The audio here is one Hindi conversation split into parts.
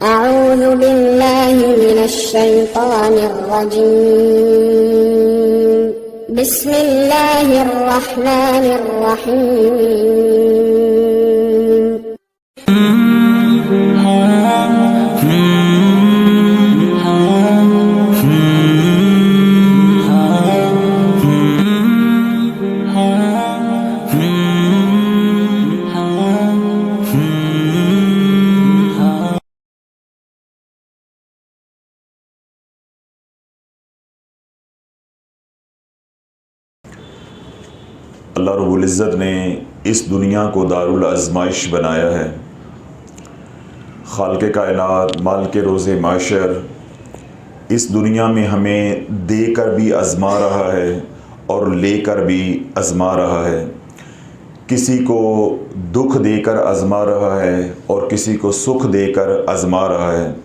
अऊज़ु बिल्लाहि मिनश्शैतानिर्रजीम। बिस्मिल्लाहिर्रहमानिर्रहीम। अल्लाह रब्बुल इज़्ज़त ने इस दुनिया को दारुल आज़माइश बनाया है। खालिक़े कायनात मालिके रोज़े माशर इस दुनिया में हमें देकर भी आज़मा रहा है और लेकर भी आज़मा रहा है। किसी को दुख देकर आज़मा रहा है और किसी को सुख देकर आज़मा रहा है।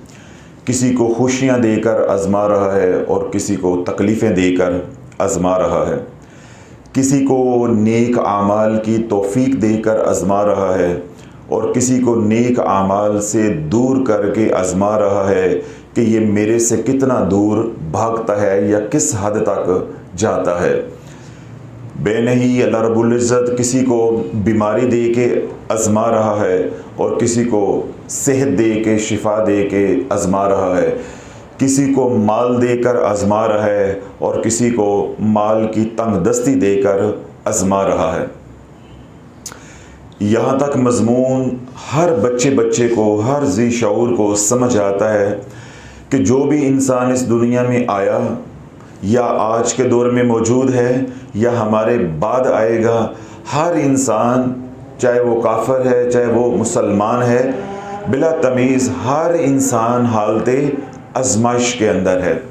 किसी को खुशियाँ देकर आज़मा रहा है और किसी को तकलीफ़ें देकर आज़मा रहा है। किसी को नेक आमाल की तौफ़ीक देकर आज़मा रहा है और किसी को नेक आमाल से दूर करके आज़मा रहा है कि ये मेरे से कितना दूर भागता है या किस हद तक जाता है। बेनही अल्लाह रब्बुल इज़्ज़त किसी को बीमारी दे के आज़मा रहा है और किसी को सेहत दे के शिफा दे के आज़मा रहा है। किसी को माल देकर आज़मा रहा है और किसी को माल की तंगदस्ती देकर आज़मा रहा है। यहाँ तक मज़मून हर बच्चे को, हर ज़ी शऊर को समझ आता है कि जो भी इंसान इस दुनिया में आया या आज के दौर में मौजूद है या हमारे बाद आएगा, हर इंसान चाहे वो काफ़िर है चाहे वो मुसलमान है, बिला तमीज़ हर इंसान हालते आज़माइश के अंदर है।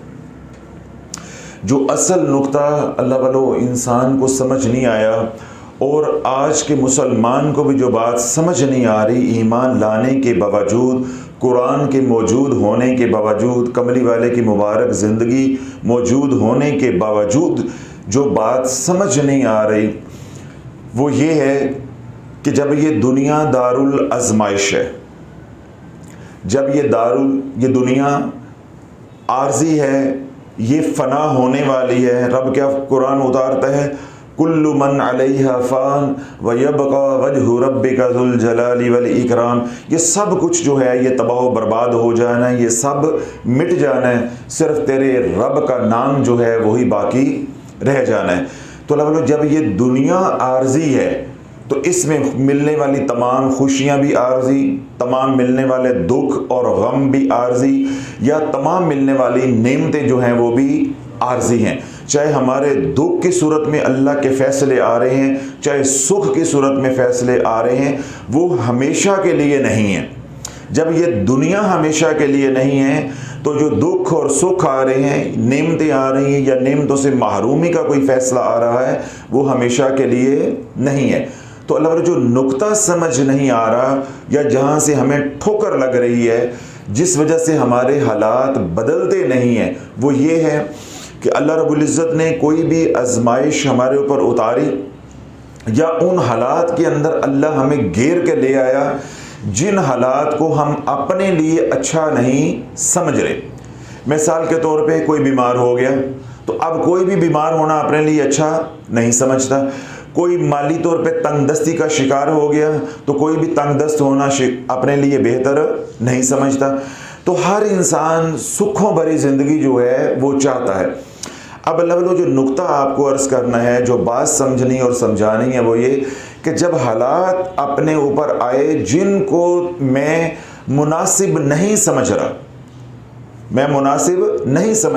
जो असल नुक्ता अल्लाह वालो इंसान को समझ नहीं आया और आज के मुसलमान को भी जो बात समझ नहीं आ रही, ईमान लाने के बावजूद, कुरान के मौजूद होने के बावजूद, कमली वाले की मुबारक ज़िंदगी मौजूद होने के बावजूद जो बात समझ नहीं आ रही वो ये है कि जब ये दुनिया दारुल आज़माइश है, जब ये दुनिया आर्जी है, ये फ़ना होने वाली है। रब क्या कुरान उतारता है, कुल्लु मन अलैहा फ़ान व यबक़ा वजहु रब्बिका ज़ुल जलाली वल इकराम। ये सब कुछ जो है ये तबाह बर्बाद हो जाना है, ये सब मिट जाना है, सिर्फ तेरे रब का नाम जो है वही बाकी रह जाना है। तो अल्लाह जब ये दुनिया आर्जी है तो इसमें मिलने वाली तमाम खुशियाँ भी आर्जी, तमाम मिलने वाले दुख और गम भी आर्जी, या तमाम मिलने वाली नेमतें जो हैं वो भी आर्जी हैं। चाहे हमारे दुख की सूरत में अल्लाह के फ़ैसले आ रहे हैं, चाहे सुख की सूरत में फ़ैसले आ रहे हैं, वो हमेशा के लिए नहीं है। जब ये दुनिया हमेशा के लिए नहीं है तो जो दुख और सुख आ रहे हैं, नेमतें आ रही हैं या नेमतों से महरूमी का कोई फ़ैसला आ रहा है, वो हमेशा के लिए नहीं है। तो अल्लाह जो नुक्ता समझ नहीं आ रहा या जहाँ से हमें ठोकर लग रही है, जिस वजह से हमारे हालात बदलते नहीं हैं, वो ये है कि अल्लाह रब्बुल इज़्ज़त ने कोई भी आज़माइश हमारे ऊपर उतारी या उन हालात के अंदर अल्लाह हमें घेर के ले आया जिन हालात को हम अपने लिए अच्छा नहीं समझ रहे। मिसाल के तौर पे कोई बीमार हो गया तो अब कोई भी बीमार होना अपने लिए अच्छा नहीं समझता। कोई माली तौर पे तंगदस्ती का शिकार हो गया तो कोई भी तंगदस्त होना अपने लिए बेहतर नहीं समझता। तो हर इंसान सुखों भरी ज़िंदगी जो है वो चाहता है। अब अल्लाह जो नुक्ता आपको अर्ज़ करना है, जो बात समझनी और समझानी है, वो ये कि जब हालात अपने ऊपर आए जिनको मैं मुनासिब नहीं समझ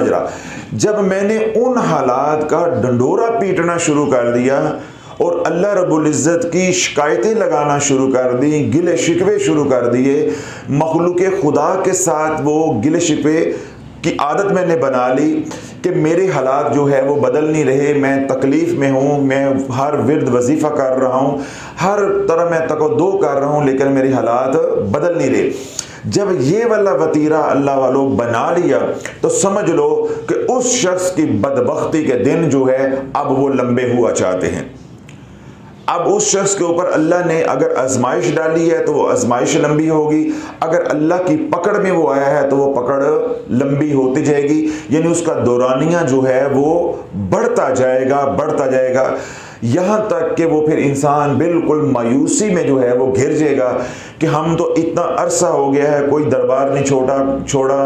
रहा, जब मैंने उन हालात का डंडोरा पीटना शुरू कर दिया और अल्लाह रब्बुल इज़्ज़त की शिकायतें लगाना शुरू कर दी, गिले शिकवे शुरू कर दिए, मखलूक़े खुदा के साथ वो गिले शिकवे की आदत मैंने बना ली कि मेरे हालात जो है वो बदल नहीं रहे, मैं तकलीफ़ में हूँ, मैं हर विर्द वजीफ़ा कर रहा हूँ, हर तरह मैं तकद्दो कर रहा हूँ, लेकिन मेरे हालात बदल नहीं रहे। जब ये वाला वतीरा अल्लाह वालों बना लिया तो समझ लो कि उस शख्स की बदबख्ती के दिन जो है अब वो लंबे हुआ चाहते हैं। अब उस शख्स के ऊपर अल्लाह ने अगर आजमाइश डाली है तो वो आजमाइश लंबी होगी, अगर अल्लाह की पकड़ में वो आया है तो वो पकड़ लंबी होती जाएगी, यानी उसका दौरानिया जो है वो बढ़ता जाएगा यहाँ तक कि वो फिर इंसान बिल्कुल मायूसी में जो है वो घिर जाएगा कि हम तो इतना अरसा हो गया है, कोई दरबार नहीं छोड़ा,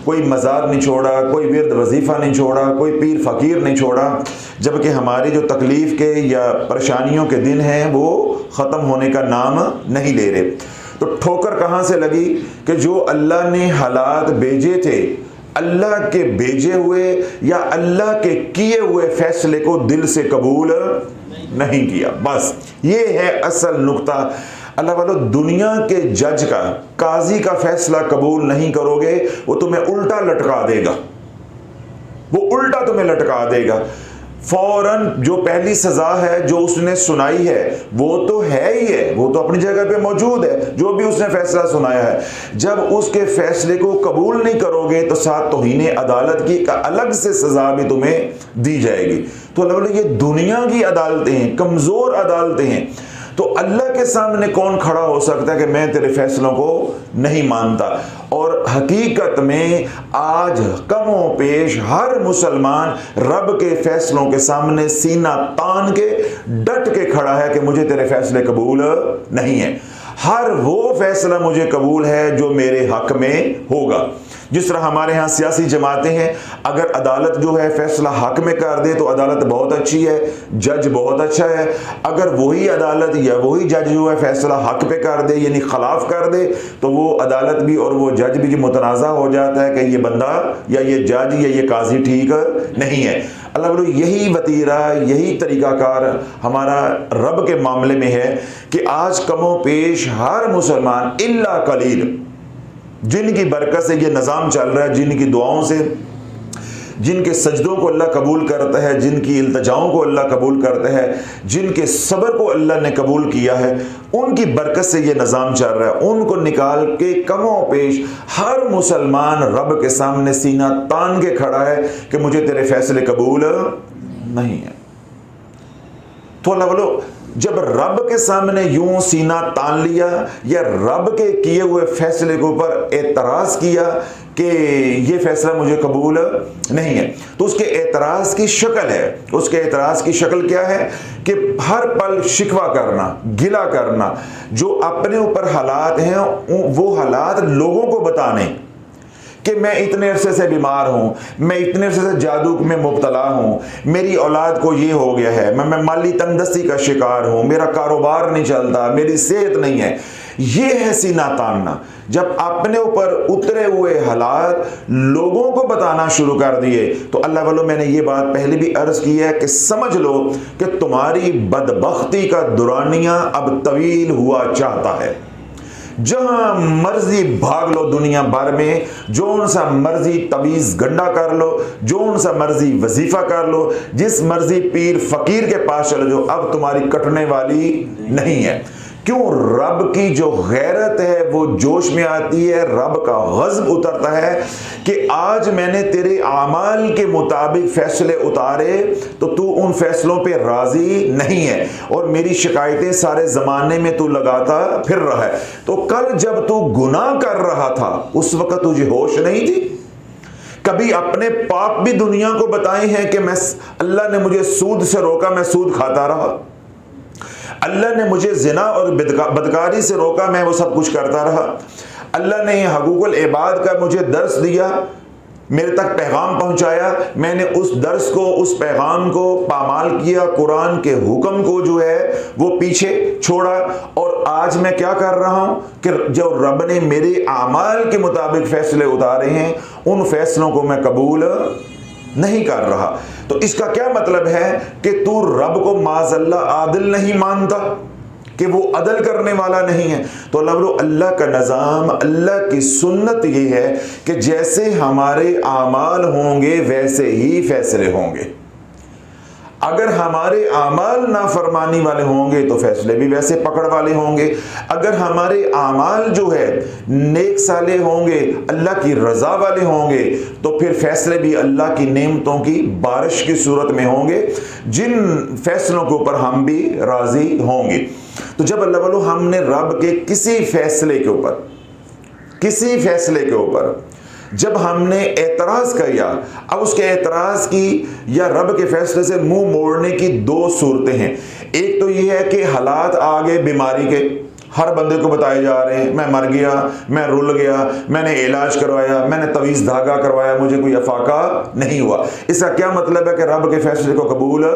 कोई मज़ार नहीं छोड़ा, कोई विर्द वजीफ़ा नहीं छोड़ा, कोई पीर फ़कीर नहीं छोड़ा, जबकि हमारी जो तकलीफ़ के या परेशानियों के दिन हैं वो ख़त्म होने का नाम नहीं ले रहे। तो ठोकर कहाँ से लगी कि जो अल्लाह ने हालात भेजे थे, अल्लाह के भेजे हुए या अल्लाह के किए हुए फैसले को दिल से कबूल नहीं किया। बस ये है असल नुक्ता। अल्लाह वालों, दुनिया के जज का, काजी का फैसला कबूल नहीं करोगे, वो तुम्हें उल्टा लटका देगा, वो उल्टा तुम्हें लटका देगा। फौरन जो पहली सजा है जो उसने सुनाई है वो तो है ही है, वो तो अपनी जगह पे मौजूद है, जो भी उसने फैसला सुनाया है। जब उसके फैसले को कबूल नहीं करोगे तो साथ तौहीन अदालत की का अलग से सजा भी तुम्हें दी जाएगी। तो अल्लाह बोले ये दुनिया की अदालतें हैं, कमजोर अदालतें हैं, तो अल्लाह के सामने कौन खड़ा हो सकता है कि मैं तेरे फैसलों को नहीं मानता। और हकीकत में आज कमों पेश हर मुसलमान रब के फैसलों के सामने सीना तान के डट के खड़ा है कि मुझे तेरे फैसले कबूल नहीं है। हर वो फैसला मुझे कबूल है जो मेरे हक में होगा। जिस तरह हमारे यहाँ सियासी जमातें हैं, अगर अदालत जो है फैसला हक में कर दे तो अदालत बहुत अच्छी है, जज बहुत अच्छा है। अगर वही अदालत या वही जज जो है फैसला हक पे कर दे यानी खिलाफ कर दे तो वो अदालत भी और वो जज भी मुतनाज़ा हो जाता है कि ये बंदा या ये जज या ये काजी ठीक नहीं है। अल्लाह बोलो यही वतीरा, यही तरीक़ाकार हमारा रब के मामले में है कि आज कमो पेश हर मुसलमान इल्ला कलील, जिनकी बरकत से ये निज़ाम चल रहा है, जिनकी दुआओं से, जिनके सजदों को अल्लाह कबूल करता है, जिनकी इल्तिजाओं को अल्लाह कबूल करता है, जिनके सब्र को अल्लाह ने कबूल किया है, उनकी बरकत से ये निज़ाम चल रहा है। उनको निकाल के कमो पेश हर मुसलमान रब के सामने सीना तान के खड़ा है कि मुझे तेरे फैसले कबूल नहीं है। तो अल्लाह बोलो जब रब के सामने यूं सीना तान लिया या रब के किए हुए फैसले के ऊपर एतराज़ किया कि ये फैसला मुझे कबूल नहीं है, तो उसके एतराज़ की शक्ल है, उसके एतराज़ की शक्ल क्या है कि हर पल शिकवा करना, गिला करना, जो अपने ऊपर हालात हैं वो हालात लोगों को बताने कि मैं इतने अरसे से बीमार हूँ, मैं इतने अरसे से जादू में मुब्तला हूँ, मेरी औलाद को ये हो गया है, मैं माली तंगदस्ती का शिकार हूँ, मेरा कारोबार नहीं चलता, मेरी सेहत नहीं है। ये है सीना तानना। जब अपने ऊपर उतरे हुए हालात लोगों को बताना शुरू कर दिए तो अल्लाह वालों, मैंने ये बात पहले भी अर्ज़ की है कि समझ लो कि तुम्हारी बदबख्ती का दुरानिया अब तवील हुआ चाहता है। जहां मर्जी भाग लो दुनिया भर में, जोन सा मर्जी तवीज़ गंडा कर लो, जोन सा मर्जी वजीफा कर लो, जिस मर्जी पीर फकीर के पास चलो जो अब तुम्हारी कटने वाली नहीं है। क्यों? रब की जो गैरत है वो जोश में आती है, रब का गज़ब उतरता है कि आज मैंने तेरे आमाल के मुताबिक फैसले उतारे तो तू उन फैसलों पे राजी नहीं है और मेरी शिकायतें सारे ज़माने में तू लगाता फिर रहा है। तो कल जब तू गुनाह कर रहा था उस वक़्त तुझे होश नहीं थी? कभी अपने पाप भी दुनिया को बताए हैं कि मैं, अल्लाह ने मुझे सूद से रोका, मैं सूद खाता रहा, अल्लाह ने मुझे ज़िना और बदकारी से रोका, मैं वो सब कुछ करता रहा, अल्लाह ने हकूक़ुल इबाद का मुझे दर्स दिया, मेरे तक पैगाम पहुंचाया, मैंने उस दर्स को, उस पैगाम को पामाल किया, कुरान के हुक्म को जो है वो पीछे छोड़ा, और आज मैं क्या कर रहा हूं कि जो रब ने मेरे आमाल के मुताबिक फैसले उतारे हैं उन फैसलों को मैं कबूल नहीं कर रहा। तो इसका क्या मतलब है कि तू रब को माज़अल्लाह आदिल नहीं मानता, कि वो अदल करने वाला नहीं है। तो अल्लाह का निज़ाम, अल्लाह की सुन्नत ये है कि जैसे हमारे आमाल होंगे वैसे ही फैसले होंगे। अगर हमारे आमाल नाफरमानी वाले होंगे तो फैसले भी वैसे पकड़ वाले होंगे। अगर हमारे आमाल जो है नेक साले होंगे, अल्लाह की रज़ा वाले होंगे, तो फिर फैसले भी अल्लाह की नेमतों की बारिश की सूरत में होंगे, जिन फैसलों के ऊपर हम भी राज़ी होंगे। तो जब अल्लाह वालों हमने रब के किसी फैसले के ऊपर जब हमने एतराज़ किया, अब उसके एतराज़ की या रब के फैसले से मुंह मोड़ने की दो सूरतें हैं। एक तो ये है कि हालात आ गए बीमारी के, हर बंदे को बताए जा रहे हैं, मैं मर गया, मैं रुल गया, मैंने इलाज करवाया, मैंने तवीज़ धागा करवाया, मुझे कोई अफाका नहीं हुआ। इसका क्या मतलब है कि रब के फैसले को कबूल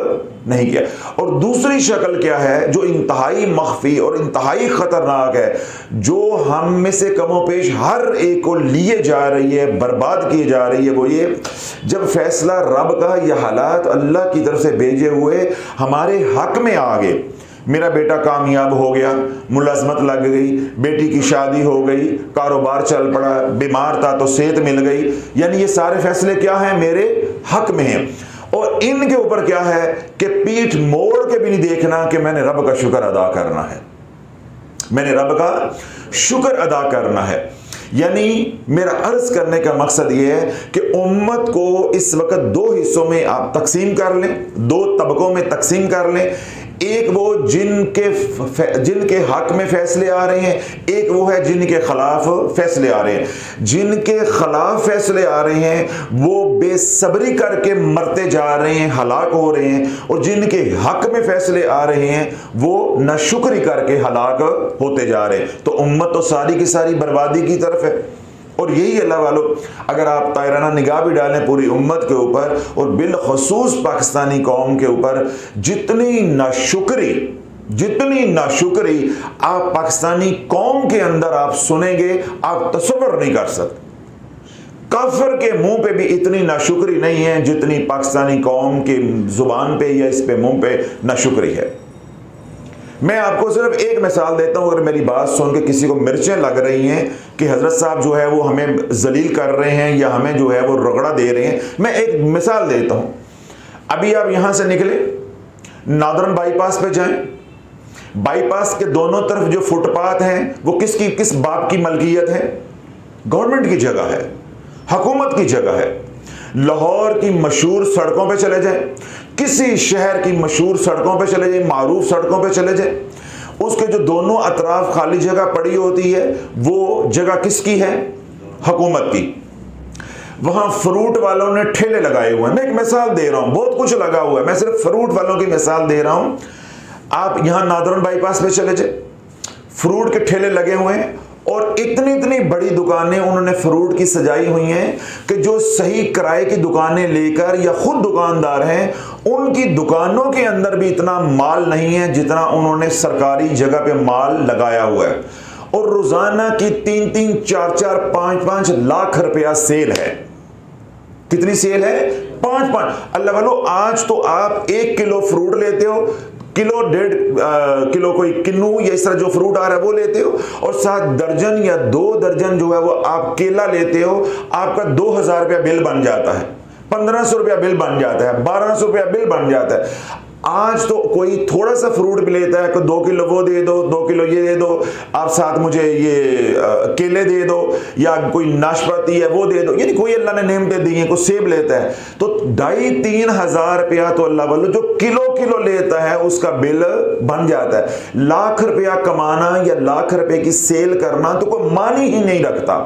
नहीं किया। और दूसरी शक्ल क्या है जो इंतहाई मख्फी और इंतहाई ख़तरनाक है, जो हम में से कमोपेश हर एक को लिए जा रही है, बर्बाद किए जा रही है, वो ये जब फैसला रब का या हालात अल्लाह की तरफ से भेजे हुए हमारे हक में आ गए। मेरा बेटा कामयाब हो गया, मुलाजमत लग गई, बेटी की शादी हो गई, कारोबार चल पड़ा, बीमार था तो सेहत मिल गई, यानी ये सारे फैसले क्या हैं, मेरे हक में हैं। और इनके ऊपर क्या है कि पीठ मोड़ के भी नहीं देखना कि मैंने रब का शुक्र अदा करना है, मैंने रब का शुक्र अदा करना है। यानी मेरा अर्ज करने का मकसद यह है कि उम्मत को इस वक्त दो हिस्सों में आप तकसीम कर लें, दो तबकों में तकसीम कर लें। एक वो जिनके हक में फैसले आ रहे हैं, एक वो है जिनके खिलाफ फैसले आ रहे हैं। जिनके खिलाफ फैसले आ रहे हैं वो बेसब्री करके मरते जा रहे हैं, हलाक हो रहे हैं, और जिनके हक में फैसले आ रहे हैं वो नाशुक्री करके हलाक होते जा रहे हैं। तो उम्मत तो सारी की सारी बर्बादी की तरफ है। और यही अल्लाह वालों, अगर आप तायराना निगाह भी डालें पूरी उम्मत के ऊपर और बिलखसूस पाकिस्तानी कौम के ऊपर, जितनी नाशुक्री आप पाकिस्तानी कौम के अंदर आप सुनेंगे, आप तसव्वुर नहीं कर सकते। काफिर के मुंह पे भी इतनी नाशुक्री नहीं है जितनी पाकिस्तानी कौम की जुबान पे या इस पे मुंह पे नाशुक्री है। मैं आपको सिर्फ एक मिसाल देता हूं। अगर मेरी बात सुन के किसी को मिर्चें लग रही हैं कि हजरत साहब जो है वो हमें जलील कर रहे हैं या हमें जो है वो रगड़ा दे रहे हैं, मैं एक मिसाल देता हूं। अभी आप यहां से निकले, नादरन बाईपास पे जाएं, बाईपास के दोनों तरफ जो फुटपाथ हैं वो किस बाप की मलकियत है? गवर्नमेंट की जगह है, हुकूमत की जगह है। लाहौर की मशहूर सड़कों पे चले जाएं, किसी शहर की मशहूर सड़कों पे चले जाएं, मारूफ सड़कों पे चले जाएं, उसके जो दोनों अतराफ खाली जगह पड़ी होती है वो जगह किसकी है? हुकूमत की। वहां फ्रूट वालों ने ठेले लगाए हुए हैं। मैं एक मिसाल दे रहा हूं, बहुत कुछ लगा हुआ है, मैं सिर्फ फ्रूट वालों की मिसाल दे रहा हूं। आप यहां नादरन बाईपास पे चले जाए, फ्रूट के ठेले लगे हुए हैं और इतनी बड़ी दुकानें उन्होंने फ्रूट की सजाई हुई हैं कि जो सही किराए की दुकानें लेकर या खुद दुकानदार हैं उनकी दुकानों के अंदर भी इतना माल नहीं है जितना उन्होंने सरकारी जगह पे माल लगाया हुआ है। और रोजाना की 3-3, 4-4, 5-5 लाख रुपया सेल है। कितनी सेल है? 5-5। अल्लाह वालों, आज तो आप 1 किलो फ्रूट लेते हो, किलो 1.5 किलो कोई किन्नू या इस तरह जो फ्रूट आ रहा है वो लेते हो, और साथ दर्जन या 2 दर्जन जो है वो आप केला लेते हो, आपका 2000 रुपया बिल बन जाता है, 1500 रुपया बिल बन जाता है, 1200 रुपया बिल बन जाता है। आज तो कोई थोड़ा सा फ्रूट भी लेता है, 2 किलो वो दे दो, 2 किलो ये दे दो, आप साथ मुझे ये केले दे दो, या कोई नाशपाती है वो दे दो, यानी कोई अल्लाह ने नेमतें दी हैं, कोई सेब लेता है तो 2,500-3 हजार रुपया तो अल्लाह वालों जो किलो लेता है उसका बिल बन जाता है। लाख रुपया कमाना या लाख रुपए की सेल करना तो कोई मानी ही नहीं रखता।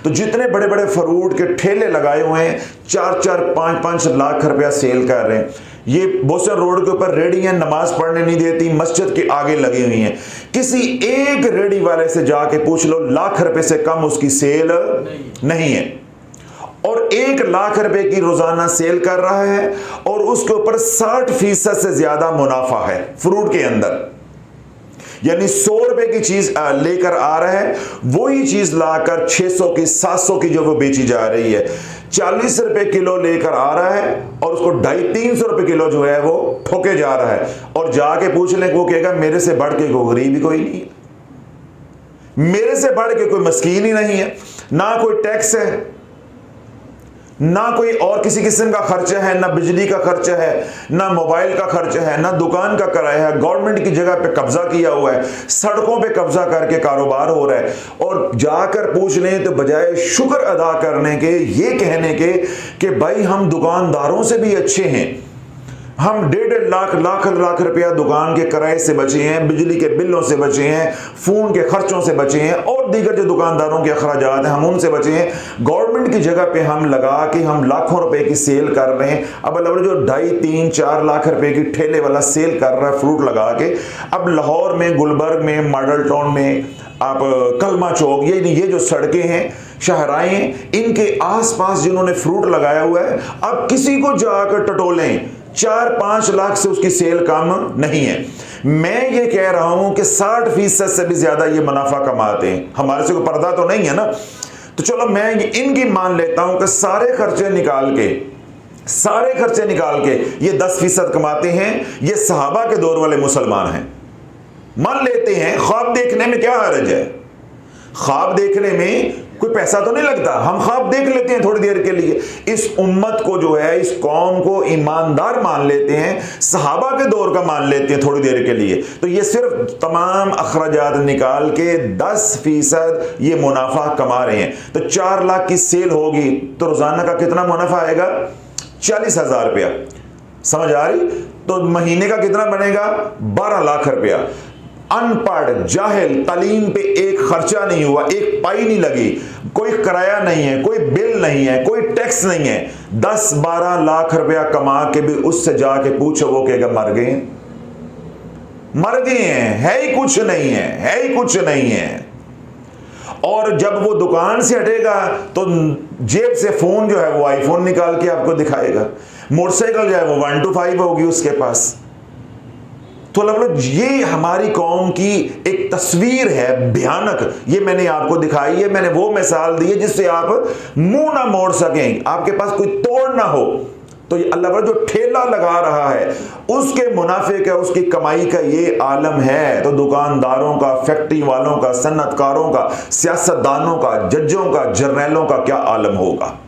तो जितने बड़े बड़े फ्रूट के ठेले लगाए हुए हैं, 4-4, 5-5 लाख रुपया सेल कर रहे हैं। ये बोसर रोड के ऊपर रेडियां नमाज पढ़ने नहीं देती, मस्जिद के आगे लगी हुई हैं। किसी एक रेडी वाले से जाके पूछ लो, लाख रुपए से कम उसकी सेल नहीं है। और 1 लाख रुपए की रोजाना सेल कर रहा है और उसके ऊपर 60% से ज्यादा मुनाफा है फ्रूट के अंदर। यानी 100 रुपए की चीज लेकर आ रहा है, वही चीज लाकर 600 की 700 की जो वो बेची जा रही है। 40 रुपए किलो लेकर आ रहा है और उसको 250-300 रुपए किलो जो है वो ठोके जा रहा है। और जाके पूछ लें, वो कहेगा मेरे से बढ़ के कोई गरीब ही कोई नहीं है, मेरे से बढ़ के कोई मस्कीन ही नहीं है, ना कोई टैक्स है, ना कोई और किसी किस्म का खर्चा है, ना बिजली का खर्चा है, ना मोबाइल का खर्चा है, ना दुकान का किराया है। गवर्नमेंट की जगह पे कब्जा किया हुआ है, सड़कों पे कब्जा करके कारोबार हो रहा है। और जाकर पूछ लें तो बजाय शुक्र अदा करने के, ये कहने के कि भाई हम दुकानदारों से भी अच्छे हैं, हम 1.5 लाख रुपया दुकान के किराए से बचे हैं, बिजली के बिलों से बचे हैं, फोन के खर्चों से बचे हैं, और दीगर जो दुकानदारों के अखराजात हैं हम उनसे बचे हैं। गवर्नमेंट की जगह पे हम लगा के हम लाखों रुपए की सेल कर रहे हैं। अब जो 2.5, 3, 4 लाख रुपए की ठेले वाला सेल कर रहा है फ्रूट लगा के, अब लाहौर में, गुलबर्ग में, मॉडल टाउन में, आप कलमा चौक, ये जो सड़कें हैं, शाहराएं, इनके आसपास जिन्होंने फ्रूट लगाया हुआ है, अब किसी को जाकर टटोलें, 4-5 लाख से उसकी सेल कम नहीं है। मैं ये कह रहा हूं कि 60% से भी ज्यादा ये मुनाफा कमाते हैं। हमारे से कोई पर्दा तो नहीं है ना, तो चलो मैं इनकी मान लेता हूं कि सारे खर्चे निकाल के ये 10% कमाते हैं। ये सहाबा के दौर वाले मुसलमान हैं, मान लेते हैं। ख्वाब देखने में क्या हर्ज है? ख्वाब देखने में कोई पैसा तो नहीं लगता, हम ख्वाब देख लेते हैं थोड़ी देर के लिए। इस उम्मत को जो है, इस कौम को ईमानदार मान लेते हैं, सहाबा के दौर का मान लेते हैं थोड़ी देर के लिए। तो ये सिर्फ तमाम अखराजात निकाल के 10% ये मुनाफा कमा रहे हैं। तो 4 लाख की सेल होगी तो रोजाना का कितना मुनाफा आएगा? 40,000 रुपया। समझ आ रही? तो महीने का कितना बनेगा? 12 लाख रुपया। अनपढ़, जाहिल, तालीम पे एक खर्चा नहीं हुआ, एक पाई नहीं लगी, कोई किराया नहीं है, कोई बिल नहीं है, कोई टैक्स नहीं है, 10-12 लाख रुपया कमा के भी उससे जाके पूछो वो कहेगा मर गए हैं, है ही कुछ नहीं है। और जब वो दुकान से हटेगा तो जेब से फोन जो है वो आईफोन निकाल के आपको दिखाएगा, मोटरसाइकिल जो है वो 1 to 5 होगी उसके पास। तो मतलब ये हमारी कौम की एक तस्वीर है भयानक। ये मैंने आपको दिखाई है, मैंने वो मिसाल दी है जिससे आप मुंह ना मोड़ सकें, आपके पास कोई तोड़ ना हो। तो ये अल्लाह जो ठेला लगा रहा है उसके मुनाफे का, उसकी कमाई का ये आलम है। तो दुकानदारों का, फैक्ट्री वालों का, सन्नतकारों का, सियासतदानों का, जजों का, जर्नैलों का क्या आलम होगा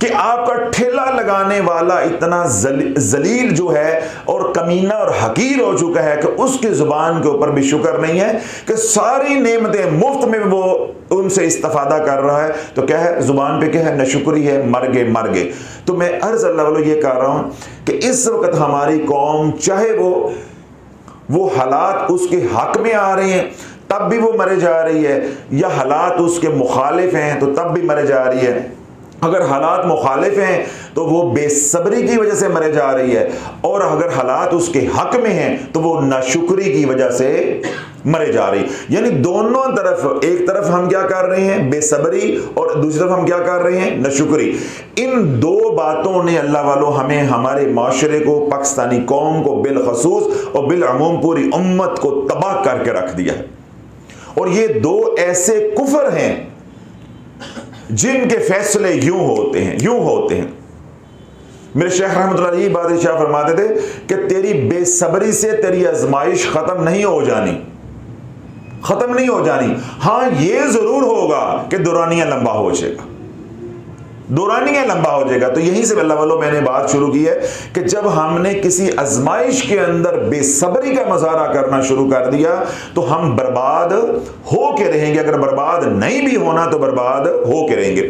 कि आपका ठेला लगाने वाला इतना जलील जो है और कमीना और हकीर हो चुका है कि उसकी जुबान के ऊपर भी शुक्र नहीं है कि सारी नेमतें मुफ्त में वो उनसे इस्तेफादा कर रहा है। तो क्या है जुबान पे, क्या है? नशुक्री है, मर गए। तो मैं अर्ज अल्लाह वालों ये कह रहा हूं कि इस वक्त हमारी कौम, चाहे वो हालात उसके हक में आ रहे हैं तब भी वो मरे जा रही है, या हालात उसके मुखालिफ हैं तो तब भी मरे जा रही है। अगर हालात मुखालिफ हैं तो वो बेसब्री की वजह से मरे जा रही है, और अगर हालात उसके हक में हैं तो वो नाशुक्री की वजह से मरे जा रही। यानी दोनों तरफ, एक तरफ हम क्या कर रहे हैं? बेसब्री, और दूसरी तरफ हम क्या कर रहे हैं? नाशुक्री। इन दो बातों ने अल्लाह वालों हमें, हमारे माशरे को, पाकिस्तानी कौम को बिलखसूस और बिलअमूम पूरी उम्मत को तबाह करके रख दिया है। और ये दो ऐसे कुफर हैं जिनके फैसले यूं होते हैं। मेरे शेख रहमतुल्लाह अलैह बात इरशाद फरमाते थे कि तेरी बेसब्री से तेरी आजमाइश खत्म नहीं हो जानी। हाँ, ये जरूर होगा कि दौरानिया लंबा हो जाएगा। तो यहीं से अल्लाह वालों मैंने बात शुरू की है कि जब हमने किसी आजमाइश के अंदर बेसब्री का मुजाहरा करना शुरू कर दिया तो हम बर्बाद हो के रहेंगे। अगर बर्बाद नहीं भी होना तो बर्बाद हो के रहेंगे।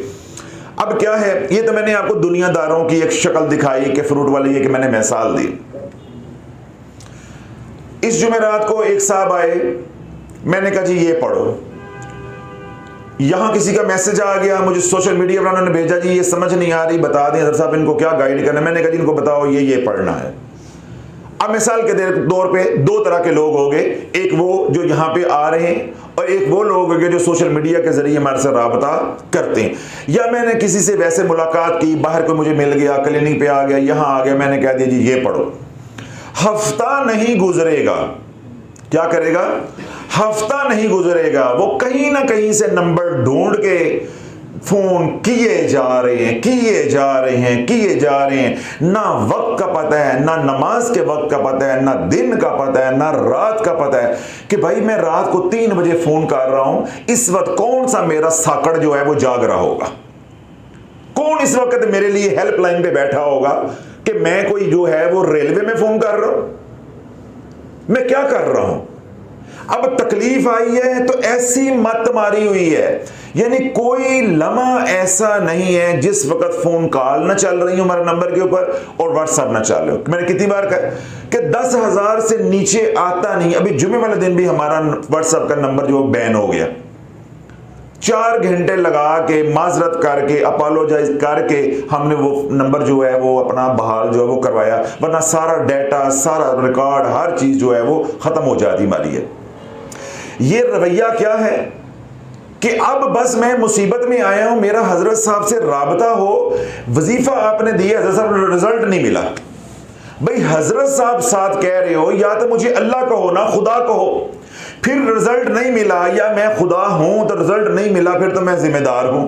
अब क्या है, ये तो मैंने आपको दुनियादारों की एक शक्ल दिखाई कि फ्रूट वाली, ये कि मैंने मिसाल दी। इस जुमेरात को एक साहब आए, मैंने कहा जी ये पढ़ो। यहां किसी का मैसेज आ गया मुझे सोशल मीडिया पर, उन्होंने भेजा जी ये समझ नहीं आ रही, बता दें हज़रत साहब इनको क्या गाइड करना है। मैंने कहा जी इनको बताओ ये पढ़ना है। अब मिसाल के तौर पे दो तरह के लोग हो गए, एक वो जो यहाँ पे आ रहे हैं और एक वो लोग हो गए जो सोशल मीडिया के जरिए हमारे से राबता करते हैं। या मैंने किसी से वैसे मुलाकात की, बाहर को मुझे मिल गया, क्लिनिक पे आ गया, यहाँ आ गया, मैंने कह दिया जी ये पढ़ो। हफ्ता नहीं गुजरेगा, क्या करेगा? हफ्ता नहीं गुजरेगा, वो कहीं ना कहीं से नंबर ढूंढ के फोन किए जा रहे हैं। ना वक्त का पता है, ना नमाज के वक्त का पता है, ना दिन का पता है, ना रात का पता है कि भाई मैं रात को 3 बजे फोन कर रहा हूं, इस वक्त कौन सा मेरा साकड़ जो है वो जाग रहा होगा। कौन इस वक्त मेरे लिए हेल्पलाइन पे बैठा होगा कि मैं कोई जो है वो रेलवे में फोन कर रहा हूं, मैं क्या कर रहा हूं। अब तकलीफ आई है तो ऐसी मत मारी हुई है, यानी कोई लम्हा ऐसा नहीं है जिस वक्त फोन कॉल ना चल रही हो हमारे नंबर के ऊपर और व्हाट्सएप ना चल रहे हो। मैंने कितनी बार कहा कि 10,000 से नीचे आता नहीं। अभी जुमे वाले दिन भी हमारा व्हाट्सएप का नंबर जो बैन हो गया, 4 घंटे लगा के माजरत करके अपोलोजाइज करके हमने वो नंबर जो है वो अपना बहाल जो है वो करवाया, वरना सारा डाटा, सारा रिकॉर्ड, हर चीज जो है वो खत्म हो जाती हमारी है। ये रवैया क्या है कि अब बस मैं मुसीबत में आया हूं, मेरा हजरत साहब से राबता हो, वजीफा आपने दिया, हजरत साहब रिजल्ट नहीं मिला। भाई हजरत साहब साथ कह रहे हो, या तो मुझे अल्लाह कहो ना खुदा कहो, फिर रिजल्ट नहीं मिला, या मैं खुदा हूं तो रिजल्ट नहीं मिला, फिर तो मैं जिम्मेदार हूं।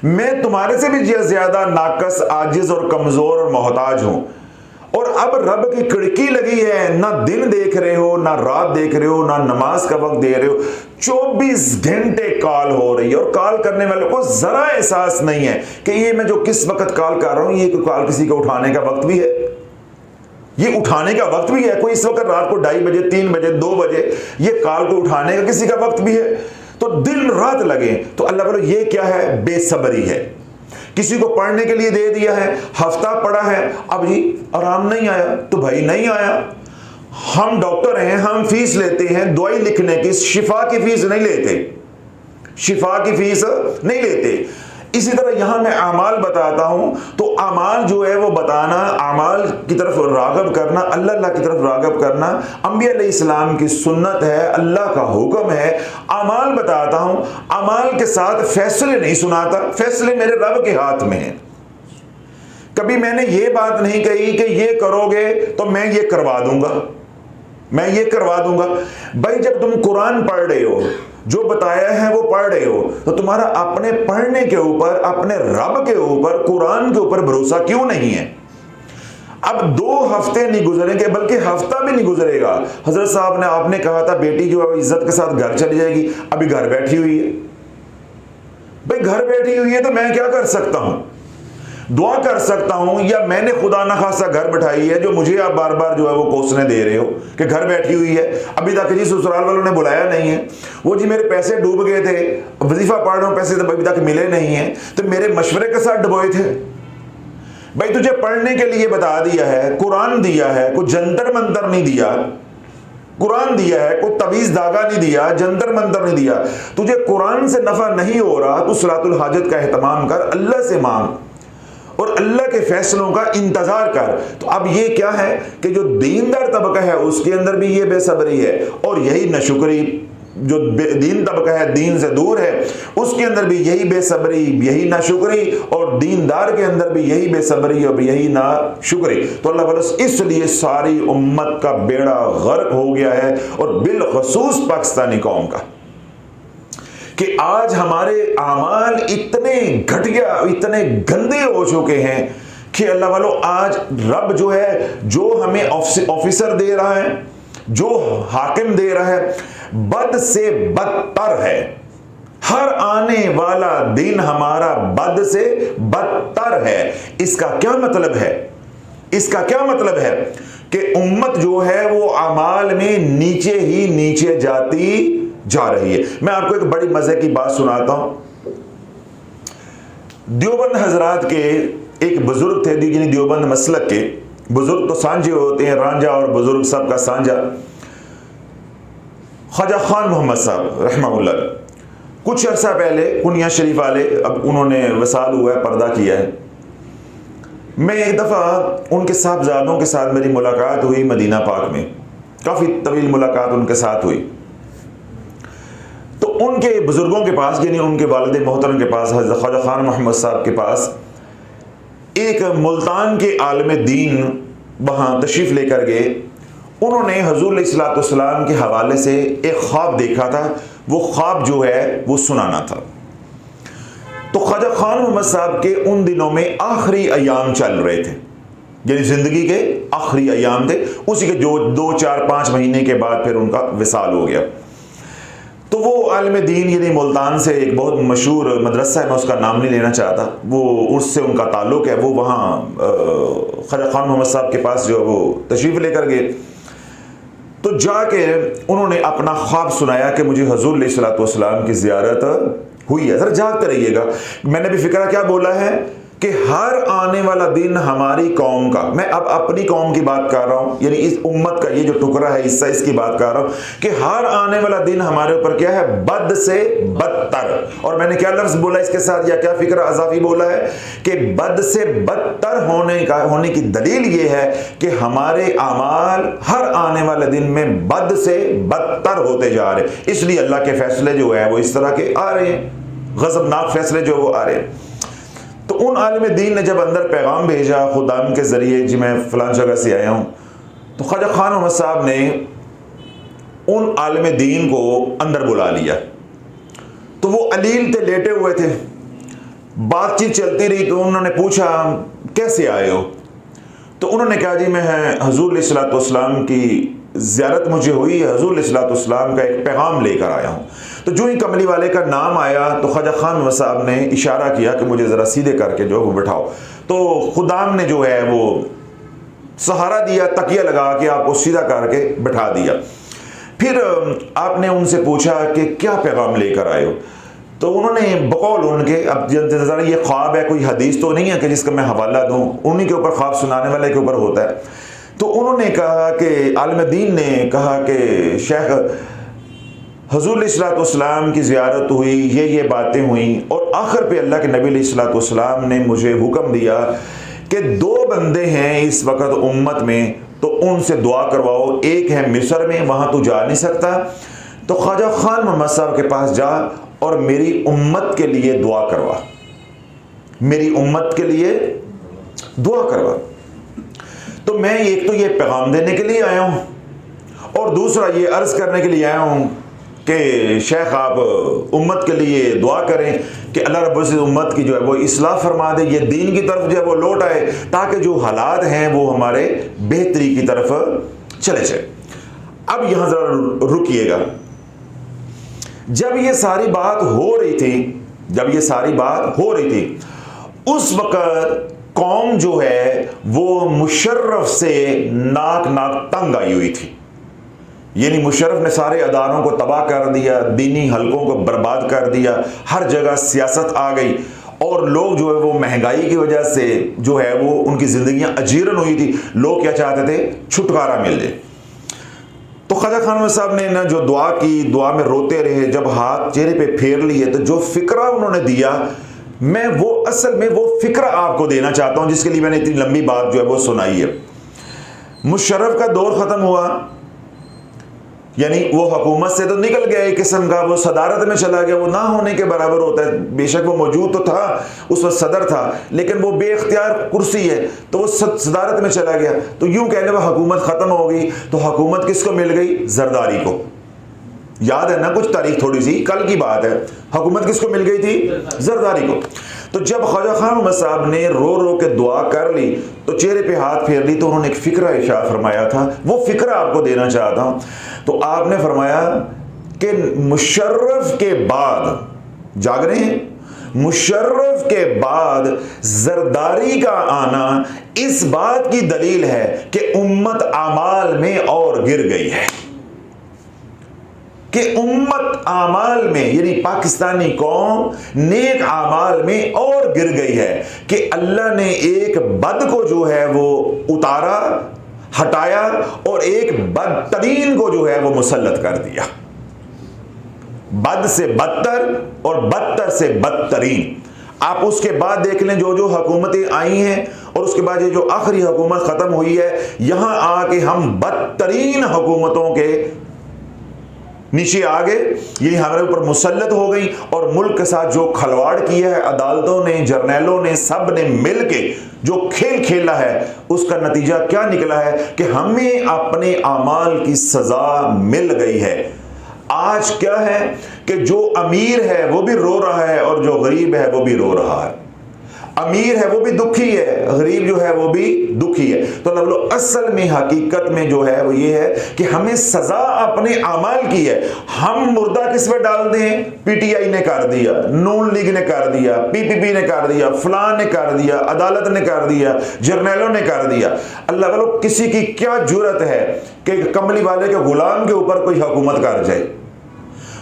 मैं तुम्हारे से भी ज्यादा नाकस, आजिज और कमजोर और मोहताज हूं। और अब रब की खिड़की लगी है, ना दिन देख रहे हो, ना रात देख रहे हो, ना नमाज का वक्त दे रहे हो, 24 घंटे कॉल हो रही है। और कॉल करने वाले को जरा एहसास नहीं है कि ये मैं जो किस वक्त कॉल कर रहा हूं, ये कॉल किसी को उठाने का वक्त भी है, ये उठाने का वक्त भी है। कोई इस वक्त रात को 2:30 बजे, 3 बजे, 2 बजे ये कॉल को उठाने का किसी का वक्त भी है। तो दिन रात लगे तो अल्लाह बोलो ये क्या है, बेसब्री है। किसी को पढ़ने के लिए दे दिया है, हफ्ता पड़ा है, अब जी आराम नहीं आया, तो भाई नहीं आया। हम डॉक्टर हैं, हम फीस लेते हैं दवाई लिखने की, शिफा की फीस नहीं लेते, शिफा की फीस नहीं लेते। इसी तरह यहां मैं अमाल बताता हूं, तो अमाल जो है वो बताना, अमाल की तरफ रागब करना, अल्लाह की तरफ रागब करना अंबिया अलैहिस्सलाम की सुन्नत है, अल्लाह का हुक्म है। अमाल बताता हूं, अमाल के साथ फैसले नहीं सुनाता, फैसले मेरे रब के हाथ में है। कभी मैंने ये बात नहीं कही कि ये करोगे तो मैं ये करवा दूंगा, मैं ये करवा दूंगा। भाई जब तुम कुरान पढ़ रहे हो, जो बताया है वो पढ़ रहे हो, तो तुम्हारा अपने पढ़ने के ऊपर, अपने रब के ऊपर, कुरान के ऊपर भरोसा क्यों नहीं है? अब 2 हफ्ते नहीं गुजरेंगे, बल्कि हफ्ता भी नहीं गुजरेगा। हजरत साहब ने, आपने कहा था बेटी जो है इज्जत के साथ घर चली जाएगी, अभी घर बैठी हुई है। भाई घर बैठी हुई है तो मैं क्या कर सकता हूं? दुआ कर सकता हूं, या मैंने खुदा ना खासा घर बैठाई है जो मुझे आप बार बार जो है वो कोसने दे रहे हो कि घर बैठी हुई है, अभी तक जी ससुराल वालों ने बुलाया नहीं है, वो जी मेरे पैसे डूब गए थे, वजीफा पढ़ रहा हूं, पैसे तो अभी तक मिले नहीं है, तो मेरे मशवरे के साथ डुबोए थे। भाई तुझे पढ़ने के लिए बता दिया है, कुरान दिया है, कोई जंतर मंतर नहीं दिया, कुरान दिया है, कोई तवीज धागा नहीं दिया, जंतर मंतर नहीं दिया। तुझे कुरान से नफा नहीं हो रहा, तू सलातुल हाजत का एहतमाम कर, अल्लाह से मांग और अल्लाह के फैसलों का इंतजार कर। तो अब ये क्या है कि जो दीनदार तबका है उसके अंदर भी ये बेसब्री है, और यही नाशुक्री, जो दीन तबका है, दीन से दूर है, उसके अंदर भी यही बेसब्री, यही नाशुक्री, और दीनदार के अंदर भी यही बेसब्री और यही नाशुक्री। तो अल्लाह बस इसलिए सारी उम्मत का बेड़ा गर्क हो गया है, और बिलखसूस पाकिस्तानी कौम का, कि आज हमारे आमाल इतने घटिया, इतने गंदे हो चुके हैं कि अल्लाह वालों, आज रब जो है, जो हमें ऑफिसर दे रहा है, जो हाकिम दे रहा है, बद से बदतर है। हर आने वाला दिन हमारा बद से बदतर है। इसका क्या मतलब है? इसका क्या मतलब है कि उम्मत जो है वो अमाल में नीचे ही नीचे जाती जा रही है। मैं आपको एक बड़ी मजे की बात सुनाता हूं। देवबंद हजरात के एक बुजुर्ग थे, जिन्हें देवबंद मसलक के बुजुर्ग तो सांझे होते हैं, रांझा और बुजुर्ग सबका सांझा, ख्वाजा खान मोहम्मद साहब रहमहुल्लाह। कुछ अर्सा पहले कुनिया शरीफ वाले, अब उन्होंने वसाल हुआ है, पर्दा किया है। मैं एक दफ़ा उनके साहबजादों के साथ मेरी मुलाकात हुई मदीना पाक में, काफ़ी तवील मुलाकात उनके साथ हुई। तो उनके बुजुर्गों के पास, यानी उनके वालिद मोहतरम के पास, हज़रत ख्वाजा खान मोहम्मद साहब के पास एक मुल्तान के आलम दीन वहाँ तशरीफ़ लेकर गए। उन्होंने हुज़ूर अलैहिस्सलाम के हवाले से एक ख्वाब देखा था, वो ख्वाब जो है वो सुनाना था। तो ख्वाजा खान मोहम्मद साहब के उन दिनों में आखिरी अयाम चल रहे थे, यानी ज़िंदगी के आखिरी अयाम थे। उसी के जो 2, 4, 5 महीने के बाद फिर उनका विसाल हो गया। तो वो आलिम दीन यानी मुल्तान से एक बहुत मशहूर मदरसा है, मैं उसका नाम नहीं लेना चाहता, वो उससे उनका ताल्लुक़ है, वो वहाँ ख्वाजा खान मोहम्मद साहब के पास जो वो तशरीफ़ लेकर गए। तो जाके उन्होंने अपना ख्वाब सुनाया कि मुझे हुज़ूर अलैहिस्सलातु वस्सलाम की ज़ियारत हुई है। ज़रा जागते रहिएगा। मैंने भी फ़िक्रा क्या बोला है कि हर आने वाला दिन हमारी कौम का, मैं अब अपनी कौम की बात कर रहा हूँ, यानी इस उम्मत का ये जो टुकड़ा है हिस्सा, इसकी बात कर रहा हूँ कि हर आने वाला दिन हमारे ऊपर क्या है, बद से बदतर। और मैंने क्या लफ्ज़ बोला इसके साथ, या क्या फ़िक्र अज़ाफ़ी बोला है कि बद से बदतर होने की दलील ये है कि हमारे आमाल हर आने वाले दिन में बद से बदतर होते जा रहे हैं। इसलिए अल्लाह के फ़ैसले जो है वो इस तरह के आ रहे हैं, गज़बनाक फ़ैसले जो वो आ रहे हैं। तो उन आलिम दीन ने जब अंदर पैगाम भेजा खुदाम के ज़रिए, जी मैं फ़लाँ जगह से आया हूँ, तो ख्वाजा खान मोहम्मद साहब ने उन आलिम दीन को अंदर बुला लिया। तो वो अलील थे, लेटे हुए थे, बातचीत चलती रही। तो उन्होंने पूछा कैसे आए हो? तो उन्होंने कहा जी मैं हुज़ूर अलैहिस्सलातु वस्सलाम की ज़ियारत मुझे हुई है, हुज़ूर अलैहिस्सलातु वस्सलाम का एक पैगाम लेकर आया हूँ। तो जो ही कमली वाले का नाम आया तो ख्वाजा खान मोहम्मद साहब ने इशारा किया कि मुझे ज़रा सीधे करके जो वो बिठाओ। तो खुदाम ने जो है वो सहारा दिया, तकिया लगा के आपको सीधा करके बिठा दिया। फिर आपने उनसे पूछा कि क्या पैगाम लेकर आए हो? तो उन्होंने बकौल उनके, अब ज़रा ये ख्वाब है, कोई हदीस तो नहीं है कि जिसका मैं हवाला दूँ, उन्हीं के ऊपर ख्वाब सुनाने वाले के ऊपर होता है। तो उन्होंने कहा कि आलिम दीन ने कहा कि शेख हुज़ूर अलैहिस्सलातु वस्सलाम की ज़ियारत हुई, ये बातें हुई, और आखिर पे अल्लाह के नबी अलैहिस्सलातु वस्सलाम ने मुझे हुक्म दिया कि दो बंदे हैं इस वक्त उम्मत में, तो उनसे दुआ करवाओ। एक है मिस्र में, वहाँ तू जा नहीं सकता, तो ख्वाजा खान मोहम्मद साहब के पास जा और मेरी उम्मत के लिए दुआ करवा, मेरी उम्मत के लिए दुआ करवा। तो मैं एक तो ये पैगाम देने के लिए आया हूँ, और दूसरा ये अर्ज़ करने के लिए आया हूँ कि शेख आप उम्मत के लिए दुआ करें कि अल्लाह रब्बुल इज़्ज़त उम्मत की जो है वो इस्लाह फरमा दे, ये दीन की तरफ जो है वो लौट आए, ताकि जो हालात हैं वो हमारे बेहतरी की तरफ चले जाए। अब यहाँ ज़रा रुकिएगा। जब ये सारी बात हो रही थी, उस वक़्त कौम जो है वो मुशर्रफ से नाक तंग आई हुई थी। यानी मुशर्रफ ने सारे अदारों को तबाह कर दिया, दीनी हलकों को बर्बाद कर दिया, हर जगह सियासत आ गई, और लोग जो है वो महंगाई की वजह से जो है वो उनकी ज़िंदगियां अजीरन हुई थी। लोग क्या चाहते थे, छुटकारा मिल जाए। तो ख्वाजा खान मोहम्मद साहब ने ना जो दुआ की, दुआ में रोते रहे, जब हाथ चेहरे पे फेर लिए तो जो फ़िक्रा उन्होंने दिया, मैं वो असल में वो फ़िक्रा आपको देना चाहता हूँ जिसके लिए मैंने इतनी लंबी बात जो है वो सुनाई है। मुशर्रफ का दौर ख़त्म हुआ, यानी वो हुकूमत से तो निकल गया, एक किस्म का वो सदारत में चला गया। वो ना होने के बराबर होता है, बेशक वो मौजूद तो था, उस वक्त सदर था, लेकिन वो बेख्तियार कुर्सी है, तो वो सदारत में चला गया। तो यूं कहने में हुकूमत ख़त्म हो गई। तो हुकूमत किसको मिल गई? जरदारी को। याद है ना कुछ तारीख, थोड़ी सी कल की बात है। हुकूमत किसको मिल गई थी? जरदारी को। तो जब ख्वाजा खान मोहम्मद साहब ने रो के दुआ कर ली, तो चेहरे पे हाथ फेर ली, तो उन्होंने एक फ़िक्रा इरशाद फरमाया था, वो फ़िक्रा आपको देना चाहता हूँ। तो आपने फरमाया कि मुशर्रफ के बाद, जाग रहे हैं, मुशर्रफ के बाद जरदारी का आना इस बात की दलील है कि उम्मत आमाल में और गिर गई है, कि उम्मत आमाल में, यानी पाकिस्तानी कौम नेक आमाल में और गिर गई है, कि अल्लाह ने एक बद को जो है वो उतारा, हटाया, और एक बदतरीन को जो है वो मुसल्लत कर दिया। बद से बदतर और बदतर से बदतरीन। आप उसके बाद देख लें जो हुकूमतें आई हैं, और उसके बाद ये जो आखिरी हुकूमत ख़त्म हुई है, यहाँ आके हम बदतरीन हुकूमतों के नीचे आ गए, ये हमारे ऊपर मुसल्लत हो गई। और मुल्क के साथ जो खलवाड़ किया है अदालतों ने, जर्नैलों ने, सब ने मिल के जो खेल खेला है, उसका नतीजा क्या निकला है कि हमें अपने आमाल की सज़ा मिल गई है। आज क्या है कि जो अमीर है वो भी रो रहा है, और जो गरीब है वो भी रो रहा है। अमीर है वो भी दुखी है, गरीब जो है वो भी दुखी है। तो अल्लाह बोलो असल में हकीकत में जो है वो ये है कि हमें सजा अपने अमाल की है। हम मुर्दा किस पे डाल दें? पीटीआई ने कर दिया, नून लीग ने कर दिया, पीपीपी ने कर दिया, फलां ने कर दिया, अदालत ने कर दिया, जर्नैलों ने कर दिया। अल्लाह बोलो किसी की क्या जुर्रत है कि कमली वाले के गुलाम के ऊपर कोई हुकूमत कर जाए?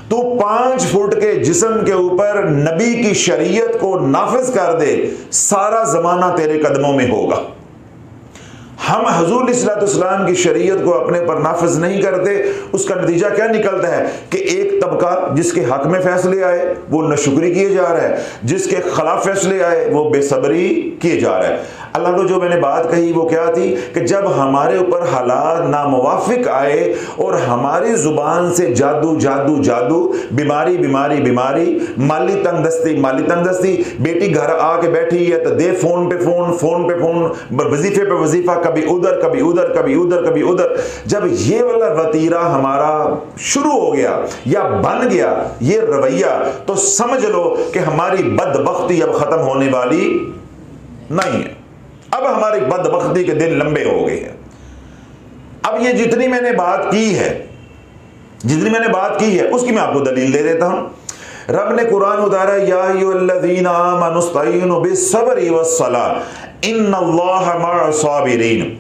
तो 5 फुट के जिस्म के ऊपर नबी की शरीयत को नाफिज कर दे, सारा जमाना तेरे कदमों में होगा। हम हुजूर इस्लाम की शरीयत को अपने पर नाफिज नहीं करते, उसका नतीजा क्या निकलता है कि एक तबका जिसके हक में फैसले आए वो नशुक्री किए जा रहा है, जिसके खिलाफ फैसले आए वो बेसब्री किए जा रहा है। अल्लाह को जो मैंने बात कही वो क्या थी कि जब हमारे ऊपर हालात नामुवाफिक आए और हमारी जुबान से जादू जादू जादू, बीमारी बीमारी बीमारी, माली तंगदस्ती, बेटी घर आके बैठी है तो दे फोन पे फोन, वजीफे पे वजीफा, कभी उधर कभी उधर कभी उधर कभी उधर। जब ये वाला वतीरा हमारा शुरू हो गया या बन गया ये रवैया, तो समझ लो कि हमारी बदबख्ती अब खत्म होने वाली नहीं है। अब हमारी बदबख्ती के दिन लंबे हो गए हैं। अब ये जितनी मैंने बात की है उसकी मैं आपको दलील दे देता हूं। रब ने कुरान उतारा, या अय्युहल्लज़ीना आमनुस्तईनु बिस्सब्रि वस्सलाह इन्नल्लाहा मअस-साबिरीन।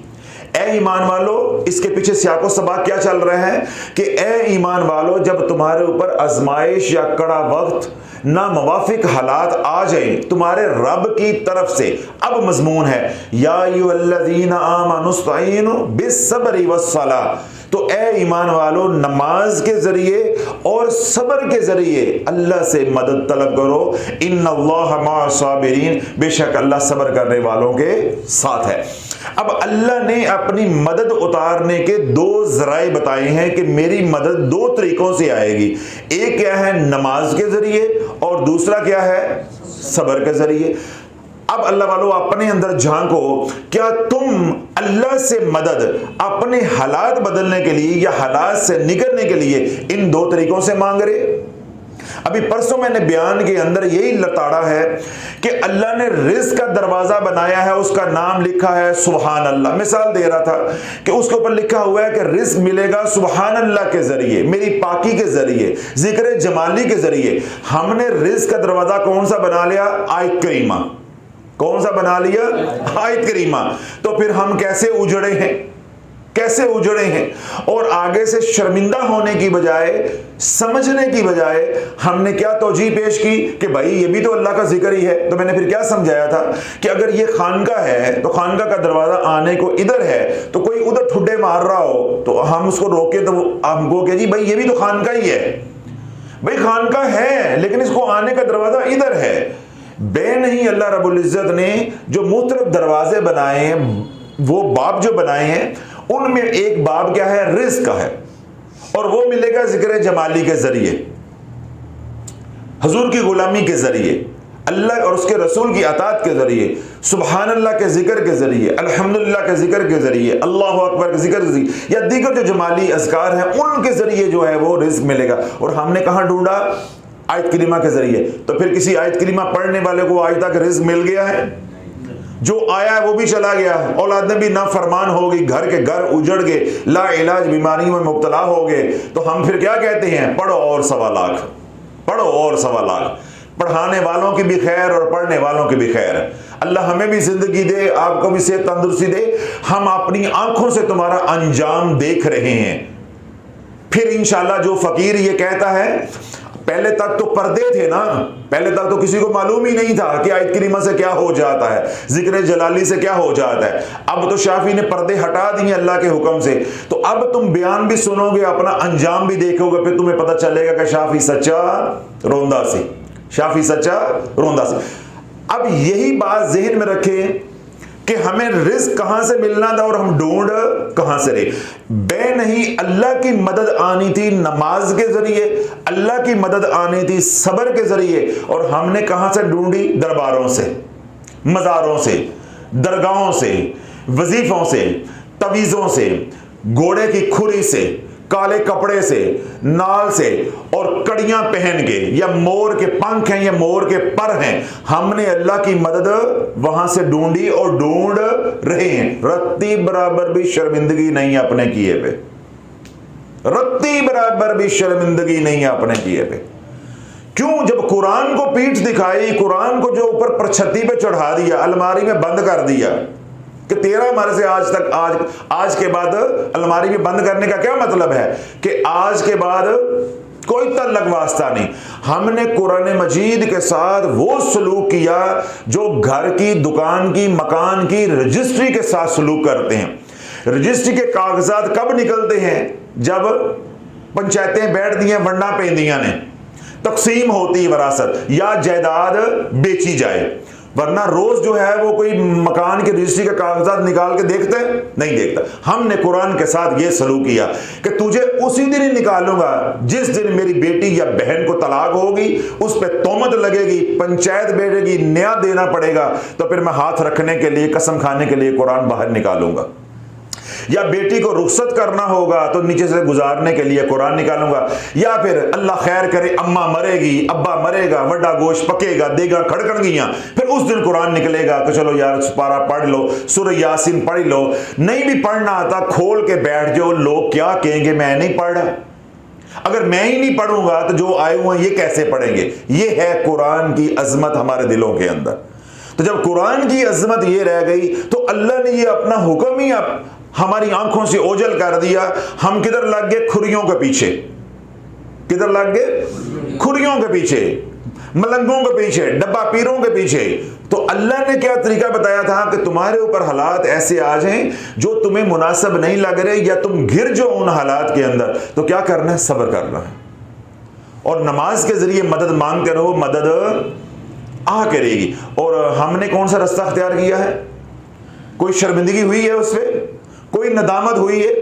ए ईमान वालो, इसके पीछे सियाको सबाक क्या चल रहा है कि ए ईमान वालो, जब तुम्हारे ऊपर आजमाइश या कड़ा वक्त नामुवाफिक हालात आ जाए तुम्हारे रब की तरफ से, अब मजमून है या अय्युहल्लज़ीना आमनुस्तईनु बिस्सब्रि वस्सलाह। तो ए ईमान वालो, नमाज के जरिए और सब्र के जरिए अल्लाह से मदद तलब करो। इन्नल्लाहा मअस-साबिरीन, बेशक अल्लाह सब्र करने वालों के साथ है। अब अल्लाह ने अपनी मदद उतारने के 2 जराए बताए हैं कि मेरी मदद 2 तरीकों से आएगी। एक क्या है? नमाज के जरिए, और दूसरा क्या है? सब्र के जरिए। अब अल्लाह वालों अपने अंदर झांको, क्या तुम अल्लाह से मदद अपने हालात बदलने के लिए या हालात से निकलने के लिए इन 2 तरीकों से मांग रहे? अभी परसों मैंने बयान के अंदर यही लताड़ा है कि अल्लाह ने रिज़्क़ का दरवाजा बनाया है, उसका नाम लिखा है सुभान अल्लाह। मिसाल दे रहा था कि उसके ऊपर लिखा हुआ है कि रिज़्क़ मिलेगा सुभान अल्लाह के जरिए, मेरी पाकी के जरिए, जिक्र जमाली के जरिए। हमने रिज़्क़ का दरवाजा कौन सा बना लिया? आयत करीमा। कौन सा बना लिया? आयत करीमा। तो फिर हम कैसे उजड़े हैं? और आगे से शर्मिंदा होने की बजाय, समझने की बजाय हमने क्या तौजीह पेश की कि भाई ये भी तो अल्लाह का जिक्र ही है। तो मैंने फिर क्या समझाया था कि अगर ये खानका है तो खानका का दरवाजा आने को इधर है, तो कोई उधर ठुड्डे मार रहा हो तो हम उसको रोके तो हमको कहे जी भाई ये भी तो खानका ही है। भाई खानका है लेकिन इसको आने का दरवाजा इधर है। बे नहीं, अल्लाह रब्बुल इज्जत ने जो मुख्तलिफ दरवाजे बनाए हैं, वो बाब जो बनाए हैं, उनमें एक बाब क्या है? रिज़्क़ का है, और वो मिलेगा जिक्र जमाली के जरिए, हुजूर की गुलामी के जरिए, अल्लाह और उसके रसूल की अताअत के जरिए, सुभान अल्लाह के जिक्र के जरिए, अल्हम्दुलिल्लाह के जिक्र के जरिए, अल्लाहु अकबर के जिक्र के जरिए, या दीगर जो जमाली अज़कार हैं उनके जरिए जो है वो रिज़्क़ मिलेगा। और हमने कहाँ ढूंढा? आयत करीमा के जरिए। तो फिर किसी आयत करीमा पढ़ने वाले को आज तक रिज़्क़ मिल गया है? जो आया है वो भी चला गया, औलाद भी ना फरमान हो गई, घर के घर उजड़ गए, ला इलाज बीमारियों में मुब्तला हो गए। तो हम फिर क्या कहते हैं? पढ़ो और 1.25 लाख, पढ़ो और 1.25 लाख। पढ़ाने वालों की भी खैर और पढ़ने वालों की भी खैर। अल्लाह हमें भी जिंदगी दे, आपको भी सेहत तंदुरुस्ती दे। हम अपनी आंखों से तुम्हारा अंजाम देख रहे हैं। फिर इंशाल्लाह जो फकीर ये कहता है, पहले तक तो पर्दे थे ना, पहले तक तो किसी को मालूम ही नहीं था कि आयत करीमा से क्या हो जाता है, जिक्र जलाली से क्या हो जाता है। अब तो शाफी ने पर्दे हटा दिए अल्लाह के हुक्म से। तो अब तुम बयान भी सुनोगे, अपना अंजाम भी देखोगे, फिर तुम्हें पता चलेगा कि शाफी सच्चा रोंदा सी, शाफी सच्चा रोंदा सी। अब यही बात जहन में रखें कि हमें रिज़्क़ कहां से मिलना था और हम ढूंढ कहां से रहे। बे नहीं, अल्लाह की मदद आनी थी नमाज के जरिए, अल्लाह की मदद आनी थी सब्र के जरिए, और हमने कहां से ढूंढी? दरबारों से, मज़ारों से, दरगाहों से, वजीफों से, तवीज़ों से, घोड़े की खुरी से, काले कपड़े से, नाल से और कड़ियां पहन के, या मोर के पंख हैं या मोर के पर हैं, हमने अल्लाह की मदद वहां से ढूंढी और ढूंढ रहे हैं। रत्ती बराबर भी शर्मिंदगी नहीं अपने किए पे, रत्ती बराबर भी शर्मिंदगी नहीं अपने किए पे। क्यों? जब कुरान को पीठ दिखाई, कुरान को जो ऊपर परछत्ती पे चढ़ा दिया, अलमारी में बंद कर दिया कि तेरा हमारे से आज तक, आज के बाद अलमारी में बंद करने का क्या मतलब है कि आज के बाद कोई तल्लक वास्ता नहीं। हमने कुरान मजीद के साथ वो सलूक किया जो घर की, दुकान की, मकान की रजिस्ट्री के साथ सलूक करते हैं। रजिस्ट्री के कागजात कब निकलते हैं? जब पंचायतें बैठ दी हैं, वंडा पेंदियां ने, तकसीम होती है वरासत या जायदाद बेची जाए। वरना रोज जो है वो कोई मकान की रजिस्ट्री के कागजात निकाल के देखते हैं? नहीं देखता। हमने कुरान के साथ ये सलूक किया कि तुझे उसी दिन ही निकालूंगा जिस दिन मेरी बेटी या बहन को तलाक होगी, उस पर तोहमत लगेगी, पंचायत बैठेगी, न्याय देना पड़ेगा, तो फिर मैं हाथ रखने के लिए, कसम खाने के लिए कुरान बाहर निकालूंगा। या बेटी को रुखसत करना होगा तो नीचे से गुजारने के लिए कुरान निकालूंगा। या फिर अल्लाह खैर करे अम्मा मरेगी, अब्बा मरेगा, वड्डा गोश्त पकेगा, देगा खड़कणगियां, फिर उस दिन कुरान निकलेगा कि चलो यार पारा पढ़ लो, सूरह यासीन पढ़ लो। नहीं भी पढ़ना आता, खोल के बैठ जाओ, लोग क्या कहेंगे मैं नहीं पढ़ रहा। अगर मैं ही नहीं पढ़ूंगा तो जो आए हुए हैं ये कैसे पढ़ेंगे? ये है कुरान की अजमत हमारे दिलों के अंदर। तो जब कुरान की अजमत ये रह गई तो अल्लाह ने ये अपना हुक्म ही हमारी आंखों से ओझल कर दिया। हम किधर लग गए? खुरियों के पीछे। किधर लग गए? खुरियों के पीछे, मलंगों के पीछे, डब्बा पीरों के पीछे। तो अल्लाह ने क्या तरीका बताया था कि तुम्हारे ऊपर हालात ऐसे आ जाएं जो तुम्हें मुनासिब नहीं लग रहे, या तुम गिर जाओ उन हालात के अंदर, तो क्या करना है? सब्र करना है और नमाज के जरिए मदद मांगते रहो, मदद आ करेगी। और हमने कौन सा रास्ता अख्तियार किया है? कोई शर्मिंदगी हुई है उससे? कोई नदामत हुई है?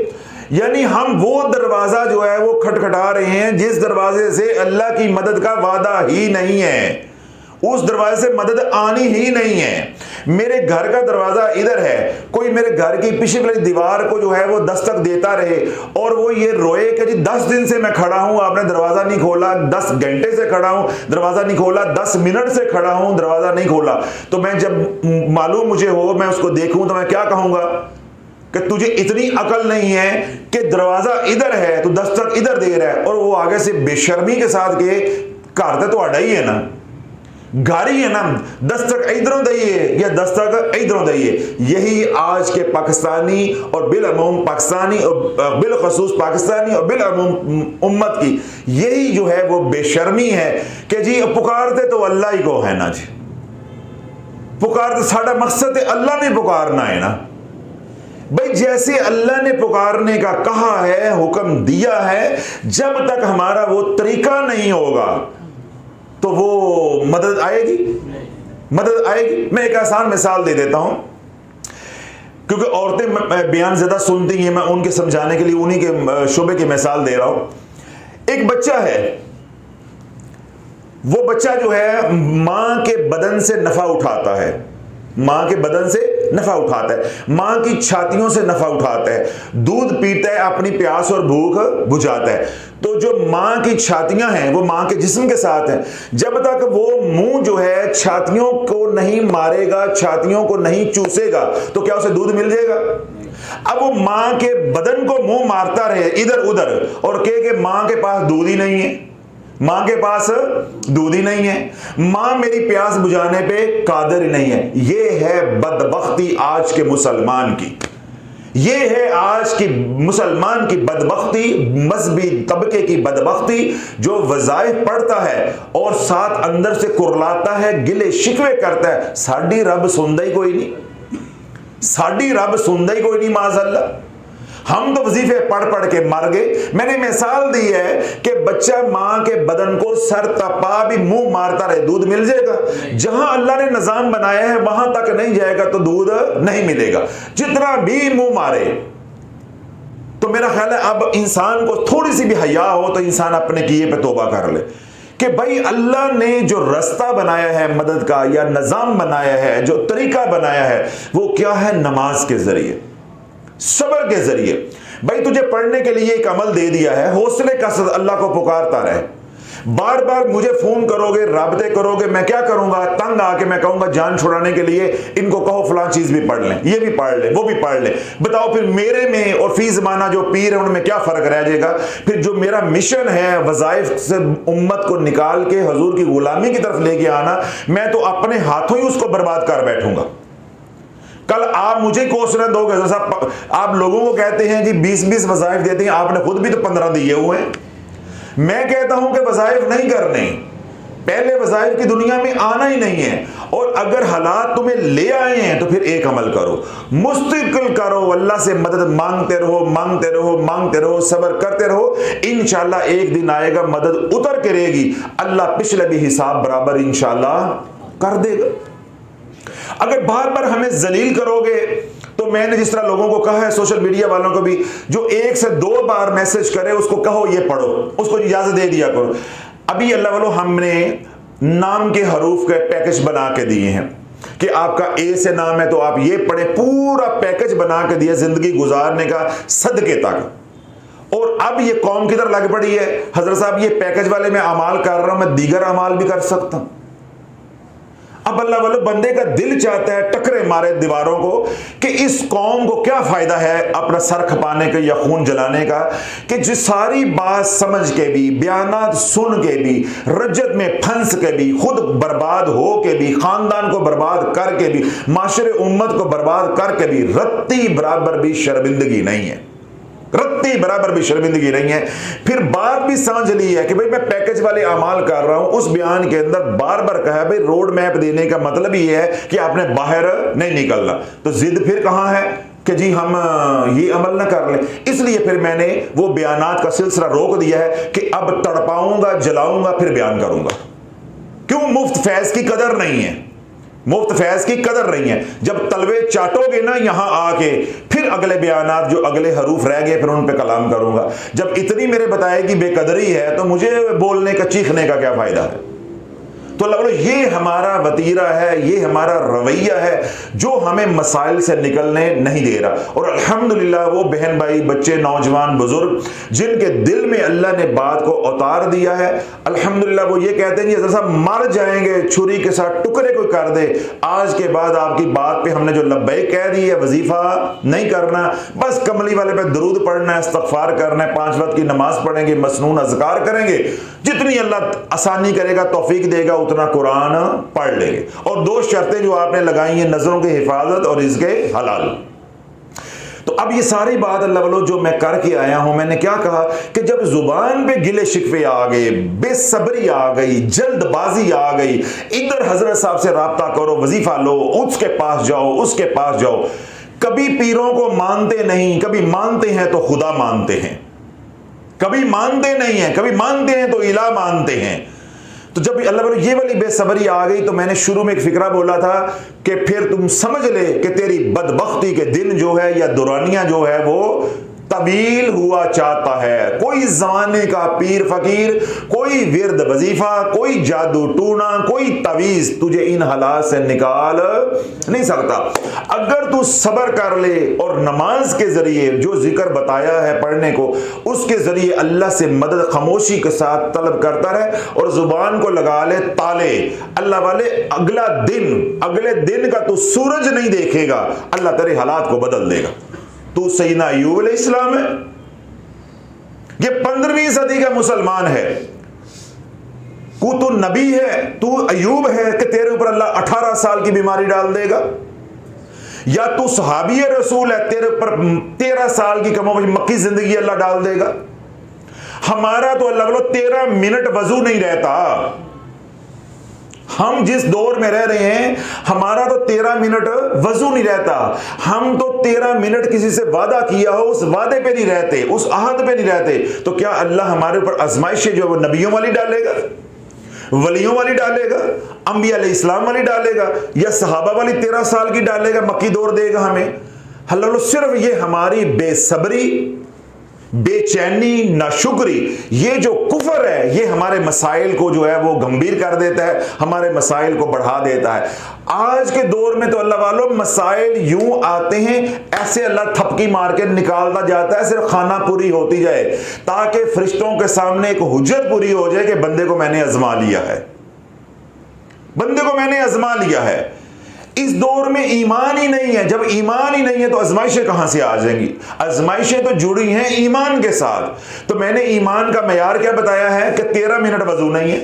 यानी हम वो दरवाजा जो है वो खटखटा रहे हैं जिस दरवाजे से अल्लाह की मदद का वादा ही नहीं है, उस दरवाजे से मदद आनी ही नहीं है। मेरे घर का दरवाजा इधर है, कोई मेरे घर की पिछली वाली दीवार को जो है वो दस्तक देता रहे और वो ये रोए कि जी 10 दिन से मैं खड़ा हूं, आपने दरवाजा नहीं खोला, 10 घंटे से खड़ा हूं, दरवाजा नहीं खोला, 10 मिनट से खड़ा हूं, दरवाजा नहीं खोला, तो मैं जब मालूम मुझे हो, मैं उसको देखूं तो मैं क्या कहूंगा कि तुझे इतनी अकल नहीं है कि दरवाजा इधर है तो दस्तक इधर दे रहा है, और वो आगे से बेशर्मी के साथ के घर तो ਤੁਹਾਡਾ ही है ना, घर ही है ना, दस्तक इधरों दइए या दस्तक इधरों दइए। यही आज के पाकिस्तानी और बिलअमूम पाकिस्तानी और बिलखसूस पाकिस्तानी और बिलअमूम उम्मत की यही जो है वो बेशर्मी है कि जी पुकारते तो अल्लाह ही को है ना जी, पुकारते साडा मकसद है अल्लाह ने पुकारना है ना भाई। जैसे अल्लाह ने पुकारने का कहा है, हुक्म दिया है, जब तक हमारा वो तरीका नहीं होगा तो वो मदद आएगी? मदद आएगी? मैं एक आसान मिसाल दे देता हूं, क्योंकि औरतें बयान ज्यादा सुनती हैं, मैं उनके समझाने के लिए उन्हीं के शोबे की मिसाल दे रहा हूं। एक बच्चा है, वो बच्चा जो है मां के बदन से नफा उठाता है, मां के बदन से नफा उठाता है, मां की छातियों से नफा उठाता है, दूध पीता है, अपनी प्यास और भूख बुझाता है। तो जो मां की छातियां हैं वो मां के जिस्म के साथ हैं, जब तक वो मुंह जो है छातियों को नहीं मारेगा, छातियों को नहीं चूसेगा, तो क्या उसे दूध मिल जाएगा? अब वो मां के बदन को मुंह मारता रहे इधर उधर और कहे मां के पास दूध ही नहीं है, मां के पास दूध ही नहीं है, मां मेरी प्यास बुझाने पे कादर ही नहीं है। ये है बदबख्ती आज के मुसलमान की, ये है आज की मुसलमान की बदबख्ती, मजहबी तबके की बदबख्ती, जो वज़ाइफ पढ़ता है और साथ अंदर से कुरलाता है, गिले शिकवे करता है, साडी रब सुनदा ही कोई नहीं, साडी रब सुनदा ही कोई नहीं माज़अल्लाह। हम तो वजीफे पढ़ पढ़ के मर गए। मैंने मिसाल दी है कि बच्चा मां के बदन को सर तपा भी मुंह मारता रहे, दूध मिल जाएगा? जहां अल्लाह ने निजाम बनाया है वहां तक नहीं जाएगा तो दूध नहीं मिलेगा, जितना भी मुंह मारे। तो मेरा ख्याल है अब इंसान को थोड़ी सी भी हया हो तो इंसान अपने किए पे तौबा कर ले कि भाई अल्लाह ने जो रास्ता बनाया है मदद का, या निजाम बनाया है, जो तरीका बनाया है, वो क्या है? नमाज के जरिए, सब्र के जरिए। भाई तुझे पढ़ने के लिए एक अमल दे दिया है, हौसले का साथ अल्लाह को पुकारता रहे। बार बार मुझे फोन करोगे, राब्ते करोगे, मैं क्या करूंगा, तंग आके मैं कहूंगा जान छुड़ाने के लिए इनको कहो फलां चीज भी पढ़ लें, ये भी पढ़ ले, वो भी पढ़ ले। बताओ फिर मेरे में और फी ज़माना जो पीर है उनमें क्या फर्क रह जाएगा? फिर जो मेरा मिशन है वज़ाइफ से उम्मत को निकाल के हजूर की गुलामी की तरफ लेके आना, मैं तो अपने हाथों ही उसको बर्बाद कर बैठूंगा। कल आप मुझे क्वेश्चन दोगे, साहब आप लोगों को कहते हैं कि 20-20 वज़ाइफ देते हैं, आपने खुद भी तो 15 दिए हुए हैं। मैं कहता हूं कि वज़ाइफ नहीं करने, पहले वज़ाइफ की दुनिया में आना ही नहीं है। और अगर हालात तुम्हें ले आए हैं तो फिर एक अमल करो, मुस्तकिल करो, अल्लाह से मदद मांगते रहो, मांगते रहो, मांगते रहो, सब्र करते रहो। इंशाअल्लाह एक दिन आएगा, मदद उतर के रहेगी, अल्लाह पिछले भी हिसाब बराबर इंशाअल्लाह कर देगा। अगर बार बार हमें जलील करोगे तो मैंने जिस तरह लोगों को कहा है, सोशल मीडिया वालों को भी, जो 1 से 2 बार मैसेज करे उसको कहो ये पढ़ो, उसको इजाजत दे दिया करो। अभी अल्लाह वालों हमने नाम के हरूफ के पैकेज बना के दिए हैं कि आपका ए से नाम है तो आप ये पढ़े, पूरा पैकेज बना के दिया जिंदगी गुजारने का सदके तक। और अब ये कौम किधर लग पड़ी है, हजरत साहब ये पैकेज वाले मैं अमाल कर रहा हूं, मैं दीगर अमाल भी कर सकता हूं। अब अल्लाह वाले बंदे का दिल चाहता है टकरे मारे दीवारों को कि इस कौम को क्या फायदा है अपना सर खपाने का या खून जलाने का, कि जिस सारी बात समझ के भी, बयानात सुन के भी, रज्जत में फंस के भी, खुद बर्बाद हो के भी, खानदान को बर्बाद करके भी, माशरे उम्मत को बर्बाद करके भी रत्ती बराबर भी शर्मिंदगी नहीं है, रत्ती बराबर भी शर्मिंदगी नहीं है। फिर बात भी समझ ली है कि भाई मैं पैकेज वाले अमाल कर रहा हूं, उस बयान के अंदर बार बार कहा भाई रोड मैप देने का मतलब ये है कि आपने बाहर नहीं निकलना, तो जिद फिर कहां है कि जी हम ये अमल ना कर लें। इसलिए फिर मैंने वो बयानात का सिलसिला रोक दिया है कि अब तड़पाऊंगा, जलाऊंगा, फिर बयान करूंगा। क्यों? मुफ्त फैज की कदर नहीं है, मुफ्त फैज की कदर नहीं है। जब तलवे चाटोगे ना यहां आके, फिर अगले बयानात जो अगले हरूफ रह गए फिर उन पे कलाम करूंगा। जब इतनी मेरे बताए कि बेकदरी है तो मुझे बोलने का, चीखने का क्या फायदा है? तो अल्लाह बोलो ये हमारा वतीरा है, ये हमारा रवैया है जो हमें मसाइल से निकलने नहीं दे रहा। और अल्हम्दुलिल्लाह वो बहन भाई, बच्चे, नौजवान, बुजुर्ग जिनके दिल में अल्लाह ने बात को उतार दिया है, अल्हम्दुलिल्लाह वो ये कहते हैं कि जैसा मर जाएंगे छुरी के साथ टुकड़े कोई कर दे, आज के बाद आपकी बात पे हमने जो लब्बैक कह दी है, वजीफा नहीं करना, बस कमली वाले पे दरूद पढ़ना है, इस्तगफार करना है, 5 वक्त की नमाज पढ़ेंगे, मसनून अज़कार करेंगे, जितनी अल्लाह आसानी करेगा, तौफीक देगा, उतना कुरान पढ़ लेंगे। और 2 शर्तें जो आपने लगाई हैं, नजरों की हिफाजत और रिज़्क़ हलाल। तो अब ये सारी बात अल्लाह वालों जो मैं करके आया हूं, मैंने क्या कहा कि जब जुबान पे गिले शिकवे आ गए, बेसब्री आ गई, जल्दबाजी आ गई, इधर हजरत साहब से राब्ता करो, वजीफा लो, उसके पास जाओ, उसके पास जाओ। कभी पीरों को मानते नहीं, कभी मानते हैं तो खुदा मानते हैं, कभी मानते नहीं है, कभी मानते हैं तो इला मानते हैं। तो जब अल्लाह ये वाली बेसब्री आ गई तो मैंने शुरू में एक फिक्रा बोला था कि फिर तुम समझ ले कि तेरी बदबख्ती के दिन जो है या दुरानियां जो है वो तवील हुआ चाहता है। कोई ज़माने का पीर फकीर, कोई विरद वजीफा, कोई जादू टूना, कोई तवीज़ तुझे इन हालात से निकाल नहीं सकता। अगर तू सब्र कर ले और नमाज के जरिए जो जिक्र बताया है पढ़ने को, उसके जरिए अल्लाह से मदद खामोशी के साथ तलब करता रहे और जुबान को लगा ले ताले, अल्लाह वाले अगले दिन का तू सूरज नहीं देखेगा, अल्लाह तेरे हालात को बदल देगा। तू सैयदना अय्यूब अलैहिस्सलाम है, ये 15वीं सदी का मुसलमान है, तू नबी है, तू अय्यूब है कि तेरे ऊपर अल्लाह 18 साल की बीमारी डाल देगा, या तू सहाबी रसूल है, तेरे ऊपर 13 साल की कमोबेश मक्की जिंदगी अल्लाह डाल देगा। हमारा तो अल्लाह बोलो 13 मिनट वजू नहीं रहता। हम जिस दौर में रह रहे हैं हमारा तो 13 मिनट वजू नहीं रहता। हम तो 13 मिनट किसी से वादा किया हो उस वादे पे नहीं रहते, उस आहद पे नहीं रहते। तो क्या अल्लाह हमारे ऊपर आजमाइशें जो है वो नबियों वाली डालेगा, वलियों वाली डालेगा, अंबिया अलैहिस्सलाम वाली डालेगा, या सहाबा वाली 13 साल की डालेगा, मक्की दौर देगा हमें? अल्लाह सिर्फ ये हमारी बेसब्री, बेचैनी, नाशुक्री, ये जो कुफर है ये हमारे मसाइल को जो है वो गंभीर कर देता है, हमारे मसाइल को बढ़ा देता है। आज के दौर में तो अल्लाह वालों मसाइल यूं आते हैं ऐसे अल्लाह थपकी मार के निकालता जाता है, सिर्फ खाना पूरी होती जाए ताकि फरिश्तों के सामने एक हुज्जत पूरी हो जाए कि बंदे को मैंने आजमा लिया है, बंदे को मैंने आजमा लिया है। इस दौर में ईमान ही नहीं है, जब ईमान ही नहीं है तो आजमाइशें कहां से आ जाएंगी? आजमाइशें तो जुड़ी हैं ईमान के साथ। तो मैंने ईमान का मयार क्या बताया है कि 13 मिनट वजू नहीं है।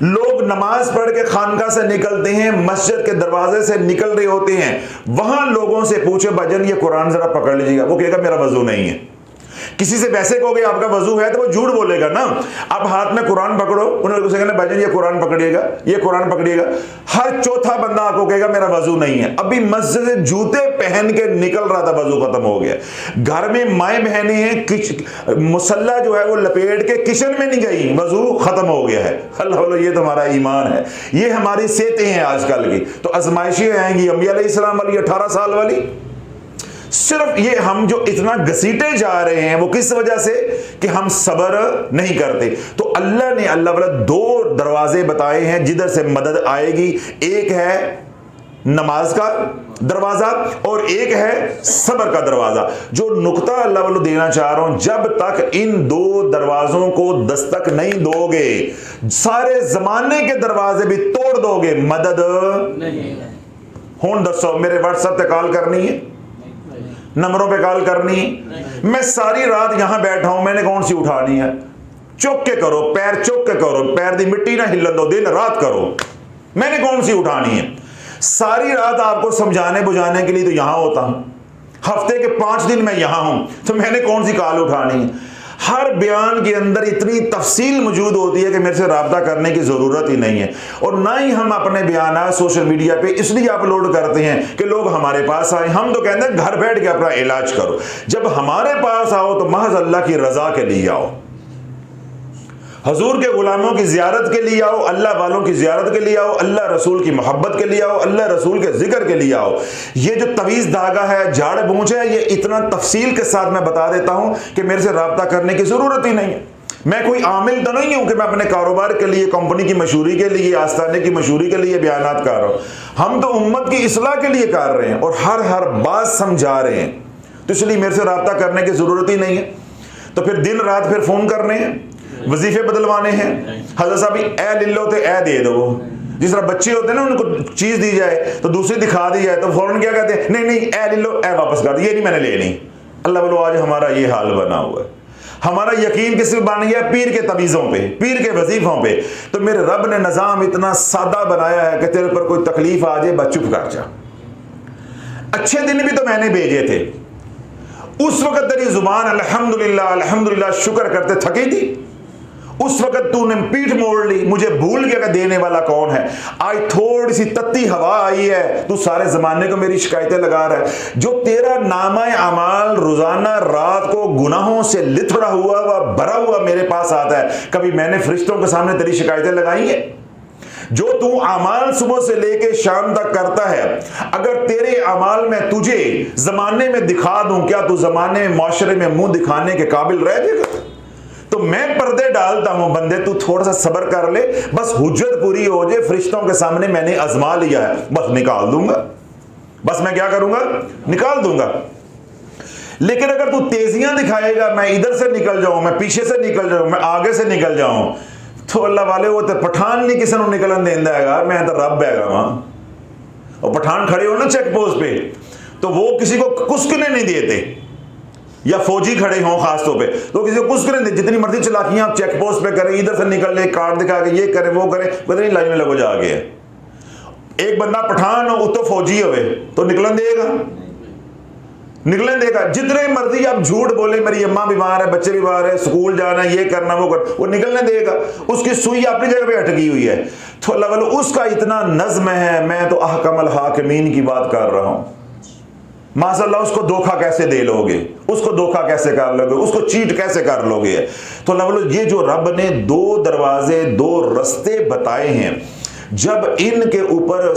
लोग नमाज पढ़ के खानका से निकलते हैं, मस्जिद के दरवाजे से निकल रहे होते हैं, वहां लोगों से पूछे भजन ये कुरान जरा पकड़ लीजिएगा, वो कहेगा मेरा वजू नहीं है। किसी से वैसे कहोगे आपका वजू है तो वो झूठ बोलेगा ना। आप हाथ में कुरान पकड़ो, उन्होंने कहना भाईजान ये कुरान पकड़िएगा, ये कुरान पकड़िएगा, हर चौथा बंदा आपको कहेगा मेरा वजू नहीं है। अभी मस्जिद से जूते पहन के निकल रहा था, वजू खत्म हो गया। घर में माएँ बहनें हैं, मुसल्ला जो है वो लपेट के किचन में नहीं गई, वजू खत्म हो गया है। अल्लाह, ये तो हमारा ईमान है, ये हमारी सेहतें हैं आजकल की। तो आजमाइशें आएंगी अंबिया अलैहिस्सलाम वाली 18 साल वाली। सिर्फ ये हम जो इतना घसीटे जा रहे हैं वो किस वजह से कि हम सब्र नहीं करते। तो अल्लाह ने वाला 2 दरवाजे बताए हैं जिधर से मदद आएगी। एक है नमाज का दरवाजा और एक है सब्र का दरवाजा। जो नुक्ता अल्लाह वालों देना चाह रहा हूं, जब तक इन 2 दरवाजों को दस्तक नहीं दोगे, सारे जमाने के दरवाजे भी तोड़ दोगे, मदद नहीं। हुन दसो मेरे व्हाट्सएप पे कॉल करनी है, नंबरों पे कॉल करनी है, मैं सारी रात यहां बैठा हूं, मैंने कौन सी उठानी है? चुक के करो, पैर चुक के करो, पैर दी मिट्टी ना हिलन दो, दिन रात करो, मैंने कौन सी उठानी है? सारी रात आपको समझाने बुझाने के लिए तो यहां होता हूं, हफ्ते के 5 दिन मैं यहां हूं, तो मैंने कौन सी कॉल उठानी है? हर बयान के अंदर इतनी तफसील मौजूद होती है कि मेरे से राब्ता करने की जरूरत ही नहीं है। और ना ही हम अपने बयान सोशल मीडिया पे इसलिए अपलोड करते हैं कि लोग हमारे पास आए। हम तो कहते हैं घर बैठ के अपना इलाज करो। जब हमारे पास आओ तो महज अल्लाह की रजा के लिए आओ, हजूर के गुलामों की जियारत के लिए आओ, अल्लाह वालों की जियारत के लिए आओ, अल्लाह रसूल की मोहब्बत के लिए आओ, अल्लाह रसूल के जिक्र के लिए आओ। ये जो तवीज़ धागा है, झाड़ बूझ है, ये इतना तफसील के साथ मैं बता देता हूं कि मेरे से रब्ता करने की जरूरत ही नहीं है। मैं कोई आमिल तो नहीं हूं कि मैं अपने कारोबार के लिए, कंपनी की मशहूरी के लिए, आस्थाने की मशहूरी के लिए बयानात कर रहा हूं। हम तो उम्मत की इस्लाह के लिए कर रहे हैं और हर बात समझा रहे हैं, तो इसलिए मेरे से रब्ता करने की जरूरत ही नहीं है। तो फिर दिन रात फिर फोन करने हैं, वजीफे बदलवाने हैं, हज़रत साहब ए लिल्लो तो ए दे दो। जिस तरह बच्चे होते हैं ना, उनको चीज दी जाए तो दूसरी दिखा दी जाए तो फौरन क्या कहते हैं, नहीं ए लिल्लो ए वापस कर दो, ये नहीं मैंने लेनी। अल्लाह बोलो आज हमारा ये हाल बना हुआ है। हमारा यकीन किस पे बन गया? पीर के तवीज़ों पे, पीर के वजीफों पे। तो मेरे रब ने निज़ाम इतना सादा बनाया है कि तेरे पर कोई तकलीफ आ जाए बस चुप कर जा। अच्छे दिन भी तो मैंने भेजे थे, उस वक्त तेरी जुबान अल्हम्दुलिल्लाह अल्हम्दुलिल्लाह शुक्र करते थकी थी। उस वक्त तूने पीठ मोड़ ली, मुझे भूल गया कि देने वाला कौन है। आज थोड़ी सी तत्ती हवा आई है, तू सारे जमाने को मेरी शिकायतें लगा रहा है। जो तेरा नामा अमाल रोजाना रात को गुनाहों से लिथड़ा हुआ भरा हुआ मेरे पास आता है, कभी मैंने फरिश्तों के सामने तेरी शिकायतें लगाई है? जो तू अमाल सुबह से लेके शाम तक करता है, अगर तेरे अमाल में तुझे जमाने में दिखा दूं, क्या तू जमाने में माशरे में मुंह दिखाने के काबिल रह जाएगा? तो मैं पर्दे डालता हूं, बंदे तू थोड़ा सा सब्र कर ले, बस हुज्जत पूरी हो जाए, फरिश्तों के सामने मैंने आजमा लिया है, बस निकाल दूंगा। बस मैं क्या करूंगा? निकाल दूंगा। लेकिन अगर तू तेजियां दिखाएगा, मैं इधर से निकल जाऊं, मैं पीछे से निकल जाऊं, मैं आगे से निकल जाऊं, तो अल्लाह वाले वो तो पठान नहीं किसी को निकलन देंदा है, मैं तो रब है वहां। और पठान खड़े हो ना चेक पोस्ट पे, तो वो किसी को कुस्कने नहीं देते, या फौजी खड़े हों खासतौर पे तो किसी को कुछ करें, जितनी मर्जी चलाकियां आप चेक पोस्ट पे करें, इधर से निकल ले, कार्ड दिखा के ये करें वो करें, पता नहीं लाइन में लगो जाके। एक बंदा पठान हो तो फौजी होवे तो निकलन देगा? निकलन देगा? जितने मर्जी आप झूठ बोले, मेरी अम्मा बीमार है, बच्चे बीमार है, स्कूल जाना, ये करना वो कर, वो निकलने देगा? उसकी सुई अपनी जगह पे अटकी हुई है। तो अल्लाह वाला उसका इतना नज्म है। मैं तो अहकमुल हाकिमीन की बात कर रहा हूं। माशाअल्लाह, उसको धोखा कैसे दे लोगे, उसको धोखा कैसे कर लोगे, उसको चीट कैसे कर लोगे? तो अल्लाह वालों, ये जो रब ने 2 दरवाजे 2 रस्ते बताए हैं, जब इनके ऊपर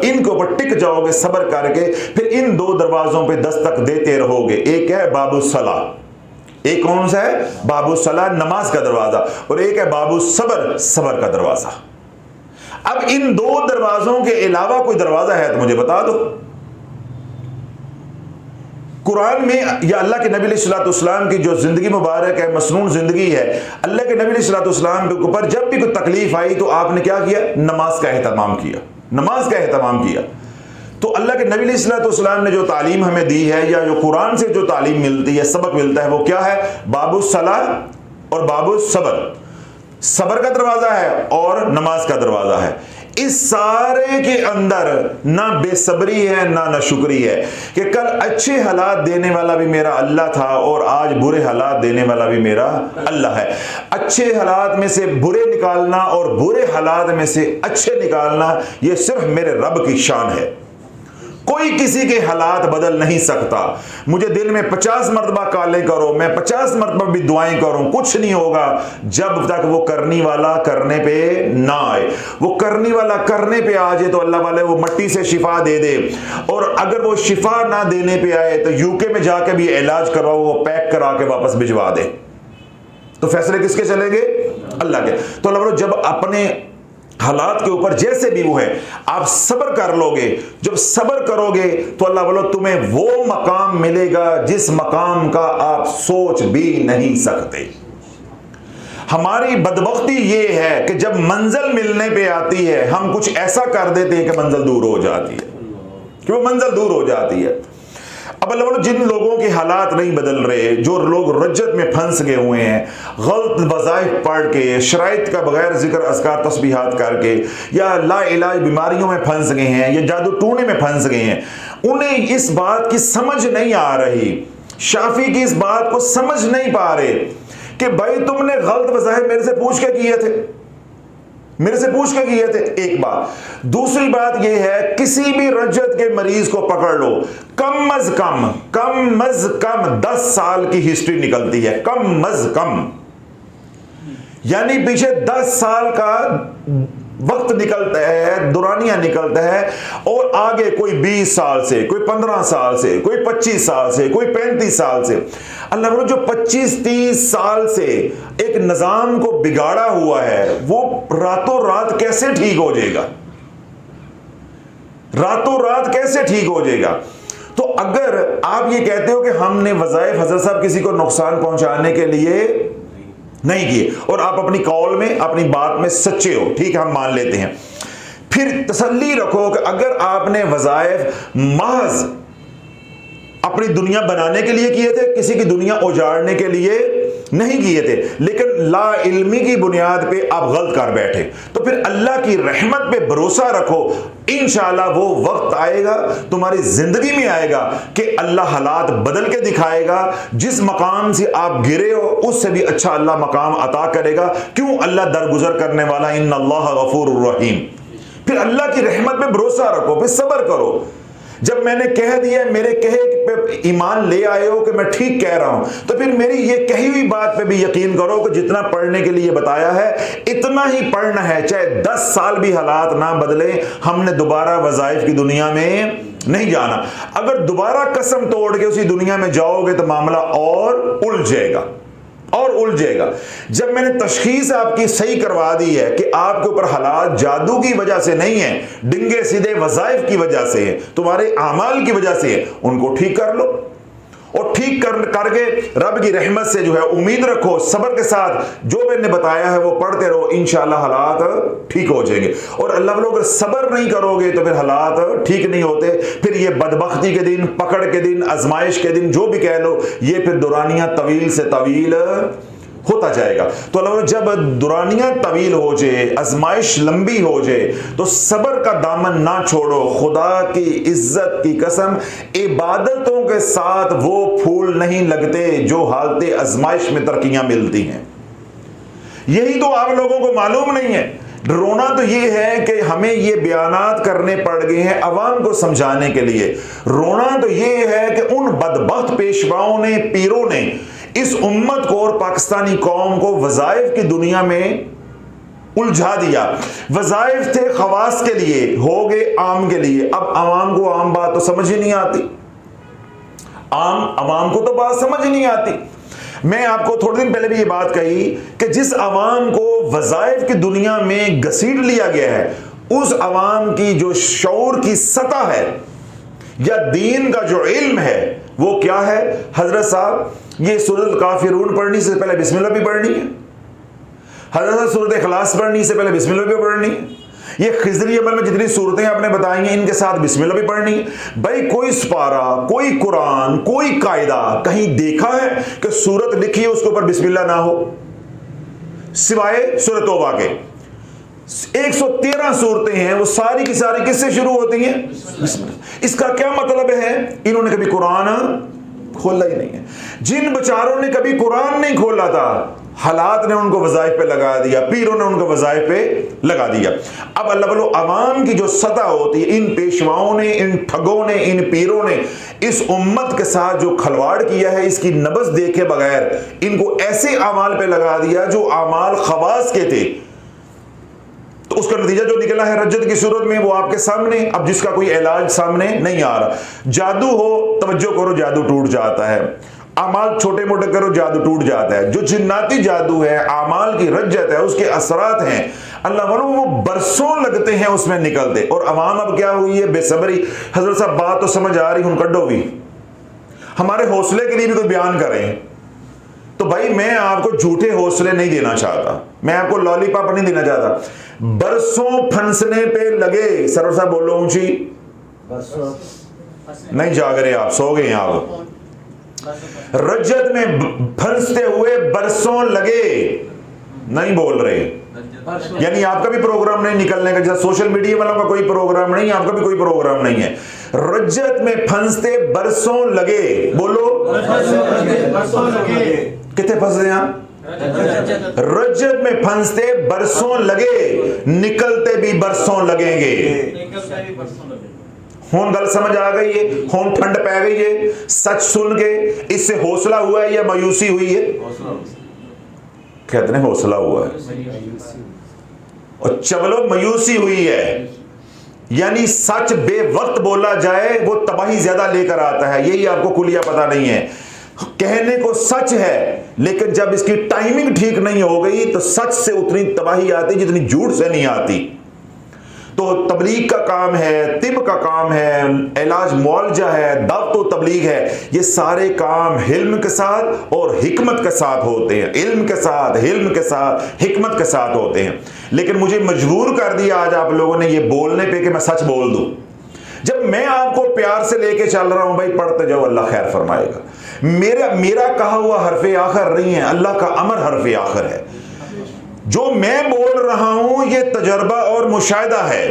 इनके ऊपर टिक जाओगे सब्र करके, फिर इन दो दरवाजों पे दस्तक देते रहोगे। एक है बाबू सला, एक कौन सा है? बाबू सला, नमाज का दरवाजा, और एक है बाबू सबर, सबर का दरवाजा। अब इन दो दरवाजों के अलावा कोई दरवाजा है तो मुझे बता दो। कुरान में या अल्लाह के नबी सल्लल्लाहु की जो जिंदगी मुबारक है, मसनून जिंदगी है, अल्लाह के नबी सल्लल्लाहु के ऊपर जब भी कोई तकलीफ आई तो आपने क्या किया? नमाज का एहतमाम किया, नमाज का एहतमाम किया। तो अल्लाह के नबी सल्लल्लाहु ने जो तालीम हमें दी है, या जो कुरान से जो तालीम मिलती है, सबक मिलता है, वो क्या है? बाबू सला और बाबू सबर, सबर का दरवाजा है और नमाज का दरवाजा है। इस सारे के अंदर ना बेसब्री है ना शुक्री है कि कल अच्छे हालात देने वाला भी मेरा अल्लाह था और आज बुरे हालात देने वाला भी मेरा अल्लाह है। अच्छे हालात में से बुरे निकालना और बुरे हालात में से अच्छे निकालना, यह सिर्फ मेरे रब की शान है। कोई किसी के हालात बदल नहीं सकता। मुझे दिन में 50 मरतबा काले करो, मैं 50 मरतबा भी दुआएं करूं, कुछ नहीं होगा जब तक वो करने वाला करने पे ना आए। वो करने वाला करने पे आ जाए तो अल्लाह वाले वो मट्टी से शिफा दे दे, और अगर वो शिफा ना देने पे आए तो यूके में जाके भी इलाज करवाओ, वो पैक करा के वापस भिजवा दे। तो फैसले किसके चलेंगे? अल्लाह के। तो अल्लाह वाले जब अपने हालात के ऊपर जैसे भी वो है आप सब्र कर लोगे, जब सब्र करोगे तो अल्लाह वालों तुम्हें वो मकाम मिलेगा जिस मकाम का आप सोच भी नहीं सकते। हमारी बदबख्ती ये है कि जब मंजिल मिलने पे आती है हम कुछ ऐसा कर देते हैं कि मंजिल दूर हो जाती है, कि वो मंजिल दूर हो जाती है। अब अल्लाह जिन लोगों के हालात नहीं बदल रहे, जो लोग रज्जत में फंस गए हुए हैं, गलत वज़ाइफ पढ़ के, शराइत का बगैर जिक्र अस्कार तस्बीहात करके, या ला इलाज बीमारियों में फंस गए हैं, या जादू टूने में फंस गए हैं, उन्हें इस बात की समझ नहीं आ रही, शाफी की इस बात को समझ नहीं पा रहे कि भाई तुमने गलत वज़ाइफ मेरे से पूछ के किए थे, मेरे से पूछ के किए थे। एक बात। दूसरी बात यह है, किसी भी रज्जत के मरीज को पकड़ लो, कम अज कम 10 साल की हिस्ट्री निकलती है, कम अज कम, यानी पीछे 10 साल का वक्त निकलता है, दुरानियां निकलता है, और आगे कोई 20 साल से, कोई 15 साल से, कोई 25 साल से, कोई 35 साल से। अल्लाह वालों जो 25-30 साल से एक निजाम को बिगाड़ा हुआ है वो रातों रात कैसे ठीक हो जाएगा? रातों रात कैसे ठीक हो जाएगा? तो अगर आप ये कहते हो कि हमने वज़ाइफ हज़रत साहब किसी को नुकसान पहुंचाने के लिए नहीं किए, और आप अपनी कौल में, अपनी बात में सच्चे हो, ठीक है, हम मान लेते हैं, फिर तसल्ली रखो कि अगर आपने वज़ाइफ महज अपनी दुनिया बनाने के लिए किए थे, किसी की दुनिया उजाड़ने के लिए नहीं किए थे, लेकिन ला इल्मी की बुनियाद पे आप गलत कर बैठे, तो फिर अल्लाह की रहमत पे भरोसा रखो। इंशाअल्लाह वो वक्त आएगा, तुम्हारी जिंदगी में आएगा कि अल्लाह हालात बदल के दिखाएगा। जिस मकाम से आप गिरे हो उससे भी अच्छा अल्लाह मकाम अता करेगा। क्यों? अल्लाह दरगुजर करने वाला, इन्नल्लाह गफूरुर रहीम। फिर अल्लाह की रहमत पे भरोसा रखो, फिर सब्र करो। जब मैंने कह दिया, मेरे कहे पे ईमान ले आए हो कि मैं ठीक कह रहा हूं, तो फिर मेरी ये कही हुई बात पे भी यकीन करो कि जितना पढ़ने के लिए बताया है इतना ही पढ़ना है, चाहे 10 साल भी हालात ना बदले। हमने दोबारा वज़ाइफ की दुनिया में नहीं जाना। अगर दोबारा कसम तोड़ के उसी दुनिया में जाओगे तो मामला और उलझ जाएगा, और उलझ जाएगा। जब मैंने तशखीस आपकी सही करवा दी है कि आपके ऊपर हालात जादू की वजह से नहीं है, डिंगे सीधे वज़ाइफ की वजह से है, तुम्हारे आमाल की वजह से है, उनको ठीक कर लो, और ठीक करके रब की रहमत से जो है उम्मीद रखो, सब्र के साथ जो मैंने बताया है वो पढ़ते रहो, इंशाअल्लाह हालात ठीक हो जाएंगे। और अल्लाह वालों अगर सब्र नहीं करोगे तो फिर हालात ठीक नहीं होते। फिर ये बदबख्ती के दिन, पकड़ के दिन, आजमाइश के दिन, जो भी कह लो, ये फिर दुरानियां तवील से तवील होता जाएगा। तो अल्लाह जब दुरानियां तवील हो जाए, आजमाइश लंबी हो जाए, तो सब्र का दामन ना छोड़ो। खुदा की इज्जत की कसम, इबादतों के साथ वो फूल नहीं लगते जो हालते आजमाइश में तरक्कियां मिलती हैं। यही तो आप लोगों को मालूम नहीं है। रोना तो ये है कि हमें ये बयानात करने पड़ गए हैं अवाम को समझाने के लिए। रोना तो ये है कि उन बदबख्त पेशवाओं ने, पीरों ने इस उम्मत को और पाकिस्तानी कौम को वज़ाइफ की दुनिया में उलझा दिया। वज़ाइफ थे खवास के लिए, हो गए आम के लिए। अब आवाम को आम बात तो समझ ही नहीं आती, आवाम को तो बात समझ ही नहीं आती। मैं आपको थोड़े दिन पहले भी ये बात कही कि जिस अवाम को वज़ाइफ की दुनिया में घसीट लिया गया है, उस अवाम की जो शऊर की सतह है या दीन का जो इल्म है वो क्या है। हजरत साहब, ये सूरत काफिरून पढ़ने से पहले बिस्मिल्लाह भी पढ़नी है। हजरत साहब, सूरत इखलास पढ़ने से पहले बिस्मिल्लाह भी पढ़नी है। ये खिजरी अमल में जितनी सूरतें आपने बताई हैं, इनके साथ बिस्मिल्लाह भी पढ़नी है। भाई कोई स्पारा, कोई कुरान, कोई कायदा कहीं देखा है कि सूरत लिखी है उसके ऊपर बिस्मिल्लाह ना हो, सिवाय सूरत तौबा के। 113 सूरतें हैं, वो सारी की सारी किससे शुरू होती हैं? बिस्मिल्लाह। इसका क्या मतलब है? इन्होंने कभी कुरान खोला ही नहीं है। जिन बेचारों ने कभी कुरान नहीं खोला था, हालात ने उनको वज़ाइफ पे लगा दिया, पीरों ने उनको वज़ाइफ पे लगा दिया। अब अल्लाह वालों, अवाम की जो सतह होती है, इन पेशवाओं ने, इन ठगों ने, इन पीरों ने इस उम्मत के साथ जो खलवाड़ किया है, इसकी नबज देखे बगैर इनको ऐसे अमाल पे लगा दिया जो अमाल खवास के थे। तो उसका नतीजा जो निकला है रज्जत की सूरत में, वो आपके सामने। अब जिसका कोई इलाज सामने नहीं आ रहा। जादू हो, तवज्जो करो, जादू टूट जाता है। अमाल छोटे मोटे करो, जादू टूट जाता है। जो जिन्नाती जादू है, अमाल की रज्जत है, उसके असरात हैं, अल्लाह वालों वो बरसों लगते हैं उसमें निकलते। और अवाम अब क्या हुई है? बेसब्री। हजरत साहब, बात तो समझ आ रही, उन कड्डो भी हमारे हौसले के लिए भी कोई बयान करें तो भाई मैं आपको झूठे हौसले नहीं देना चाहता, मैं आपको लॉलीपॉप नहीं देना चाहता। बरसों फंसने पे लगे। सरवर साहब बोलो ऊंची, नहीं जाग रहे आप, सो गए आप। रज्जत में फंसते हुए बरसों लगे, नहीं बोल रहे। यानी आपका भी प्रोग्राम नहीं निकलने का, जैसा सोशल मीडिया वालों का कोई प्रोग्राम नहीं, आपका भी कोई प्रोग्राम नहीं है। रज्जत में फंसते बरसों लगे, बोलो कितने फंसते हैं? रज्जत में फंसते बरसों लगे, निकलते भी बरसों लगेंगे। हुन गल समझ आ गई है, हुन ठंड पै गई है। सच सुन के इससे हौसला हुआ है या मायूसी हुई है? कहते हैं हौसला हुआ है, और चवलो मायूसी हुई है। यानी सच बेवक्त बोला जाए वो तबाही ज्यादा लेकर आता है। यही आपको कुलिया पता नहीं है। कहने को सच है, लेकिन जब इसकी टाइमिंग ठीक नहीं हो गई तो सच से उतनी तबाही आती जितनी झूठ से नहीं आती। तो तबलीग का काम है, तिब का काम है, इलाज मुआलजा है, दावत व तबलीग है। ये सारे काम हिल्म के साथ और हिकमत के साथ होते हैं। इल्म के साथ, हिल्म के साथ, हिकमत के साथ होते हैं। लेकिन मुझे मजबूर कर दिया आज आप लोगों ने ये बोलने पे कि मैं सच बोल दूं। जब मैं आपको प्यार से लेके चल रहा हूं, भाई पढ़ते जाओ, अल्लाह खैर फरमाएगा। मेरा कहा हुआ हरफे आखिर नहीं है, अल्लाह का अमर हरफे आखिर है। जो मैं बोल रहा हूं ये तजर्बा और मुशाहिदा है।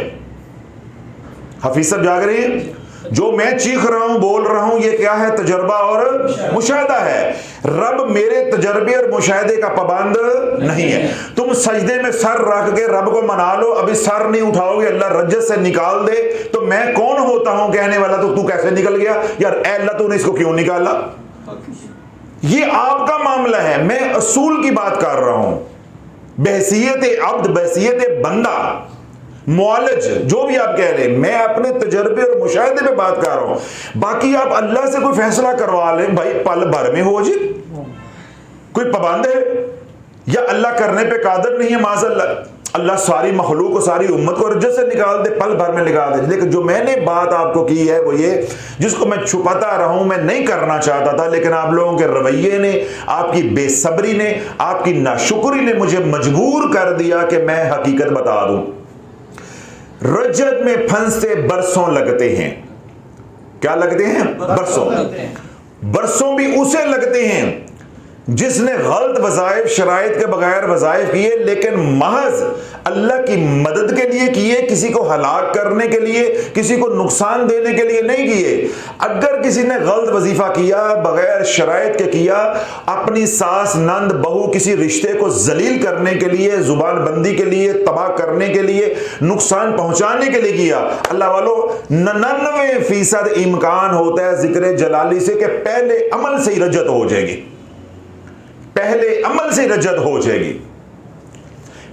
हफीज साहब जाग रहे हैं? जो मैं चीख रहा हूं, बोल रहा हूं, ये क्या है? तजर्बा और मुशाहिदा है। रब मेरे तजर्बे और मुशाहिदे का पाबंद नहीं है। तुम सजदे में सर रख के रब को मना लो, अभी सर नहीं उठाओगे अल्लाह रज्जत से निकाल दे तो मैं कौन होता हूं कहने वाला? तो तू कैसे निकल गया यार? अल्लाह तूने इसको क्यों निकाला? ये आपका मामला है, मैं असूल की बात कर रहा हूं। बहसियत अब्द, बहसियत बंदा, मुआलज, जो भी आप कह रहे हैं, मैं अपने तजर्बे और मुशाहिदे पे बात कर रहा हूं। बाकी आप अल्लाह से कोई फैसला करवा लें, भाई पल भर में हो जी, कोई पाबंद है या अल्लाह करने पे कादिर नहीं है? माज़अल्लाह, अल्लाह सारी मखलूक को, सारी उम्मत को रज्जत से निकाल दे, पल भर में निकाल दे। लेकिन जो मैंने बात आपको की है वो ये, जिसको मैं छुपाता रहा हूं, मैं नहीं करना चाहता था, लेकिन आप लोगों के रवैये ने, आपकी बेसब्री ने, आपकी नाशुक्री ने मुझे मजबूर कर दिया कि मैं हकीकत बता दूं। रज्जत में फंसते बरसों लगते हैं। क्या लगते हैं? बरसों। बरसों भी उसे लगते हैं जिसने गलत वज़ाइफ, शराइत के बगैर वज़ाइफ किए, लेकिन महज अल्लाह की मदद के लिए किए, किसी को हलाक करने के लिए, किसी को नुकसान देने के लिए नहीं किए। अगर किसी ने गलत वजीफा किया, बगैर शराइत के किया, अपनी सास, नंद, बहू, किसी रिश्ते को जलील करने के लिए, जुबान बंदी के लिए, तबाह करने के लिए, नुकसान पहुंचाने के लिए किया, अल्लाह वालों 99% इम्कान होता है जिक्र जलाली से कि पहले अमल से ही रज्जत हो जाएगी, पहले अमल से रज्जत हो जाएगी।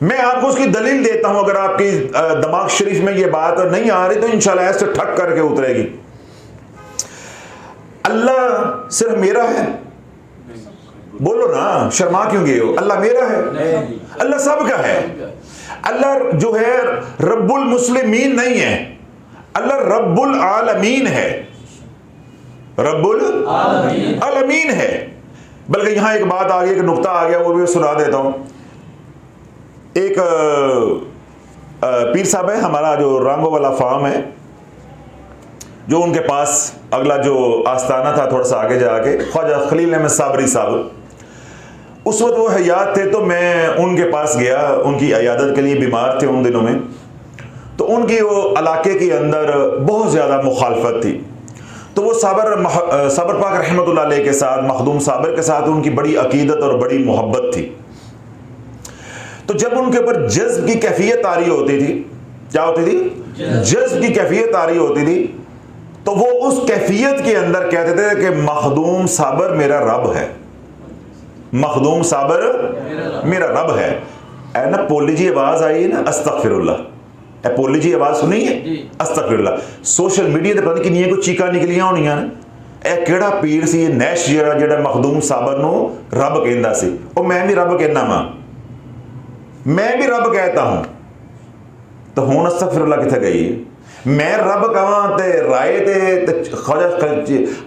मैं आपको उसकी दलील देता हूं, अगर आपकी दिमाग शरीफ में ये बात नहीं आ रही तो इंशाल्लाह ऐसे ठक करके उतरेगी। अल्लाह सिर्फ मेरा है, बोलो ना, शर्मा क्यों गए हो? अल्लाह मेरा है? अल्लाह सबका है। अल्लाह जो है रब्बुल मुस्लिमीन नहीं है, अल्लाह रब्बुल आलमीन है, रब्बुल आलमीन है। बल्कि यहां एक बात आ गई, एक नुक्ता आ गया, वो भी सुना देता हूं। एक पीर साहब है हमारा, जो रांगो वाला फार्म है, जो उनके पास अगला जो आस्थाना था थोड़ा सा आगे जाके, ख्वाजा खलील अहमद साबरी साहब, उस वक्त वो हयात थे। तो मैं उनके पास गया, उनकी इयादत के लिए, बीमार थे उन दिनों में। तो उनकी वो इलाके के अंदर बहुत ज़्यादा मुखालफत थी। तो वो साबर पाक रहमतुल्लाह अलैह के साथ, मखदूम साबर के साथ उनकी बड़ी अकीदत और बड़ी मोहब्बत थी। तो जब उनके ऊपर जज्ब की कैफियत आ रही होती थी, क्या होती थी? जज्ब की कैफियत आ रही होती थी, तो वो उस कैफियत के अंदर कहते थे कि मखदूम साबर मेरा रब है, मखदूम साबर मेरा रब है। ऐ ना पोली जी आवाज आई है ना, अस्तगफिरुल्लाह, पोली जी आवाज सुनी है, अस्तगफिरुल्लाह। सोशल मीडिया ते पता नहीं कितनी कोई चीकां निकलियां होनियां ने। ਇਹ ਕਿਹੜਾ ਪੀਰ ਸੀ ਇਹ ਨੈਸ਼ ਜਿਹੜਾ ਮਖਦੂਮ ਸਾਬਰ ਨੂੰ ਰੱਬ ਕਹਿੰਦਾ ਸੀ? ਉਹ ਮੈਂ ਵੀ ਰੱਬ ਕਹਿਣਾ ਵਾਂ, मैं भी रब कहता हूं। तो हुण अस्तगफिरुल्लाह किथे गई? मैं रब कहां ते राय ते ख्वाजा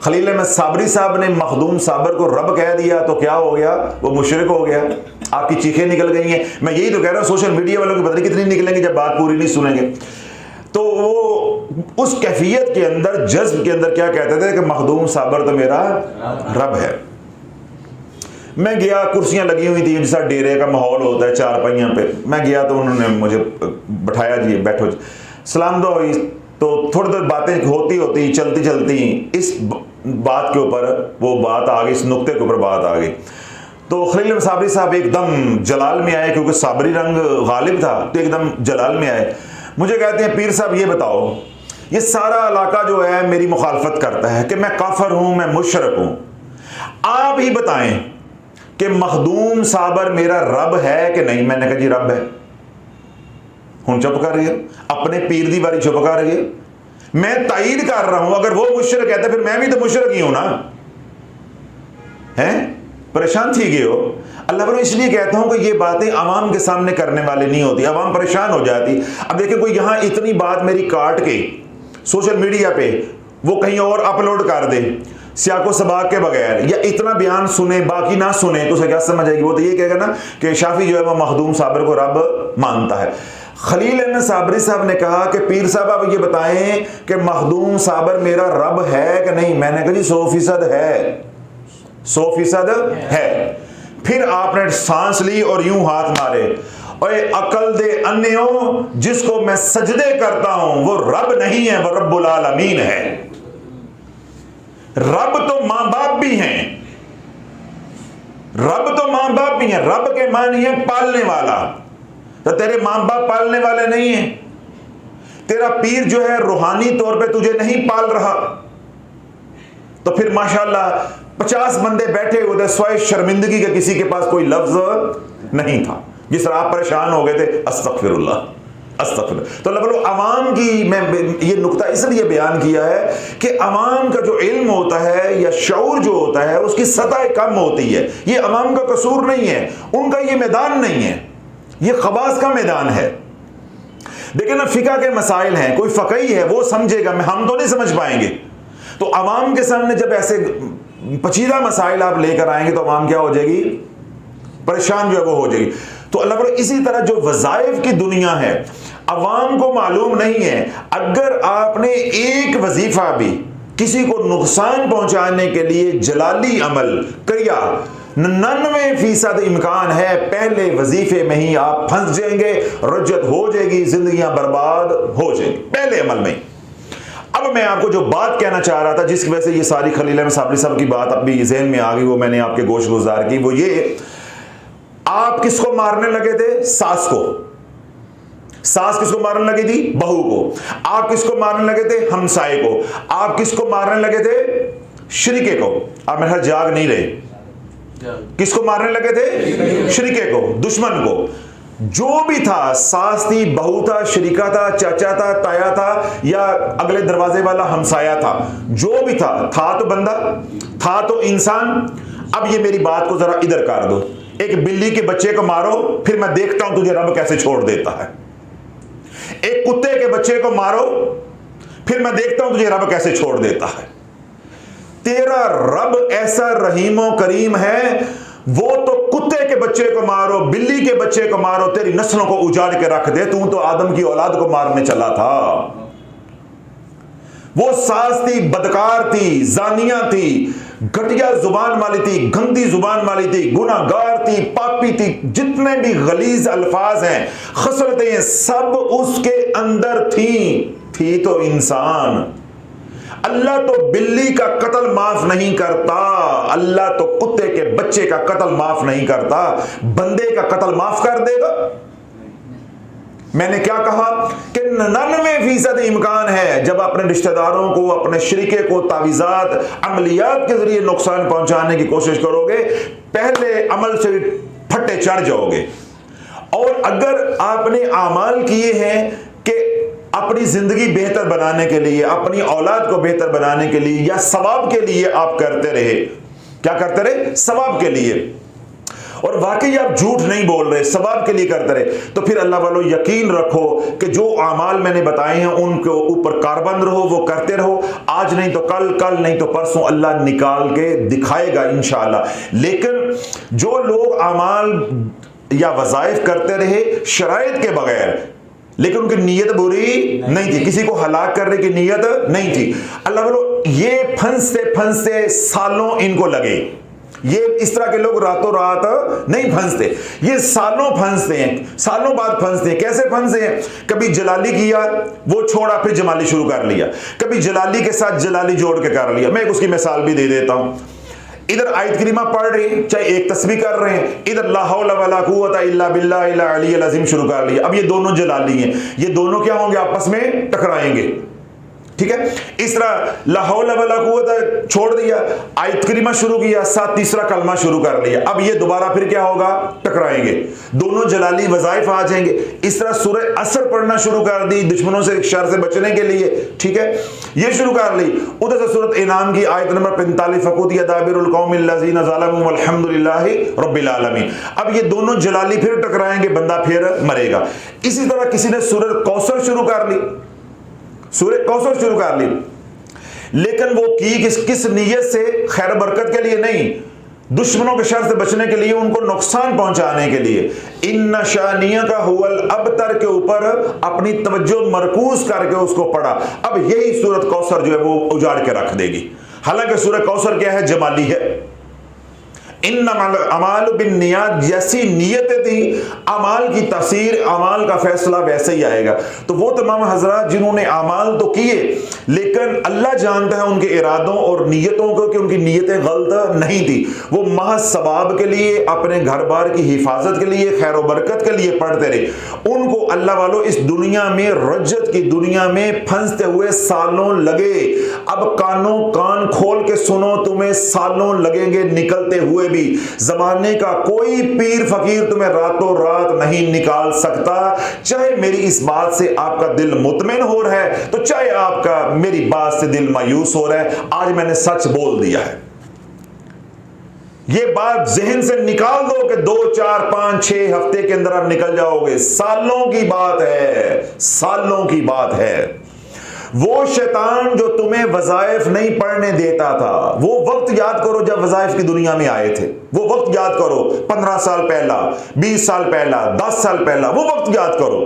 खलील अहमद साबरी साहब ने मखदूम साबर को रब कह दिया तो क्या हो गया? वो मुशरिक हो गया। आपकी चीखें निकल गई हैं। मैं यही तो कह रहा हूं, सोशल मीडिया वालों की पता नहीं कितनी निकलेंगी जब बात पूरी नहीं सुनेंगे। तो वो उस कैफियत के अंदर, जज्ब के अंदर क्या कहते थे कि मखदूम साबर तो मेरा रब है। मैं गया, कुर्सियां लगी हुई थी, जैसा डेरे का माहौल होता है, चार पहियों पे। मैं गया तो उन्होंने मुझे बैठाया, जी बैठो, सलाम दो हुई। तो थोड़ी देर बातें होती होती, चलती चलती इस बात के ऊपर वो बात आ गई, इस नुक्ते के ऊपर बात आ गई। तो खलील साबरी साहब एकदम जलाल में आए, क्योंकि साबरी रंग गालिब था, तो एकदम जलाल में आए। मुझे कहते हैं, पीर साहब ये बताओ, ये सारा इलाका जो है मेरी मुखालफत करता है कि मैं काफिर हूं, मैं मुशरिक हूं, आप ही बताएं कि मखदूम साबर मेरा रब है कि नहीं? मैंने कहा जी रब है। हुण चुप कर रही है, अपने पीर दी बारी चुप कर रही है। मैं तायीद कर रहा हूं, अगर वो मुशरिक कहता फिर मैं भी तो मुशरिक ही हूं ना, हैं? परेशान थी गए हो। अल्लाह पर इसलिए कहता हूं कि ये बातें आवाम के सामने करने वाली नहीं होती, आवाम परेशान हो जाती। अब देखिए, कोई यहां इतनी बात मेरी काट के सोशल मीडिया पे वो कहीं और अपलोड कर दे सियाको सबाक के बगैर, या इतना बयान सुने बाकी ना सुने, तो उसे क्या समझ आएगी? वो तो ये कहेगा ना कि शाफी जो है वो मखदूम साबर को रब मानता है। खलील अहमद साबरी साहब ने कहा कि पीर साहब आप ये बताएं कि मखदूम साबर मेरा रब है कि नहीं? मैंने कहा जी 100% है, 100% है। फिर आपने सांस ली और यूं हाथ मारे, ओए अकल दे अन्यों, जिसको मैं सजदे करता हूं वो रब नहीं है, वो रब्बुल आलमीन है। रब तो मां बाप भी हैं, रब तो मां बाप भी हैं। रब के मानी है पालने वाला, तो तेरे मां बाप पालने वाले नहीं हैं। तेरा पीर जो है रूहानी तौर पे तुझे नहीं पाल रहा, तो फिर माशाल्लाह 50 बंदे बैठे हुए, स्वाय शर्मिंदगी के किसी के पास कोई लफ्ज नहीं था। जिस तरह आप परेशान हो गए थे, अस्तगफिरुल्लाह अस्तगफिरुल्लाह। तो लगभग अवाम की, मैं ये नुक्ता इसलिए बयान किया है कि अवाम का जो इल्म होता है या शऊर जो होता है उसकी सतह कम होती है। ये अवाम का कसूर नहीं है, उनका ये मैदान नहीं है, ये खबास का मैदान है। देखिए ना, फिका के मसाइल हैं, कोई फकही है वो समझेगा, हम तो नहीं समझ पाएंगे। तो अवाम के सामने जब ऐसे पचीदा मसाइल आप लेकर आएंगे तो अवाम क्या हो जाएगी? परेशान जो है वो हो जाएगी। तो अल्लाह पर इसी तरह जो वज़ाइफ की दुनिया है, अवाम को मालूम नहीं है। अगर आपने एक वजीफा भी किसी को नुकसान पहुंचाने के लिए जलाली अमल किया, 99% इम्कान है पहले वजीफे में ही आप फंस जाएंगे, रज्जत हो जाएगी, जिंदगियां बर्बाद हो जाएंगी पहले अमल में। अब मैं आपको जो बात कहना चाह रहा था, जिसकी वजह से ये सारी खलील अहमद साबरी साहब की बात अभी जहन में आ गई, वो मैंने आपके गोश गुजार की, वो ये, आप किसको मारने लगे थे? सास को। सास किसको मारने लगी थी? बहू को। आप किसको मारने लगे थे? हमसाए को। आप किसको मारने लगे थे? शरीके को। आप मेरे जाग नहीं रहे, किसको मारने लगे थे? शरीके को, दुश्मन को। जो भी था, सास थी, बहू था, शरीका था, चाचा था, ताया था, या अगले दरवाजे वाला हमसाया था, जो भी था तो बंदा, था तो इंसान। अब ये मेरी बात को जरा इधर कर दो। एक बिल्ली के बच्चे को मारो, फिर मैं देखता हूं तुझे रब कैसे छोड़ देता है। एक कुत्ते के बच्चे को मारो, फिर मैं देखता हूं तुझे रब कैसे छोड़ देता है। तेरा रब ऐसा रहीमो करीम है, वो तो कुत्ते के बच्चे को मारो, बिल्ली के बच्चे को मारो, तेरी नस्लों को उजाड़ के रख दे। तू तो आदम की औलाद को मारने चला था। वो सास थी, बदकार थी, जानिया थी, घटिया जुबान वाली थी, गंदी जुबान वाली थी, गुनाहगार थी, पापी थी, जितने भी गलीज अल्फाज हैं, खसलतें, सब उसके अंदर थी तो इंसान। अल्लाह तो बिल्ली का कत्ल माफ नहीं करता, अल्लाह तो कुत्ते के बच्चे का कत्ल माफ नहीं करता, बंदे का कत्ल माफ कर देगा? मैंने क्या कहा कि 99% इम्कान है जब अपने रिश्तेदारों को, अपने शरीके को तावीज़ात, अमलियात के जरिए नुकसान पहुंचाने की कोशिश करोगे, पहले अमल से फट्टे चढ़ जाओगे। और अगर आपने आमाल किए हैं कि अपनी जिंदगी बेहतर बनाने के लिए, अपनी औलाद को बेहतर बनाने के लिए, या सवाब के लिए आप करते रहे, क्या करते रहे? सवाब के लिए, और वाकई आप झूठ नहीं बोल रहे, सवाब के लिए करते रहे, तो फिर अल्लाह वालों यकीन रखो कि जो आमाल मैंने बताए हैं उनके ऊपर कारबंद रहो, वो करते रहो। आज नहीं तो कल, कल नहीं तो परसों अल्लाह निकाल के दिखाएगा इंशाअल्लाह। लेकिन जो लोग आमाल या वज़ाइफ करते रहे शराइत के बगैर, लेकिन उनकी नीयत बुरी नहीं थी, किसी को हलाक करने की नीयत नहीं थी, अल्लाह वालों ये फंसते फंसते सालों इनको लगे। ये इस तरह के लोग रातों रात नहीं फंसते, ये सालों फंसते हैं, सालों बाद फंसते हैं। कैसे फंसते हैं? कभी जलाली किया, वो छोड़ा, फिर जमाली शुरू कर लिया, कभी जलाली के साथ जलाली जोड़ के कर लिया। मैं उसकी मिसाल भी दे देता हूं। इधर आयत करीमा पढ़ रहे, चाहे एक तस्बीह कर रहे हैं, इधर ला हौला वला कुव्वता इल्ला बिल्लाहिल अलिय्यिल अज़ीम शुरू कर लिया। अब ये दोनों जलाली हैं, ये दोनों क्या होंगे? आपस में टकराएंगे। ठीक है, इस तरह ला हौला वला कुव्वता छोड़ दिया, आयत करीमा शुरू किया, साथ तीसरा कलमा शुरू कर लिया। अब ये दोबारा फिर क्या होगा? टकराएंगे, दोनों जलाली वज़ाइफ आ जाएंगे। इस तरह सूरह असर पढ़ना शुरू कर दी दुश्मनों से, शर से बचने के लिए। ठीक है, ये शुरू कर ली। उधर से सूरत इनाम की आयत नंबर 45, फकुतिया दाबिरुल कौमिल लज़ीना ज़लमू वल्हम्दुलिल्लाहि रब्बिल आलमीन। अब ये दोनों जलाली फिर टकराएंगे, बंदा फिर मरेगा। इसी तरह किसी ने सूरह कौसर शुरू कर ली, सूरह कौसर शुरू कर ली, लेकिन वो की किस नीयत से? खैर बरकत के लिए नहीं, दुश्मनों के शर से बचने के लिए, उनको नुकसान पहुंचाने के लिए। इन्ना शानिया का हुवल अबतर के ऊपर अपनी तवज्जो मरकूज करके उसको पढ़ा। अब यही सूरत कौसर जो है वो उजाड़ के रख देगी। हालांकि सूरह कौसर क्या है? जमाली है। इन्नमल अमाल बिन नियत, जैसी नीयतें थी, अमाल की तफसीर, अमाल का फैसला वैसे ही आएगा। तो वो तमाम हजरात जिन्होंने अमाल तो किए, लेकिन अल्लाह जानता है उनके इरादों और नीयतों को कि उनकी नीयतें गलत नहीं थी, वो महज सवाब के लिए, अपने घर बार की हिफाजत के लिए, खैर बरकत के लिए पढ़ते रहे। उनको अल्लाह वालों इस दुनिया में, रज्जत की दुनिया में फंसते हुए सालों लगे। अब कान खोल के सुनो, तुम्हें सालों लगेंगे निकलते हुए भी। जमाने का कोई पीर फकीर तुम्हें रातों रात नहीं निकाल सकता। चाहे मेरी इस बात से आपका दिल मुतमिन हो रहा है, तो चाहे आपका मेरी बात से दिल मायूस हो रहा है, आज मैंने सच बोल दिया है। ये बात जहन से निकाल दो कि 2, 4, 5, 6 हफ्ते के अंदर आप निकल जाओगे। सालों की बात है, सालों की बात है। वो शैतान जो तुम्हें वज़ाइफ नहीं पढ़ने देता था, वो वक्त याद करो जब वज़ाइफ की दुनिया में आए थे। वो वक्त याद करो, 15 साल पहला, 20 साल पहला, 10 साल पहला, वो वक्त याद करो।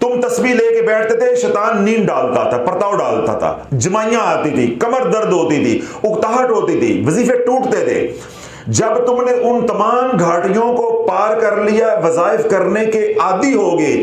तुम तस्बीह लेके बैठते थे, शैतान नींद डालता था, परताव डालता था, जमाइयां आती थी, कमर दर्द होती थी, उकताहट होती थी, वजीफे टूटते थे। जब तुमने उन तमाम घाटियों को पार कर लिया, वज़ाइफ करने के आदी हो गए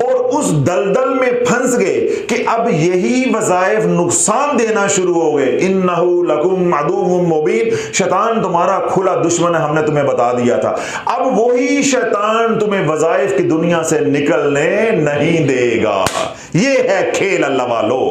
और उस दलदल में फंस गए कि अब यही वज़ाइफ नुकसान देना शुरू हो गए। इन्नहु लकुम अदुव्वुम मुबीन, शैतान तुम्हारा खुला दुश्मन है, हमने तुम्हें बता दिया था। अब वही शैतान तुम्हें वज़ाइफ की दुनिया से निकलने नहीं देगा। ये है खेल अल्लाह वालों।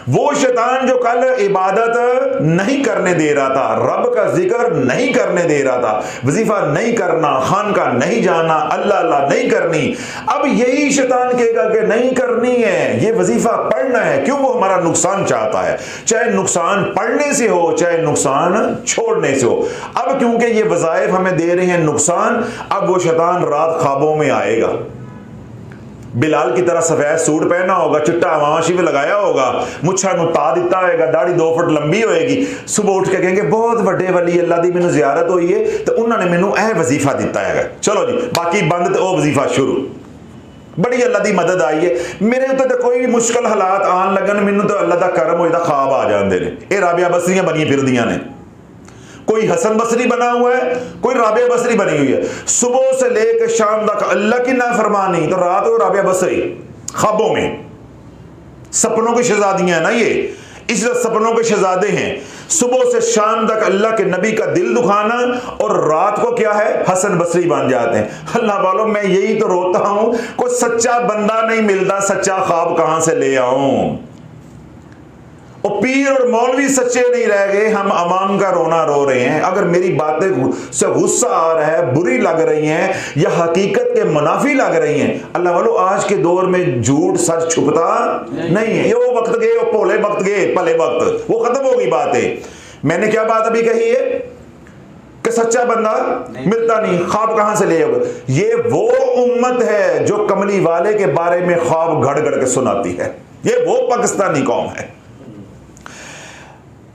वो शैतान जो कल इबादत नहीं करने दे रहा था, रब का जिक्र नहीं करने दे रहा था, वजीफा नहीं करना, खानका नहीं जाना, अल्लाह अल्लाह नहीं करनी, अब यही शैतान कहेगा कि नहीं करनी है, ये वजीफा पढ़ना है। क्यों? वो हमारा नुकसान चाहता है, चाहे नुकसान पढ़ने से हो चाहे नुकसान छोड़ने से हो। अब क्योंकि ये वज़ाइफ हमें दे रहे हैं नुकसान, अब वो शैतान रात ख्वाबों में आएगा। बिलाल की तरह सफेद सूट पहना होगा, चिट्टा अमाशी में लगाया होगा, मुच्छा नुता दिता होगा, दाढ़ी 2 फुट लंबी होएगी, सुबह उठ के कहेंगे बहुत बड़े वली अल्लाह दी मैनू ज़ियारत हुई है तो उन्होंने मैनू यह वजीफा दिता है, चलो जी बाकी बंद तो वजीफा शुरू, बड़ी अल्लाह दी मदद आई है। मेरे उत्ते तो कोई भी मुश्किल हालात आन लगन, मैनू तो अल्लाह दा करम हो जाता, ख्वाब आ जाते हैं। ये राबिया बसरियां बनी फिरदियां ने, कोई हसन बसरी बना हुआ है, कोई राबिया बसरी बनी हुई है, सुबह से लेकर शाम तक अल्लाह की नाफरमानी, तो रात को राबिया बसरी ख्वाबों में। सपनों की शहजादियां ना ये, इसलिए सपनों के शहजादे हैं। सुबह से शाम तक अल्लाह के नबी का दिल दुखाना, और रात को क्या है, हसन बसरी बन जाते हैं। अल्लाह वालों मैं यही तो रोता हूं, कोई सच्चा बंदा नहीं मिलता, सच्चा ख्वाब कहां से ले आऊं। और पीर और मौलवी सच्चे नहीं रह गए, हम अवाम का रोना रो रहे हैं। अगर मेरी बातें से गुस्सा आ रहा है, बुरी लग रही हैं या हकीकत के मुनाफी लग रही हैं, अल्लाह वालों आज के दौर में झूठ सच छुपता नहीं है। ये वो वक्त गए, वो भोले वक्त गए, भले वक्त, वो खत्म हो गई बातें। मैंने क्या बात अभी कही है कि सच्चा बंदा मिलता नहीं, ख्वाब कहां से ले आओगे। ये वो उम्मत है जो कमली वाले के बारे में ख्वाब घड़ घड़ के सुनाती है, ये वो पाकिस्तानी कौम है।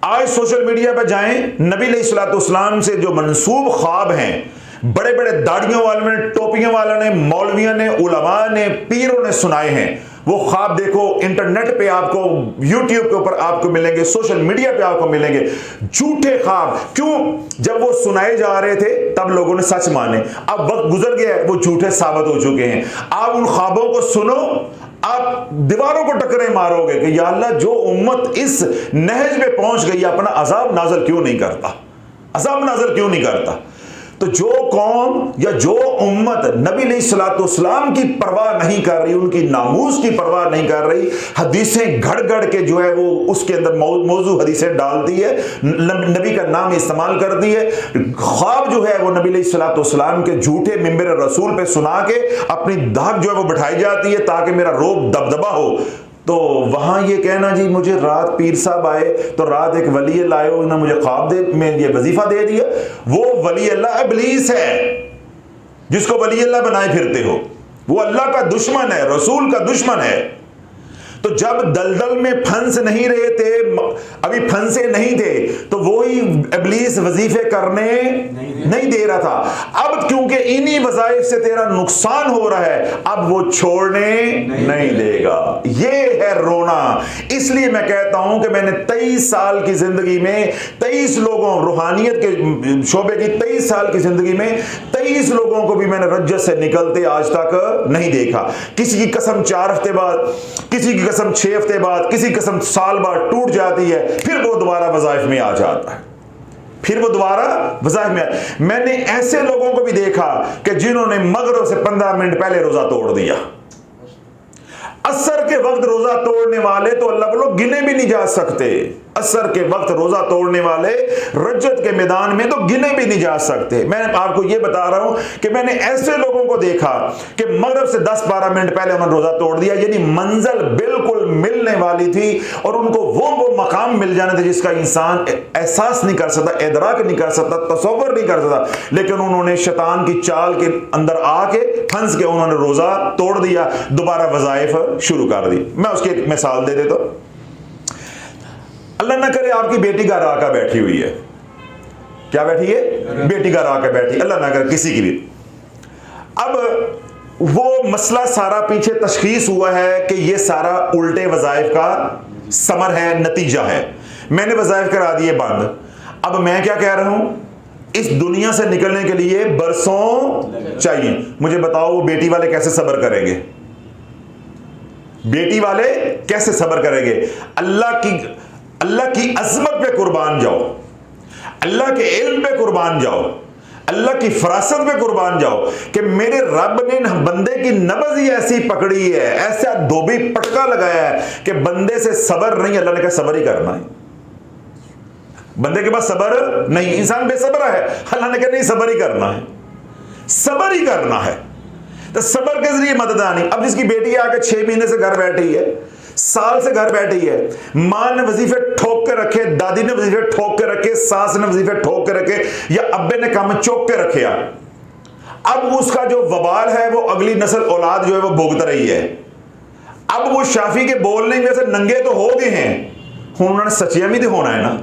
आज सोशल मीडिया पर जाएं, नबी अलैहिस्सलाम से जो मंसूब ख्वाब हैं, बड़े बड़े दाढ़ियों वालों ने, टोपियों वालों ने, मौलवियों ने, उलमा ने, पीरों ने सुनाए हैं। वो ख्वाब देखो, इंटरनेट पे आपको, यूट्यूब के ऊपर आपको मिलेंगे, सोशल मीडिया पे आपको मिलेंगे, झूठे ख्वाब। क्यों? जब वो सुनाए जा रहे थे तब लोगों ने सच माने, अब वक्त गुजर गया, वो झूठे साबित हो चुके हैं। आप उन ख्वाबों को सुनो, आप दीवारों को टकरे मारोगे कि या अल्लाह जो उम्मत इस नहज में पहुंच गई, अपना अजाब नाज़िल क्यों नहीं करता, अजाब नाज़िल क्यों नहीं करता। तो जो कौम या जो उम्मत नबी अलैहिस्सलाम की परवाह नहीं कर रही, उनकी नामूस की परवाह नहीं कर रही, हदीसें घड़ घड़ के जो है वो उसके अंदर मौजू हदीसें डालती है, नबी का नाम इस्तेमाल करती है, ख्वाब जो है वो नबी अलैहिस्सलाम के झूठे मिंबर रसूल पे सुना के अपनी दाग जो है वो बिठाई जाती है ताकि मेरा रोब दबदबा हो। तो वहां ये कहना जी मुझे रात पीर साहब आए तो रात एक वली अल्लाह आए, उन्होंने मुझे ख्वाब दे, मैं ये वजीफा दे दिया। वो वली अल्लाह इब्लीस है जिसको वली अल्लाह बनाए फिरते हो, वो अल्लाह का दुश्मन है, रसूल का दुश्मन है। तो जब दलदल में फंस नहीं रहे थे, अभी फंसे नहीं थे, तो वो ही इब्लीस वजीफे करने नहीं दे रहा था। अब क्योंकि इन्हीं वज़ाइफ से तेरा नुकसान हो रहा है, अब वो छोड़ने नहीं देगा। ये है रोना। इसलिए मैं कहता हूं कि मैंने 23 साल की जिंदगी में 23 लोगों, रूहानियत के शोबे की 23 साल की जिंदगी में 23 लोगों को भी मैंने रज्जत से निकलते आज तक नहीं देखा। किसी की कसम 4 हफ्ते बाद, किसी की कसम 6 हफ्ते बाद, किसी कसम साल बाद टूट जाती है, फिर वो दोबारा वज़ाइफ में आ जाता है, फिर वो दोबारा वज़ाइफ में। मैंने ऐसे लोगों को भी देखा कि जिन्होंने मगरिब से 15 मिनट पहले रोजा तोड़ दिया। असर के वक्त रोजा तोड़ने वाले तो अल्लाह वालों गिने भी नहीं जा सकते। असर के वक्त रोजा तोड़ने वाले रज्जत के मैदान में तो गिने भी नहीं जा सकते। मैं आपको यह बता रहा हूं कि मैंने ऐसे लोगों को देखा कि मगरिब से 10-12 मिनट पहले उन्होंने रोजा तोड़ दिया, यानी मंजिल बिल्कुल मिलने वाली थी और उनको वो मकाम मिल जाने थे जिसका इंसान एहसास नहीं कर सकता, इदराक नहीं कर सकता, तसव्वुर नहीं कर सकता। लेकिन उन्होंने शैतान की चाल के अंदर आके फंस के उन्होंने रोजा तोड़ दिया, दोबारा वज़ाइफ शुरू कर दी। मैं उसकी एक मिसाल दे देता हूं। अल्लाह ना करे आपकी बेटी घर आकर बैठी हुई है, क्या बैठी है? बेटी घर आकर बैठी, अल्लाह ना करे किसी की भी। अब वो मसला सारा पीछे तशखीस हुआ है कि ये सारा उल्टे वज़ाइफ का समर है, नतीजा है। मैंने वज़ाइफ करा दिए बंद। अब मैं क्या कह रहा हूं, इस दुनिया से निकलने के लिए बरसों चाहिए। मुझे बताओ वो बेटी वाले कैसे सब्र करेंगे? बेटी वाले कैसे सब्र करेंगे? अल्लाह की अजमत पे कुर्बान जाओ, अल्लाह के इल्म पे कुर्बान जाओ, अल्लाह की फरासत पे कुर्बान जाओ कि मेरे रब ने बंदे की नब्ज़ ही ऐसी पकड़ी है, ऐसा धोबी पटका लगाया है कि बंदे से सबर नहीं। अल्लाह ने कहा सबर ही करना है, बंदे के पास सबर नहीं, इंसान बेसब्र है। अल्लाह ने कहा नहीं, सबर ही करना है, सबर ही करना है। तो सबर के जरिए मदद आनी। अब जिसकी बेटी आके 6 महीने से घर बैठी है, साल से घर बैठी है, मां ने वजीफे ठोक के रखे, दादी ने वजीफे ठोक के रखे, सास ने वजीफे ठोक के रखे, या अब्बे ने काम चौक के रखे। अब उसका जो वबाल है वो अगली नस्ल औलाद जो है वो भोगता रही है। अब वो शाफी के बोलने में से नंगे तो हो गए हैं, उन्होंने सचिया भी तो होना है ना।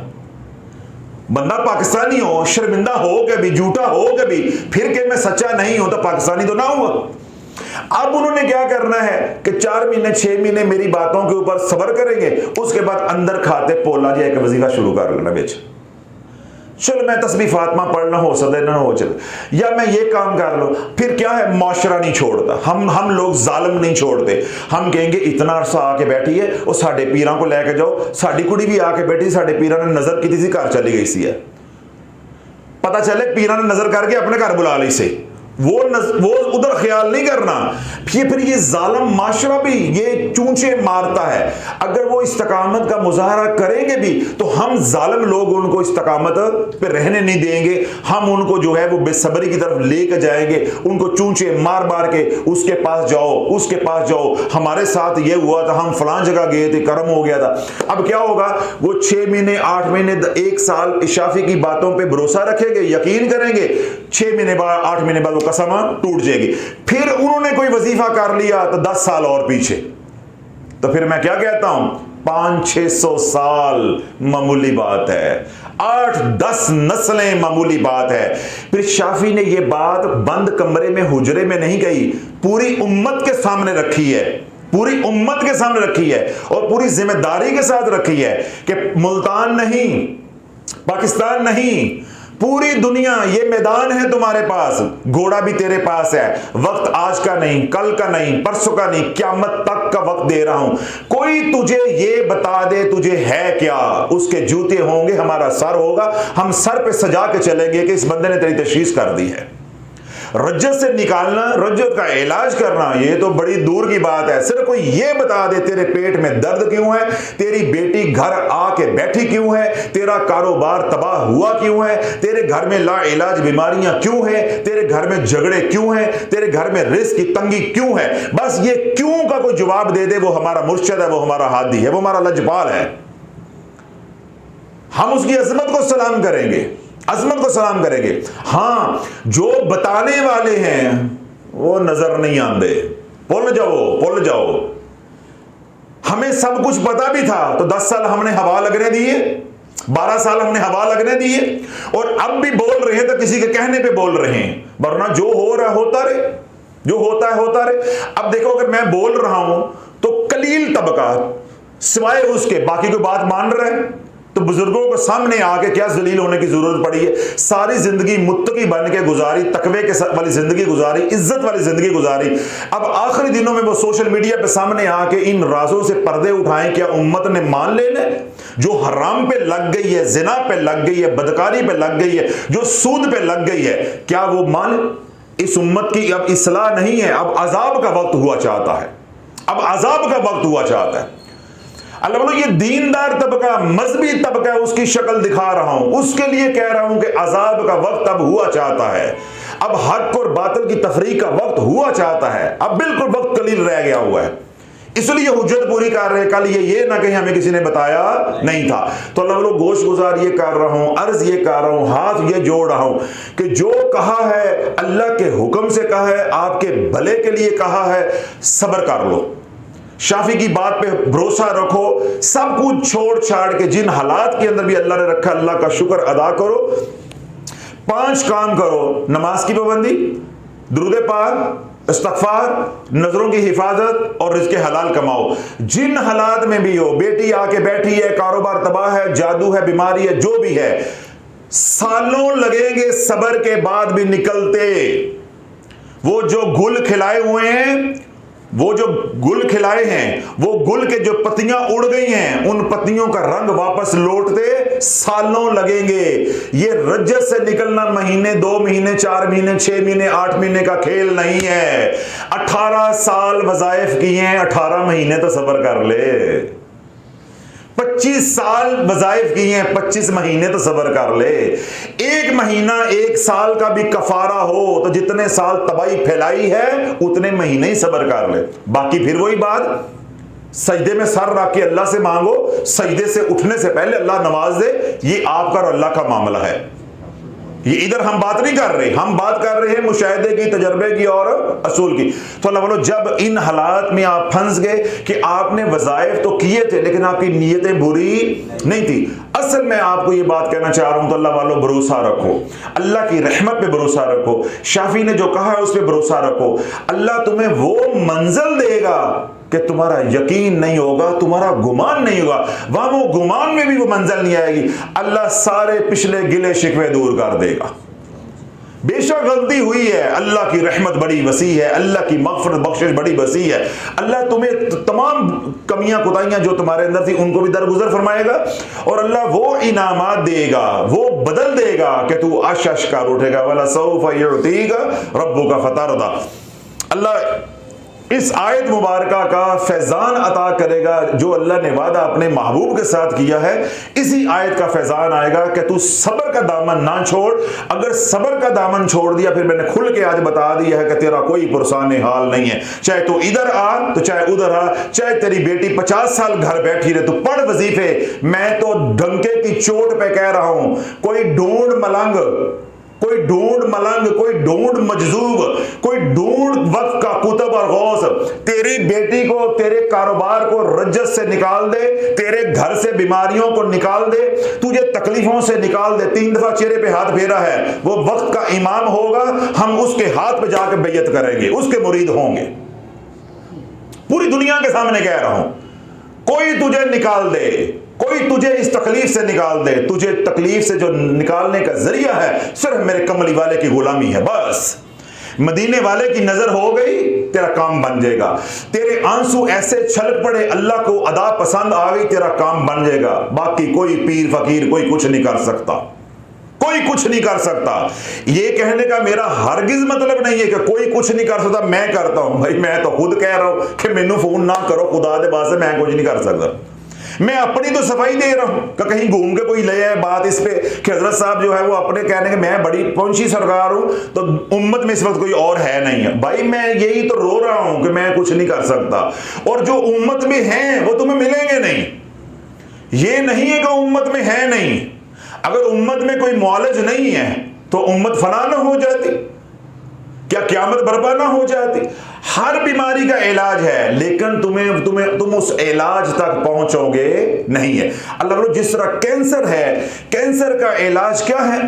बंदा पाकिस्तानी हो, शर्मिंदा हो के भी, झूठा हो के भी, फिर के मैं सच्चा नहीं हूं, तो पाकिस्तानी तो ना हुआ। अब उन्होंने क्या करना है कि 4 महीने 6 महीने मेरी बातों के ऊपर सब्र करेंगे, उसके बाद अंदर खाते पोला जी एक वजीफा शुरू कर लेना बेच, चलो मैं तस्बीह फातिमा पढ़ना हो सदे ना हो चल, या मैं ये काम कर लो। फिर क्या है, माशरा नहीं छोड़ता, हम लोग जालिम नहीं छोड़ते। हम कहेंगे इतना अरसा आके बैठी है, और साढ़े पीर को लेके जाओ। साड़ी कुड़ी भी आके बैठी, साढ़े पीर ने नजर की थी, घर चली गई सी है, पता चले पीर ने नजर करके अपने घर बुला ली से, वो उधर ख्याल नहीं करना। फिर ये जालिम माशरा भी ये चूंचे मारता है। अगर वो इस्तकामत का मुजाहरा करेंगे भी तो हम जालिम लोग उनको इस्तकामत पे रहने नहीं देंगे। हम उनको जो है वो बेसब्री की तरफ लेकर जाएंगे, उनको चूंचे मार मार के उसके पास जाओ, उसके पास जाओ, हमारे साथ ये हुआ था, हम फलां जगह गए थे, कर्म हो गया था। अब क्या होगा, वो 6 महीने 8 महीने 1 साल शाफी की बातों पे भरोसा रखेंगे, यकीन करेंगे, 6 महीने बाद 8 महीने बाद कसम टूट जाएगी। फिर उन्होंने कोई वजीफा कर लिया तो 10 साल और पीछे। तो फिर मैं क्या कहता हूं, 500-600 साल मामूली बात है, 8-10 नस्लें मामूली बात है। फिर शाफी ने यह बात बंद कमरे में हुजरे में नहीं कही, पूरी उम्मत के सामने रखी है, पूरी उम्मत के सामने रखी है, और पूरी जिम्मेदारी के साथ रखी है कि मुल्तान नहीं, पाकिस्तान नहीं, पूरी दुनिया ये मैदान है तुम्हारे पास, घोड़ा भी तेरे पास है। वक्त आज का नहीं, कल का नहीं, परसों का नहीं, क़यामत तक का वक्त दे रहा हूं। कोई तुझे ये बता दे तुझे है क्या, उसके जूते होंगे, हमारा सर होगा, हम सर पे सजा के चलेंगे कि इस बंदे ने तेरी तशखीस कर दी है। रज्जत से निकालना, रज्जत का इलाज करना, ये तो बड़ी दूर की बात है। सिर्फ कोई ये बता दे तेरे पेट में दर्द क्यों है, तेरी बेटी घर आके बैठी क्यों है, तेरा कारोबार तबाह हुआ क्यों है, तेरे घर में ला इलाज बीमारियां क्यों है, तेरे घर में झगड़े क्यों हैं, तेरे घर में रिस्क की तंगी क्यों है, बस ये क्यों का कोई जवाब दे दे, वो हमारा मुर्शिद है, वो हमारा हादी है, वो हमारा लजपाल है। हम उसकी अजमत को सलाम करेंगे, अजमत को सलाम करेंगे। हां, जो बताने वाले हैं वो नजर नहीं आते, भूल जाओ। हमें सब कुछ पता भी था तो 10 साल हमने हवा लगने दिए, 12 साल हमने हवा लगने दिए, और अब भी बोल रहे हैं तो किसी के कहने पे बोल रहे हैं, वरना जो हो रहा होता रहे, जो होता है होता रहे। अब देखो, अगर मैं बोल रहा हूं तो कलील तबका सिवाय उसके बाकी कोई बात मान रहा है, तो बुजुर्गों को सामने आके क्या जलील होने की जरूरत पड़ी है। सारी जिंदगी मुत्तकी बन के गुजारी, तकवे के वाली जिंदगी गुजारी, इज्जत वाली जिंदगी गुजारी। अब आखिरी दिनों में वो सोशल मीडिया पे सामने आके इन राजों से पर्दे उठाएं, क्या उम्मत ने मान लेने? जो हराम पे लग गई है, जिना पे लग गई है, बदकारी पे लग गई है, जो सूद पे लग गई है, क्या वो मान? इस उम्मत की अब इस्लाह नहीं है, अब अजाब का वक्त हुआ चाहता है, अब अजाब का वक्त हुआ चाहता है। अल्लाह बोलो, ये दीनदार तबका, मजहबी तबका, उसकी शक्ल दिखा रहा हूं, उसके लिए कह रहा हूं कि अजाब का वक्त अब हुआ चाहता है। अब हक और बातिल की तफरीक का वक्त हुआ चाहता है, अब बिल्कुल वक्त कलील रह गया हुआ है, इसलिए हुज्जत पूरी कर रहे हैं। कल ये ना कहीं हमें किसी ने बताया नहीं था। तो अल्लाह बोलो, गोश गुजार ये कर रहा हूं, अर्ज ये कर रहा हूं, हाथ ये जोड़ रहा हूं कि जो कहा है अल्लाह के हुक्म से कहा है, आपके भले के लिए कहा है, सब्र कर लो, शाफी की बात पे भरोसा रखो, सब कुछ छोड़ छाड़ के जिन हालात के अंदर भी अल्लाह ने रखा, अल्लाह का शुक्र अदा करो। 5 काम करो, नमाज की पाबंदी, दुरूद पाक, इस्तिग़फ़ार, नजरों की हिफाजत और रिज़्क़ हलाल कमाओ। जिन हालात में भी हो, बेटी आके बैठी है, कारोबार तबाह है, जादू है, बीमारी है, जो भी है, सालों लगेंगे सब्र के बाद भी निकलते। वो जो गुल खिलाए हुए हैं वो जो गुल खिलाए हैं, वो गुल के जो पत्तियां उड़ गई हैं, उन पत्तियों का रंग वापस लौटते सालों लगेंगे। ये रज्जत से निकलना महीने, 2 महीने, 4 महीने, 6 महीने, 8 महीने का खेल नहीं है। 18 साल वज़ाइफ किए हैं, 18 महीने तो सब्र कर ले। 25 साल वज़ाइफ किए हैं, 25 महीने तो सब्र कर ले। 1 महीना 1 साल का भी कफारा हो तो जितने साल तबाही फैलाई है उतने महीने ही सब्र कर ले। बाकी फिर वही बात, सजदे में सर रख के अल्लाह से मांगो, सजदे से उठने से पहले अल्लाह नवाज दे, ये आपका और अल्लाह का मामला है। ये इधर हम बात नहीं कर रहे, हम बात कर रहे हैं मुशाहिदे की, तजर्बे की और असूल की। तो अल्लाह बोलो, जब इन हालात में आप फंस गए कि आपने वज़ाइफ तो किए थे लेकिन आपकी नीयतें बुरी नहीं थी, असल में आपको ये बात कहना चाह रहा हूं, तो अल्लाह वालों भरोसा रखो, अल्लाह की रहमत पे भरोसा रखो, शाफी ने जो कहा है उस पर भरोसा रखो। अल्लाह तुम्हें वो मंजिल देगा कि तुम्हारा यकीन नहीं होगा, तुम्हारा गुमान नहीं होगा, वहां वो गुमान में भी वो मंजिल नहीं आएगी। अल्लाह सारे पिछले गिले शिकवे दूर कर देगा। बेशक गलती हुई है, अल्लाह की रहमत बड़ी वसी है, अल्लाह की मग़फ़िरत बख्शिश बड़ी वसी है। अल्लाह तुम्हें तमाम कमियां कुताहियां जो तुम्हारे अंदर थी उनको भी दरगुजर फरमाएगा और अल्लाह वो इनामात देगा, वो बदल देगा कि तू आश कर उठेगा। वला सौफ़ युअतीका रब्बुका फतरदा। अल्लाह इस आयत मुबारका का फैज़ान अता करेगा जो अल्लाह ने वादा अपने महबूब के साथ किया है। इसी आयत का फैज़ान आएगा कि तू सब्र का दामन ना छोड़। अगर सब्र का दामन छोड़ दिया, फिर मैंने खुल के आज बता दिया है कि तेरा कोई पुरसान हाल नहीं है। चाहे तू इधर आ तो चाहे उधर आ, चाहे तेरी बेटी 50 साल घर बैठी रहे, तू पढ़ वजीफे। मैं तो डंके की चोट पे कह रहा हूं, कोई ढूंढ मलंग, कोई ढूंढ मलंग, कोई ढूंढ मजजूब, कोई ढूंढ वक्त का कुतुब और गौस तेरी बेटी को, तेरे कारोबार को रज्जत से निकाल दे, तेरे घर से बीमारियों को निकाल दे, तुझे तकलीफों से निकाल दे। 3 दफा चेहरे पे हाथ फेरा है, वो वक्त का इमाम होगा, हम उसके हाथ पे जाकर बैयत करेंगे, उसके मुरीद होंगे। पूरी दुनिया के सामने कह रहा हूं, कोई तुझे निकाल दे, कोई तुझे इस तकलीफ से निकाल दे, तुझे तकलीफ से जो निकालने का जरिया है सिर्फ मेरे कमली वाले की गुलामी है। बस मदीने वाले की नजर हो गई, तेरा काम बन जाएगा। तेरे आंसू ऐसे छलक पड़े, अल्लाह को अदा पसंद आ गई, तेरा काम बन जाएगा। बाकी कोई पीर फकीर कोई कुछ नहीं कर सकता, कोई कुछ नहीं कर सकता। ये कहने का मेरा हरगिज मतलब नहीं है कि कोई कुछ नहीं कर सकता, मैं करता हूं। भाई मैं तो खुद कह रहा हूं कि मैनू फोन ना करो, खुदा दे वास्ते मैं कुछ नहीं कर सकता। मैं अपनी तो सफाई दे रहा हूं कि कहीं घूम के कोई ले आए बात इस पे कि हजरत साहब जो है वो अपने कहने के मैं बड़ी पहुंची सरकार हूं तो उम्मत में इस वक्त कोई और है नहीं है। भाई मैं यही तो रो रहा हूं कि मैं कुछ नहीं कर सकता, और जो उम्मत में हैं वो तुम्हें मिलेंगे नहीं। ये नहीं है कि उम्मत में है नहीं, अगर उम्मत में कोई मुआलिज नहीं है तो उम्मत फना ना हो जाती, क्या क़यामत बर्पा ना हो जाती। हर बीमारी का इलाज है, लेकिन तुम उस इलाज तक पहुंचोगे नहीं है। अल्लाह बोलो, जिस तरह कैंसर है, कैंसर का इलाज क्या है?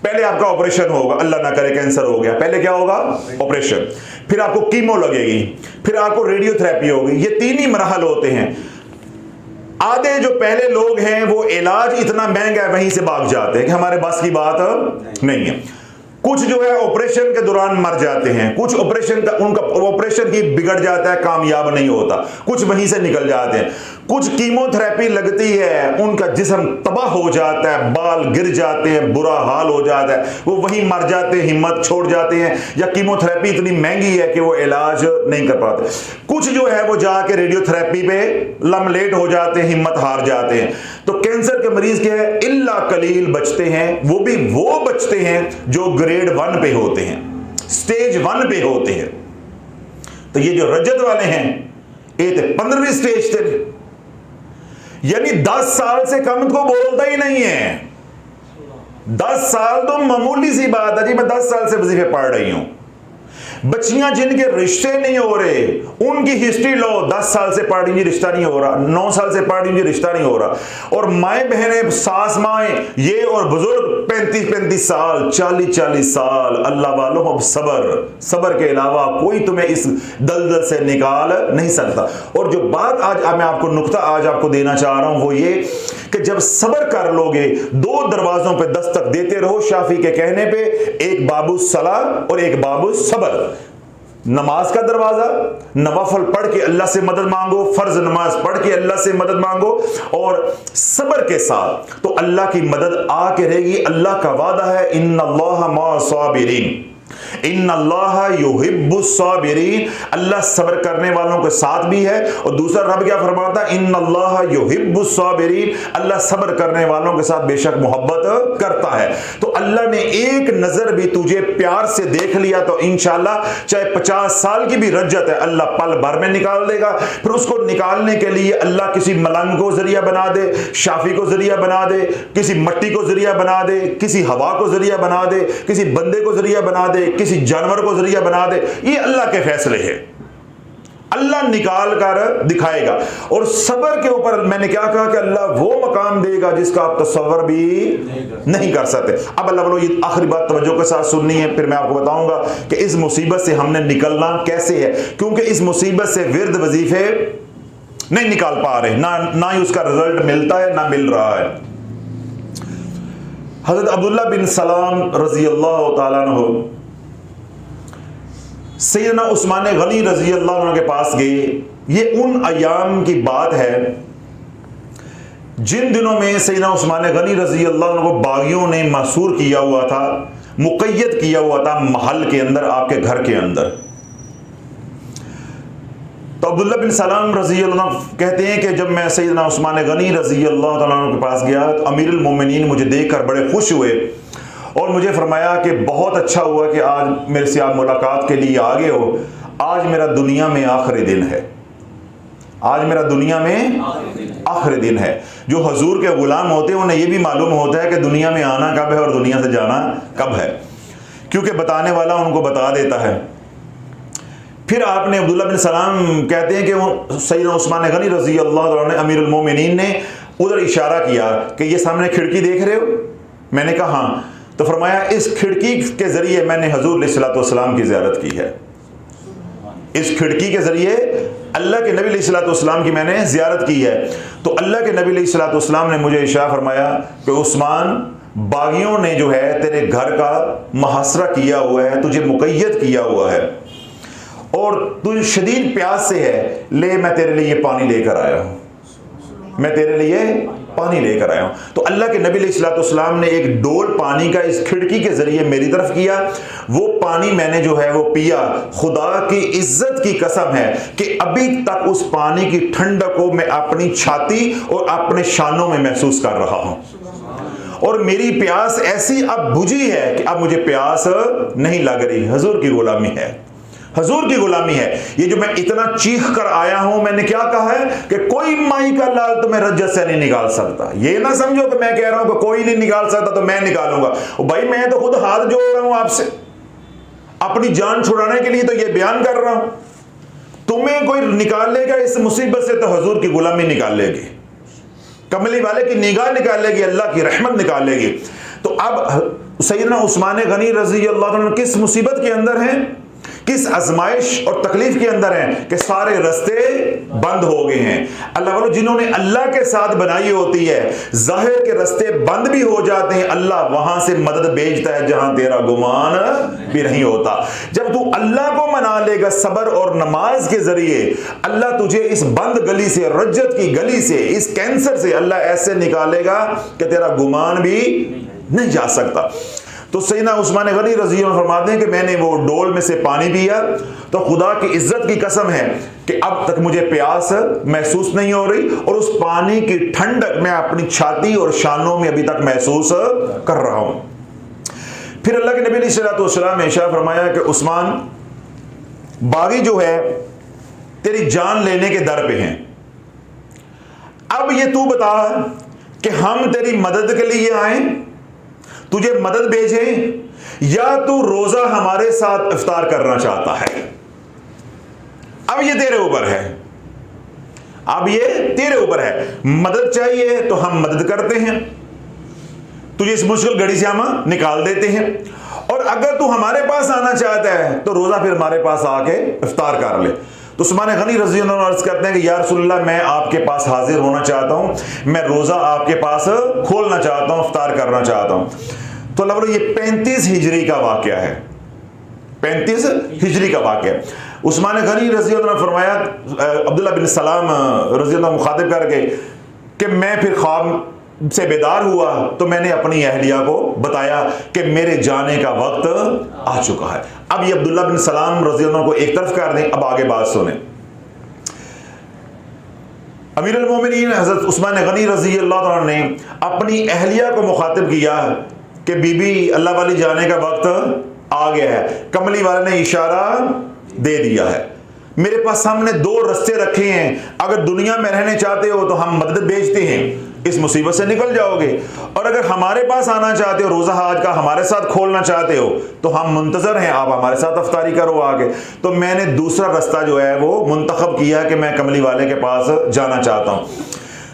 पहले आपका ऑपरेशन होगा, अल्लाह ना करे कैंसर हो गया, पहले क्या होगा? ऑपरेशन, फिर आपको कीमो लगेगी, फिर आपको रेडियोथेरेपी होगी। ये 3 ही मरहल होते हैं। आधे जो पहले लोग हैं वो इलाज इतना महंगा है वहीं से भाग जाते हैं कि हमारे बस की बात नहीं है। कुछ जो है ऑपरेशन के दौरान मर जाते हैं, कुछ ऑपरेशन का उनका ऑपरेशन ही बिगड़ जाता है, कामयाब नहीं होता, कुछ वहीं से निकल जाते हैं। कुछ कीमोथेरेपी लगती है, उनका जिस्म तबाह हो जाता है, बाल गिर जाते हैं, बुरा हाल हो जाता है, वो वहीं मर जाते हैं, हिम्मत छोड़ जाते हैं, या कीमोथेरेपी इतनी महंगी है कि वो इलाज नहीं कर पाते। कुछ जो है वो जाके रेडियोथेरेपी पे लमलेट हो जाते हैं, हिम्मत हार जाते हैं। तो कैंसर के मरीज क्या है? इल्ला कलील बचते हैं, वो भी वो बचते हैं जो ग्रेड 1 पे होते हैं, स्टेज 1 पे होते हैं। तो ये जो रजत वाले हैं ये तो 15वीं स्टेज थे, यानी 10 साल से कम को बोलता ही नहीं है। 10 साल तो मामूली सी बात है जी, मैं 10 साल से वजीफे पढ़ रही हूं। बच्चियां जिनके रिश्ते नहीं हो रहे उनकी हिस्ट्री लो, 10 साल से पढ़ रही रिश्ता नहीं हो रहा, 9 साल से पढ़ रही रिश्ता नहीं हो रहा, और माए बहनें, सास माए ये और बुजुर्ग 35-35 साल, 40-40 साल। अल्लाह वालों, अब सबर के अलावा कोई तुम्हें इस दलदल से निकाल नहीं सकता। और जो बात आज मैं आपको नुक्ता आज आपको देना चाह रहा हूं वो ये कि जब सबर कर लोगे, 2 दरवाजों पे दस्तक देते रहो। शाफी के कहने पे एक बाबू सलाह और एक बाबू सबर, नमाज का दरवाजा, नवाफल पढ़ के अल्लाह से मदद मांगो, फर्ज नमाज पढ़ के अल्लाह से मदद मांगो, और सब्र के साथ तो अल्लाह की मदद आके रहेगी। अल्लाह का वादा है, इन्नल्लाह मअस-साबिरीन, इन्नल्लाह युहिब्बुस साबिरीन, अल्लाह सब्र करने वालों के साथ भी है। और दूसरा रब क्या फरमाता है, इन्नल्लाह युहिब्बुस साबिरीन, अल्लाह सब्र करने वालों के साथ बेशक मोहब्बत करता है। तो अल्लाह ने एक नजर भी तुझे प्यार से देख लिया तो इंशाअल्लाह चाहे 50 साल की भी रज्जत है, अल्लाह पल भर में निकाल देगा। फिर उसको निकालने के लिए अल्लाह किसी मलंग को जरिया बना दे, शाफी को जरिया बना दे, किसी मट्टी को जरिया बना दे, किसी हवा को जरिया बना दे, किसी बंदे को जरिया बना दे, किसी जानवर को जरिया बना दे। ये अल्लाह के फैसले हैं, अल्लाह निकाल कर दिखाएगा। और सब्र के ऊपर मैंने क्या कहा कि अल्लाह वो मकाम देगा जिसका आप तसव्वुर भी नहीं कर सकते। अब अल्लाह बोलो, ये आखिरी बात तवज्जो के साथ सुननी है, फिर मैं आपको बताऊंगा कि इस मुसीबत से हमने निकलना कैसे है, क्योंकि इस मुसीबत से विर्द वजीफे नहीं निकाल पा रहे, ना ही उसका रिजल्ट मिलता है ना मिल रहा है। हजरत अब्दुल्लाह बिन सलाम रजी अल्लाह तआला अन्हु सैयदना उस्मान गनी रजी अल्लाह अन्हु के पास गए। ये उन अयाम की बात है जिन दिनों में सैयदना उस्मान गनी रजी अल्लाह अन्हु को बागियों ने मासूर किया हुआ था, मुक़य्यद किया हुआ था महल के अंदर, आपके घर के अंदर। तो अब्दुल्लाह बिन सलाम रजी अल्लाह कहते हैं कि जब मैं सैयदना उस्मान गनी रजी अल्लाह तआला अन्हु के पास गया तो अमीरुल मोमिनीन मुझे देखकर बड़े खुश हुए और मुझे फरमाया कि बहुत अच्छा हुआ कि आज मेरे से आप मुलाकात के लिए आ गए हो। आज मेरा दुनिया में आखिरी दिन है, आज मेरा दुनिया में आखिरी दिन है। जो हजूर के गुलाम होते हैं उन्हें यह भी मालूम होता है कि दुनिया में आना कब है और दुनिया से जाना कब है, क्योंकि बताने वाला उनको बता देता है। फिर आपने अब्दुल्लाह बिन सलाम कहते हैं कि सैयदना उस्मान गनी रजी अल्लाह तआला ने अमीरुल मोमिनीन ने उधर इशारा किया कि ये सामने खिड़की देख रहे हो? मैंने कहा हाँ। तो फरमाया इस खिड़की के जरिए मैंने हजूर अलैहिस्सलातु वस्सलाम की ज़ियारत की है, इस खिड़की के जरिए अल्लाह के नबी अलैहिस्सलातु वस्सलाम की मैंने ज़ियारत की है। तो अल्लाह के नबी अलैहिस्सलातु वस्सलाम ने मुझे इशारा फरमाया कि उस्मान, बागियों ने जो है तेरे घर का मुहासरा किया हुआ है, तुझे मुक़य्यद किया हुआ है और तुझे शदीद प्यास से है, ले मैं तेरे लिए पानी लेकर आया हूँ, मैं तेरे लिए पानी लेकर आया हूँ। तो अल्लाह के नबी अलैहिस्सलातु वस्सलाम ने एक डोल पानी का इस खिड़की के जरिए मेरी तरफ किया। वो पानी मैंने जो है वो पिया। खुदा की इज्जत की कसम है कि अभी तक उस पानी की ठंडक को मैं अपनी छाती और अपने शानों में महसूस कर रहा हूँ। और मेरी प्यास ऐसी अब बुझी है कि अब मुझे प्यास नहीं लग रही। हजूर की गुलामी है, हजूर की गुलामी है। ये जो मैं इतना चीख कर आया हूं, मैंने क्या कहा है कि कोई माई का लाल तुम्हें रज्जत से नहीं निकाल सकता। ये ना समझो कि मैं कह रहा हूं कि कोई नहीं निकाल सकता तो मैं निकालूंगा। भाई मैं तो खुद हाथ जोड़ रहा हूं आपसे, अपनी जान छुड़ाने के लिए तो ये बयान कर रहा हूं। तुम्हें कोई निकाल लेगा इस मुसीबत से तो हजूर की गुलामी निकाल लेगी, कमली वाले की निगाह निकाल लेगी, अल्लाह की रहमत निकाल लेगी। तो अब सैयदना उस्मान गनी रजी अल्लाह तआला किस मुसीबत के अंदर हैं, किस आजमाइश और तकलीफ के अंदर हैं कि सारे रास्ते बंद हो गए हैं। अल्लाह वालों, जिन्होंने अल्लाह के साथ बनाई होती है, जाहिर के रास्ते बंद भी हो जाते हैं, अल्लाह वहां से मदद भेजता है जहां तेरा गुमान भी नहीं होता। जब तू अल्लाह को मना लेगा सब्र और नमाज के जरिए, अल्लाह तुझे इस बंद गली से, रज्जत की गली से, इस कैंसर से अल्लाह ऐसे निकालेगा कि तेरा गुमान भी नहीं जा सकता। तो सैयदना उस्मान गनी रज़ी अल्लाह फरमाते हैं कि मैंने वो डोल में से पानी पिया तो खुदा की इज्जत की कसम है कि अब तक मुझे प्यास महसूस नहीं हो रही और उस पानी की ठंडक मैं अपनी छाती और शानों में अभी तक महसूस कर रहा हूं। फिर अल्लाह के नबी अलैहिस्सलातु वस्सलाम ने इरशाद फरमाया कि उस्मान, बागी जो है तेरी जान लेने के दर पे हैं। अब ये तू बता कि हम तेरी मदद के लिए आए, तुझे मदद भेजें, या तू रोजा हमारे साथ इफ्तार करना चाहता है। अब ये तेरे ऊपर है, अब ये तेरे ऊपर है। मदद चाहिए तो हम मदद करते हैं, तुझे इस मुश्किल घड़ी से हम निकाल देते हैं। और अगर तू हमारे पास आना चाहता है तो रोजा फिर हमारे पास आके इफ्तार कर ले। तो उस्मान गनी रज़ी अल्लाह अन्हु अर्ज़ करते हैं कि या रसूलल्लाह, मैं आपके पास हाजिर होना चाहता हूँ, मैं रोज़ा आपके पास खोलना चाहता हूँ, इफ्तार करना चाहता हूँ। तो अल्लाह ये 35 हिजरी का वाक़या है, 35 हिजरी का वाक़या। उस्मान गनी रज़ी अल्लाह ने फरमाया, अब्दुल्लाह बिन सलाम रज़ी अल्लाह मुखातिब करके, कि मैं फिर ख्वाब से बेदार हुआ तो मैंने अपनी अहलिया को बताया कि मेरे जाने का वक्त आ चुका है। अब ये अब्दुल्लाह बिन सलाम रज़ी अल्लाह को एक तरफ कर दें, अब आगे बात सुने। अमीरुल मोमिनीन हज़रत उस्मान गनी रज़ी अल्लाह तआला ने अपनी अहलिया को मुखातिब किया कि बीबी अल्लाह वाली जाने का वक्त आ गया है। कमली वाले ने इशारा दे दिया है, मेरे पास सामने दो रास्ते रखे हैं, अगर दुनिया में रहने चाहते हो तो हम मदद बेचते हैं, इस मुसीबत से निकल जाओगे, और अगर हमारे पास आना चाहते हो, रोज़ा हज का हमारे साथ खोलना चाहते हो तो हम मुंतज़र हैं, आप हमारे साथ अफ्तारी करो आगे। तो मैंने दूसरा रास्ता जो है वो मुंतखब किया कि मैं कमली वाले के पास जाना चाहता हूँ।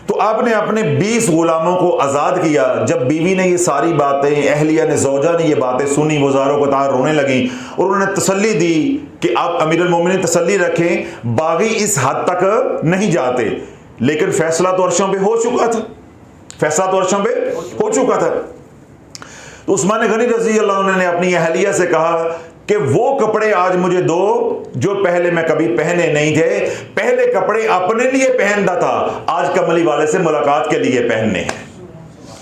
तो आपने अपने 20 गुलामों को आज़ाद किया। जब बीवी ने ये सारी बातें, अहलिया ने, ज़ौजा ने ये बातें सुनी, वो ज़ारों को तार रोने लगी और उन्होंने तसल्ली दी कि आप अमीरुल मोमिनीन तसल्ली रखें, बागी इस हद तक नहीं जाते। लेकिन फैसला तो अर्शों पे हो चुका था, फैसला तो अर्शों पे हो चुका था। तो उस्मान गनी रज़ी अल्लाह ने अपनी अहलिया से कहा कि वो कपड़े आज मुझे दो जो पहले मैं कभी पहने नहीं थे। पहले कपड़े अपने लिए पहनता था, आज कमली वाले से मुलाकात के लिए पहनने हैं,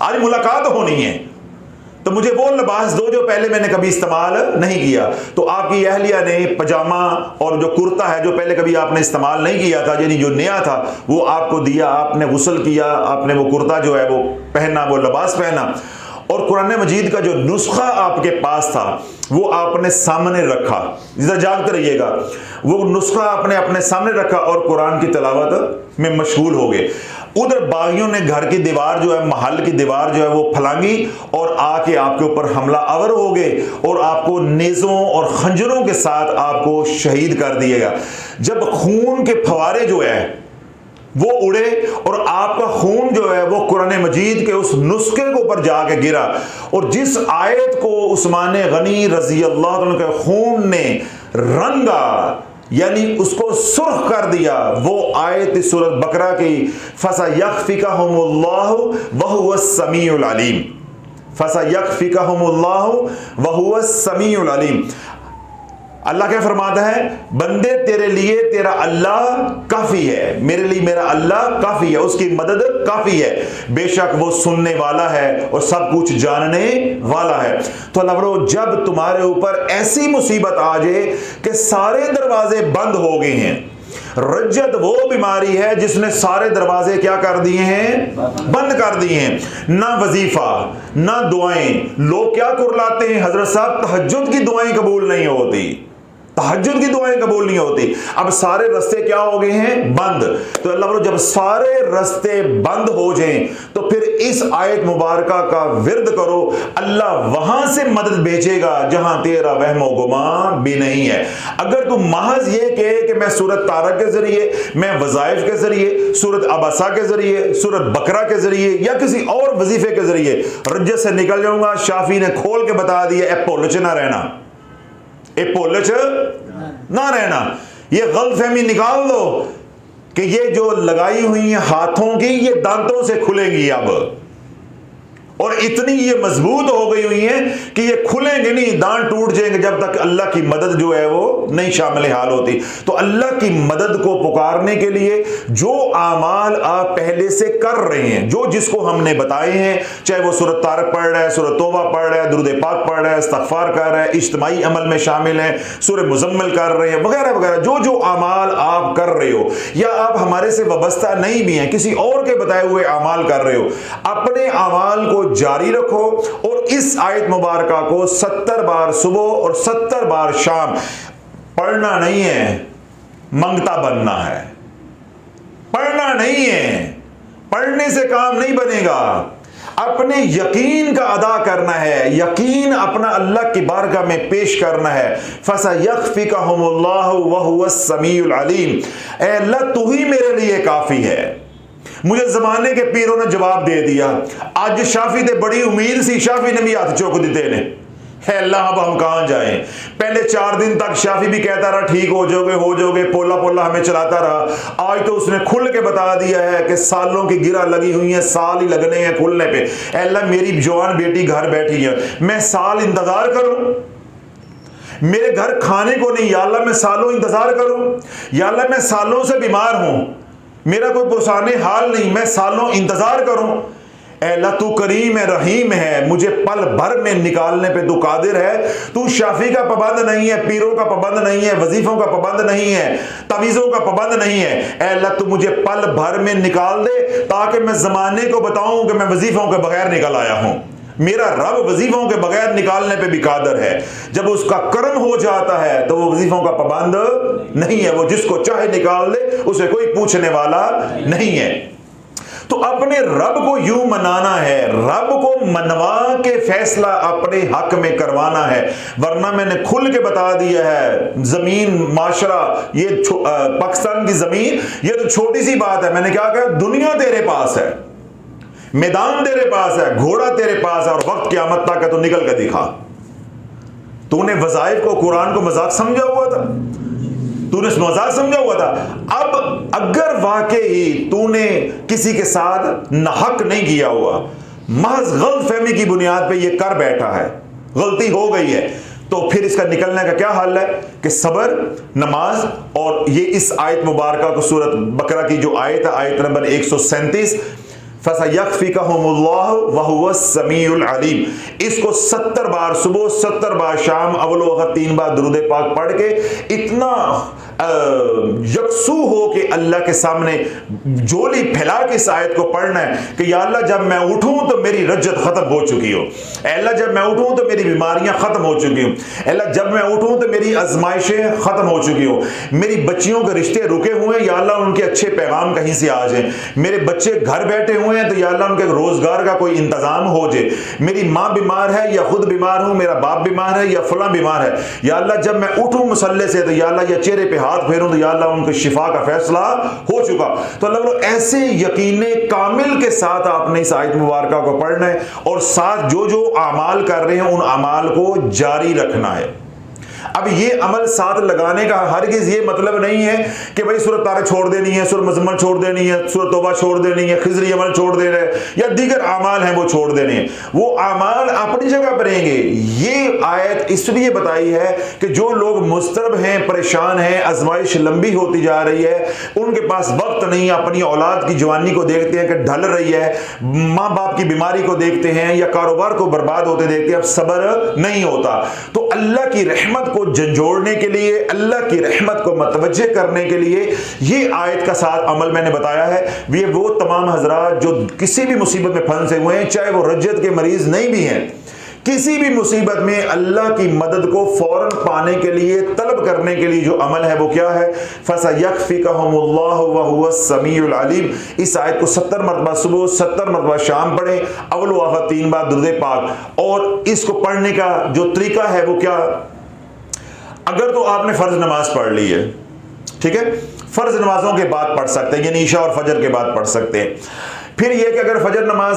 आज मुलाकात होनी है, तो मुझे वो लिबास दो जो पहले मैंने कभी इस्तेमाल नहीं किया। तो आपकी अहलिया ने पजामा और जो कुर्ता है जो पहले कभी आपने इस्तेमाल नहीं किया था, यानी जो नया था, वो आपको दिया, आपने गुस्ल किया, आपने वो कुर्ता जो है वो पहना, वो लिबास पहना, और कुरान मजीद का जो नुस्खा आपके पास था वो आपने सामने रखा। इधर जागते रहिएगा, वो नुस्खा आपने अपने सामने रखा और कुरान की तिलावत में मशगूल हो गए। उधर बागियों ने घर की दीवार जो है, महल की दीवार जो है वो फलांगी और आके आपके ऊपर हमला आवर हो गए और आपको नेज़ों और खंजरों के साथ आपको शहीद कर दिएगा। जब खून के फवारे जो है वो उड़े और आपका खून जो है वो कुरान मजीद के उस नुस्खे के ऊपर जाके गिरा, और जिस आयत को उस्मान गनी रज़ी अल्लाह अन्हु के खून ने रंगा, यानी उसको सुर्ख कर दिया, वो आयत सूरत बकरा की फसयक्फिकहुमुल्लाहु वहुवस समीउल अलीम, फसयक्फिकहुमुल्लाहु वहुवस समीउल अलीम। अल्लाह क्या फरमाता है, बंदे तेरे लिए तेरा अल्लाह काफी है, मेरे लिए मेरा अल्लाह काफी है, उसकी मदद काफी है, बेशक वो सुनने वाला है और सब कुछ जानने वाला है। तो अल्लाह बोलो, जब तुम्हारे ऊपर ऐसी मुसीबत आ जाए कि सारे दरवाजे बंद हो गए हैं, रज्जत वो बीमारी है जिसने सारे दरवाजे क्या कर दिए हैं, बंद कर दिए हैं, ना वजीफा ना दुआएं। लोग क्या कुरलाते हैं, हजरत साहब तहज्जुद की दुआएं कबूल नहीं होती, तहज्जुद की दुआएं कबूल नहीं होती। अब सारे रास्ते क्या हो गए हैं, बंद। तो अल्लाह बोलो, जब सारे रास्ते बंद हो जाएं तो फिर इस आयत मुबारका का विर्द करो, अल्लाह वहां से मदद भेजेगा जहां तेरा वहमो गुमान भी नहीं है। अगर तुम महज ये कहे कि मैं सूरत तारक के जरिए, मैं वज़ाइफ के जरिए, सूरत अबासा के जरिए, सूरत बकरा के जरिए या किसी और वजीफे के जरिए रज्जत से निकल जाऊंगा, शाफी ने खोल के बता दिया, ए पोलच ना रहना, ए पोलच ना रहना। ये गलतफहमी निकाल दो कि ये जो लगाई हुई है हाथों की, ये दांतों से खुलेंगी अब, और इतनी ये मजबूत हो गई हुई है कि ये खुलेंगे नहीं, दांत टूट जाएंगे जब तक अल्लाह की मदद जो है वो नहीं शामिल हाल होती। तो अल्लाह की मदद को पुकारने के लिए जो आमाल आप पहले से कर रहे हैं, जो जिसको हमने बताए हैं, चाहे वो सूरत तारक पढ़ रहा है, सूरत तौबा पढ़ रहा है, दुरूद पाक पढ़ रहा है, इस्तग़फ़ार कर रहा है, इज्तिमाई अमल में शामिल है, सूरह मुज़म्मिल कर रहे हैं, वगैरह वगैरह, जो जो आमाल आप कर रहे हो, या आप हमारे से वाबस्ता नहीं भी हैं, किसी और के बताए हुए आमाल कर रहे हो, अपने आमाल को जारी रखो और इस आयत मुबारका को 70 बार सुबह और 70 बार शाम पढ़ना नहीं है, मंगता बनना है, पढ़ना नहीं है, पढ़ने से काम नहीं बनेगा, अपने यकीन का अदा करना है, यकीन अपना अल्लाह की बारगाह में पेश करना है। फसयक्फिकहुमुल्लाहु वहुवस समीउल अलीम, ऐ अल्लाह तू ही मेरे लिए काफी है। मुझे जमाने के पीरों ने जवाब दे दिया, आज शाफी ते बड़ी उम्मीद सी, शाफी ने भी हाथ चुक दिते ने, है अल्लाह अब हम कहां जाएं। पहले 4 दिन तक शाफी भी कहता रहा ठीक हो जाओगे, पोला पोला हमें चलाता रहा। आज तो उसने खुल के बता दिया है कि सालों की गिरा लगी हुई है, साल ही लगने हैं खुलने पे। अल्लाह मेरी जवान बेटी घर बैठी है, मैं साल इंतजार करूं, मेरे घर खाने को नहीं, या अल्लाह मैं सालों इंतजार करूं, या अल्लाह मैं सालों से बीमार हूं, मेरा कोई पुरसाने हाल नहीं, मैं सालों इंतजार करूं। ऐ अल्लाह तू करीम है, रहीम है, मुझे पल भर में निकालने पे तू कादिर है। तू शाफी का पाबंद नहीं है, पीरों का पाबंद नहीं है, वजीफों का पाबंद नहीं है, तवीज़ों का पाबंद नहीं है। ऐ अल्लाह तू मुझे पल भर में निकाल दे ताकि मैं जमाने को बताऊं कि मैं वजीफों के बगैर निकल आया हूं। मेरा रब वजीफों के बगैर निकालने पे भी कादर है। जब उसका कर्म हो जाता है तो वो वजीफों का पाबंद नहीं है, वो जिसको चाहे निकाल दे, उसे कोई पूछने वाला नहीं है। तो अपने रब को यूं मनाना है, रब को मनवा के फैसला अपने हक में करवाना है। वरना मैंने खुल के बता दिया है, जमीन माशरा, ये पाकिस्तान की जमीन, ये तो छोटी सी बात है। मैंने क्या कहा, दुनिया तेरे पास है, मैदान तेरे पास है, घोड़ा तेरे पास है, और वक्त क़यामत तक है तो निकल के दिखा। तूने वज़ाइफ को, कुरान को मजाक समझा हुआ था, तूने मजाक समझा हुआ था। अब अगर वाकई तूने किसी के साथ नाहक नहीं किया हुआ, महज गलतफहमी की बुनियाद पे ये कर बैठा है, गलती हो गई है, तो फिर इसका निकलने का क्या हल है कि सबर, नमाज, और ये इस आयत मुबारका को सूरत बकरा की जो आयत है, आयत नंबर 137, फसयकफिकहुमुल्लाहु वहुवस समीउल अलीम, इसको 70 बार सुबह, 70 बार शाम, अव्वल वक्त 3 बार दुरूद पाक पढ़ के इतना यकसू हो कि अल्लाह के सामने जोली फैला के इस आयत को पढ़ना है कि या अल्लाह जब मैं उठूं तो मेरी रज्जत खत्म हो चुकी हो, अल्लाह जब मैं उठूं तो मेरी बीमारियां खत्म हो चुकी हो, अल्लाह जब मैं उठूं तो मेरी आजमाइशें खत्म हो चुकी हो, मेरी बच्चियों के रिश्ते रुके हुए हैं, या अल्लाह उनके अच्छे पैगाम कहीं से आ जाए, मेरे बच्चे घर बैठे हुए हैं तो या अल्लाह उनके रोजगार का कोई इंतजाम हो जाए, मेरी माँ बीमार है या खुद बीमार हूं, मेरा बाप बीमार है या फला बीमार है, या अल्लाह जब मैं उठूं मुसल्ले से तो या अल्लाह या चेहरे पे हाथ फेरूं तो या अल्लाह उनके शिफा का फैसला हो चुका। तो अल्लाह ऐसे यकीने कामिल के साथ आपने इस आयत मुबारका को पढ़ना है, और साथ जो जो अमाल कर रहे हैं उन अमाल को जारी रखना है। अब ये अमल साथ लगाने का हरगिज़ ये मतलब नहीं है कि भाई सूरत तारे छोड़ देनी है, सूरत मुज़म्मल छोड़ देनी है, सूरत तौबा छोड़ देनी है, खिज़री अमल छोड़ देना है, या दीगर अमाल हैं वो छोड़ देने हैं। वो अमाल अपनी जगह पर रहेंगे। ये आयत इसलिए बताई है कि जो लोग मुस्तरब हैं, परेशान हैं, आजमाइश लंबी होती जा रही है, उनके पास वक्त नहीं, अपनी औलाद की जवानी को देखते हैं कि ढल रही है, माँ बाप की बीमारी को देखते हैं, या कारोबार को बर्बाद होते देखते हैं, अब सब्र नहीं होता। तो अल्लाह की रहमत को झंझोड़ने के लिए, अल्लाह की रहमत को मतवज्जे करने के लिए ये आयत का साथ अमल मैंने बताया है। ये वो तमाम हजरात जो किसी भी मुसीबत में फंसे हुए हैं, चाहे वो रज्जत के मरीज नहीं भी हैं, किसी भी मुसीबत में अल्लाह की मदद को फौरन पाने के लिए, तलब करने के लिए जो अमल है वो क्या है, फसयकफिकहुमुल्लाहु वहुवस समीउल अलीम। इस आयत को 70 मरतबा सुबह, 70 मरतबा शाम पढ़ें, अव्वल वक्त 3 बार दुरूद पाक। और इसको पढ़ने का जो तरीका है वो क्या, अगर तो आपने फर्ज नमाज पढ़ ली है, ठीक है, फर्ज नमाजों के बाद पढ़ सकते हैं, यानी ईशा और फजर के बाद पढ़ सकते हैं। फिर यह कि अगर फजर नमाज,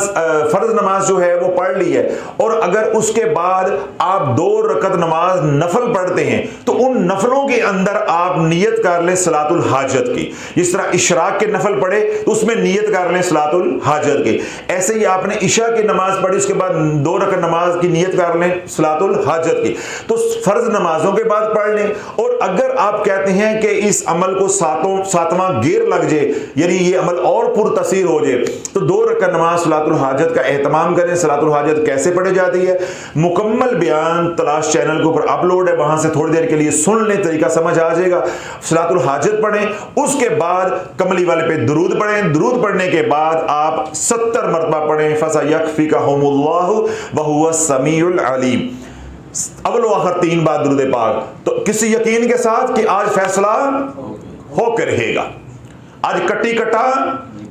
फर्ज नमाज जो है वो पढ़ ली है, और अगर उसके बाद आप 2 रकत नमाज नफल पढ़ते हैं तो उन नफलों के अंदर आप नियत कर लें सलातुल हाजत की। जिस तरह इशराक के नफल पढ़े तो उसमें नियत कर लें सलातुल हाजत की, ऐसे ही आपने इशा की नमाज पढ़ी, उसके बाद 2 रकत नमाज की नियत कर लें सलातुल हाजत की। तो फर्ज नमाजों के बाद पढ़ लें। और अगर आप कहते हैं कि इस अमल को सातवां गेर लग जाए, यानी ये अमल और पुरतसीर हो जाए, तो 2 रकात नमाज सलातुल हाजत का एहतमाम करें। सलातुल हाजत कैसे पढ़ी जाती है, मुकम्मल बयान तलाश चैनल के ऊपर अपलोड है, वहां से थोड़ी देर के लिए सुन लें, तरीका समझ आ जाएगा। सलातुल हाजत पढ़ें, उसके बाद कमली वाले पे दुरूद पढ़ें, दुरूद पढ़ने के बाद आप 70 मरतबा पढ़ें, फसयकफिकहुमुल्लाहु वहुवस समीउल अलीम, अव्वल वक्त 3 बार दुरूद पाक। तो किसी यकीन के साथ कि आज फैसला होकर रहेगा, आज कट्टी कट्टा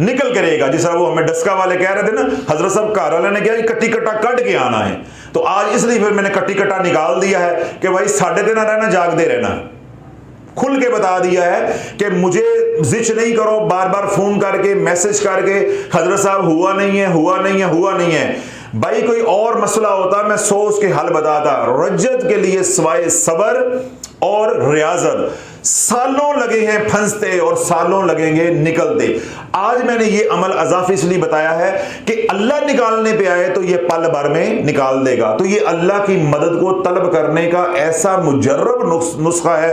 निकल के रहेगा। जिस तरह वो हमें डस्का वाले कह रहे थे ना, हजरत साहब घर वाले ने कहा कट्टी कट्टा कट के आना है, तो आज इसलिए फिर मैंने कट्टी कट्टा निकाल दिया है कि भाई साढ़े दिन रहना, जागते रहना। खुल के बता दिया है कि मुझे जिच नहीं करो बार बार फोन करके, मैसेज करके, हजरत साहब हुआ नहीं है, हुआ नहीं है, हुआ नहीं है। भाई कोई और मसला होता मैं 100 उसके हल बताता। रज्जत के लिए सिवाय सबर और रियाजत सालों लगे हैं फंसते, और सालों लगेंगे निकलते। आज मैंने ये अमल अजाफी इसलिए बताया है कि अल्लाह निकालने पे आए तो ये पल भर में निकाल देगा। तो ये अल्लाह की मदद को तलब करने का ऐसा मुजर्रब नुस्खा है,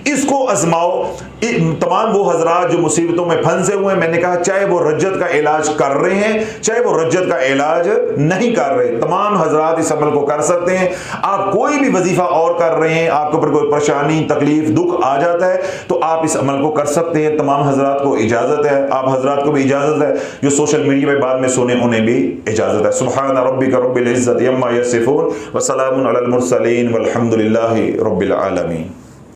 इसको आजमाओ। तमाम वो हजरात जो मुसीबतों में फंसे हुए हैं, मैंने कहा चाहे वो रज्जत का इलाज कर रहे हैं चाहे वो रज्जत का इलाज नहीं कर रहे, तमाम हजरात इस अमल को कर सकते हैं। आप कोई भी वजीफा और कर रहे हैं, आपके ऊपर कोई परेशानी तकलीफ दुख आ जाता है तो आप इस अमल को कर सकते हैं। तमाम हजरात को इजाजत है, आप हजरात को भी इजाजत है, जो सोशल मीडिया पे बाद में सुने उन्हें भी इजाजत है। सुब्हान रब्बिका रब्बिल इज्जति अम्मा यसिफून व सलामुन अलल मुरसलीन वल्हम्दुलिल्लाहि रब्बिल आलमीन।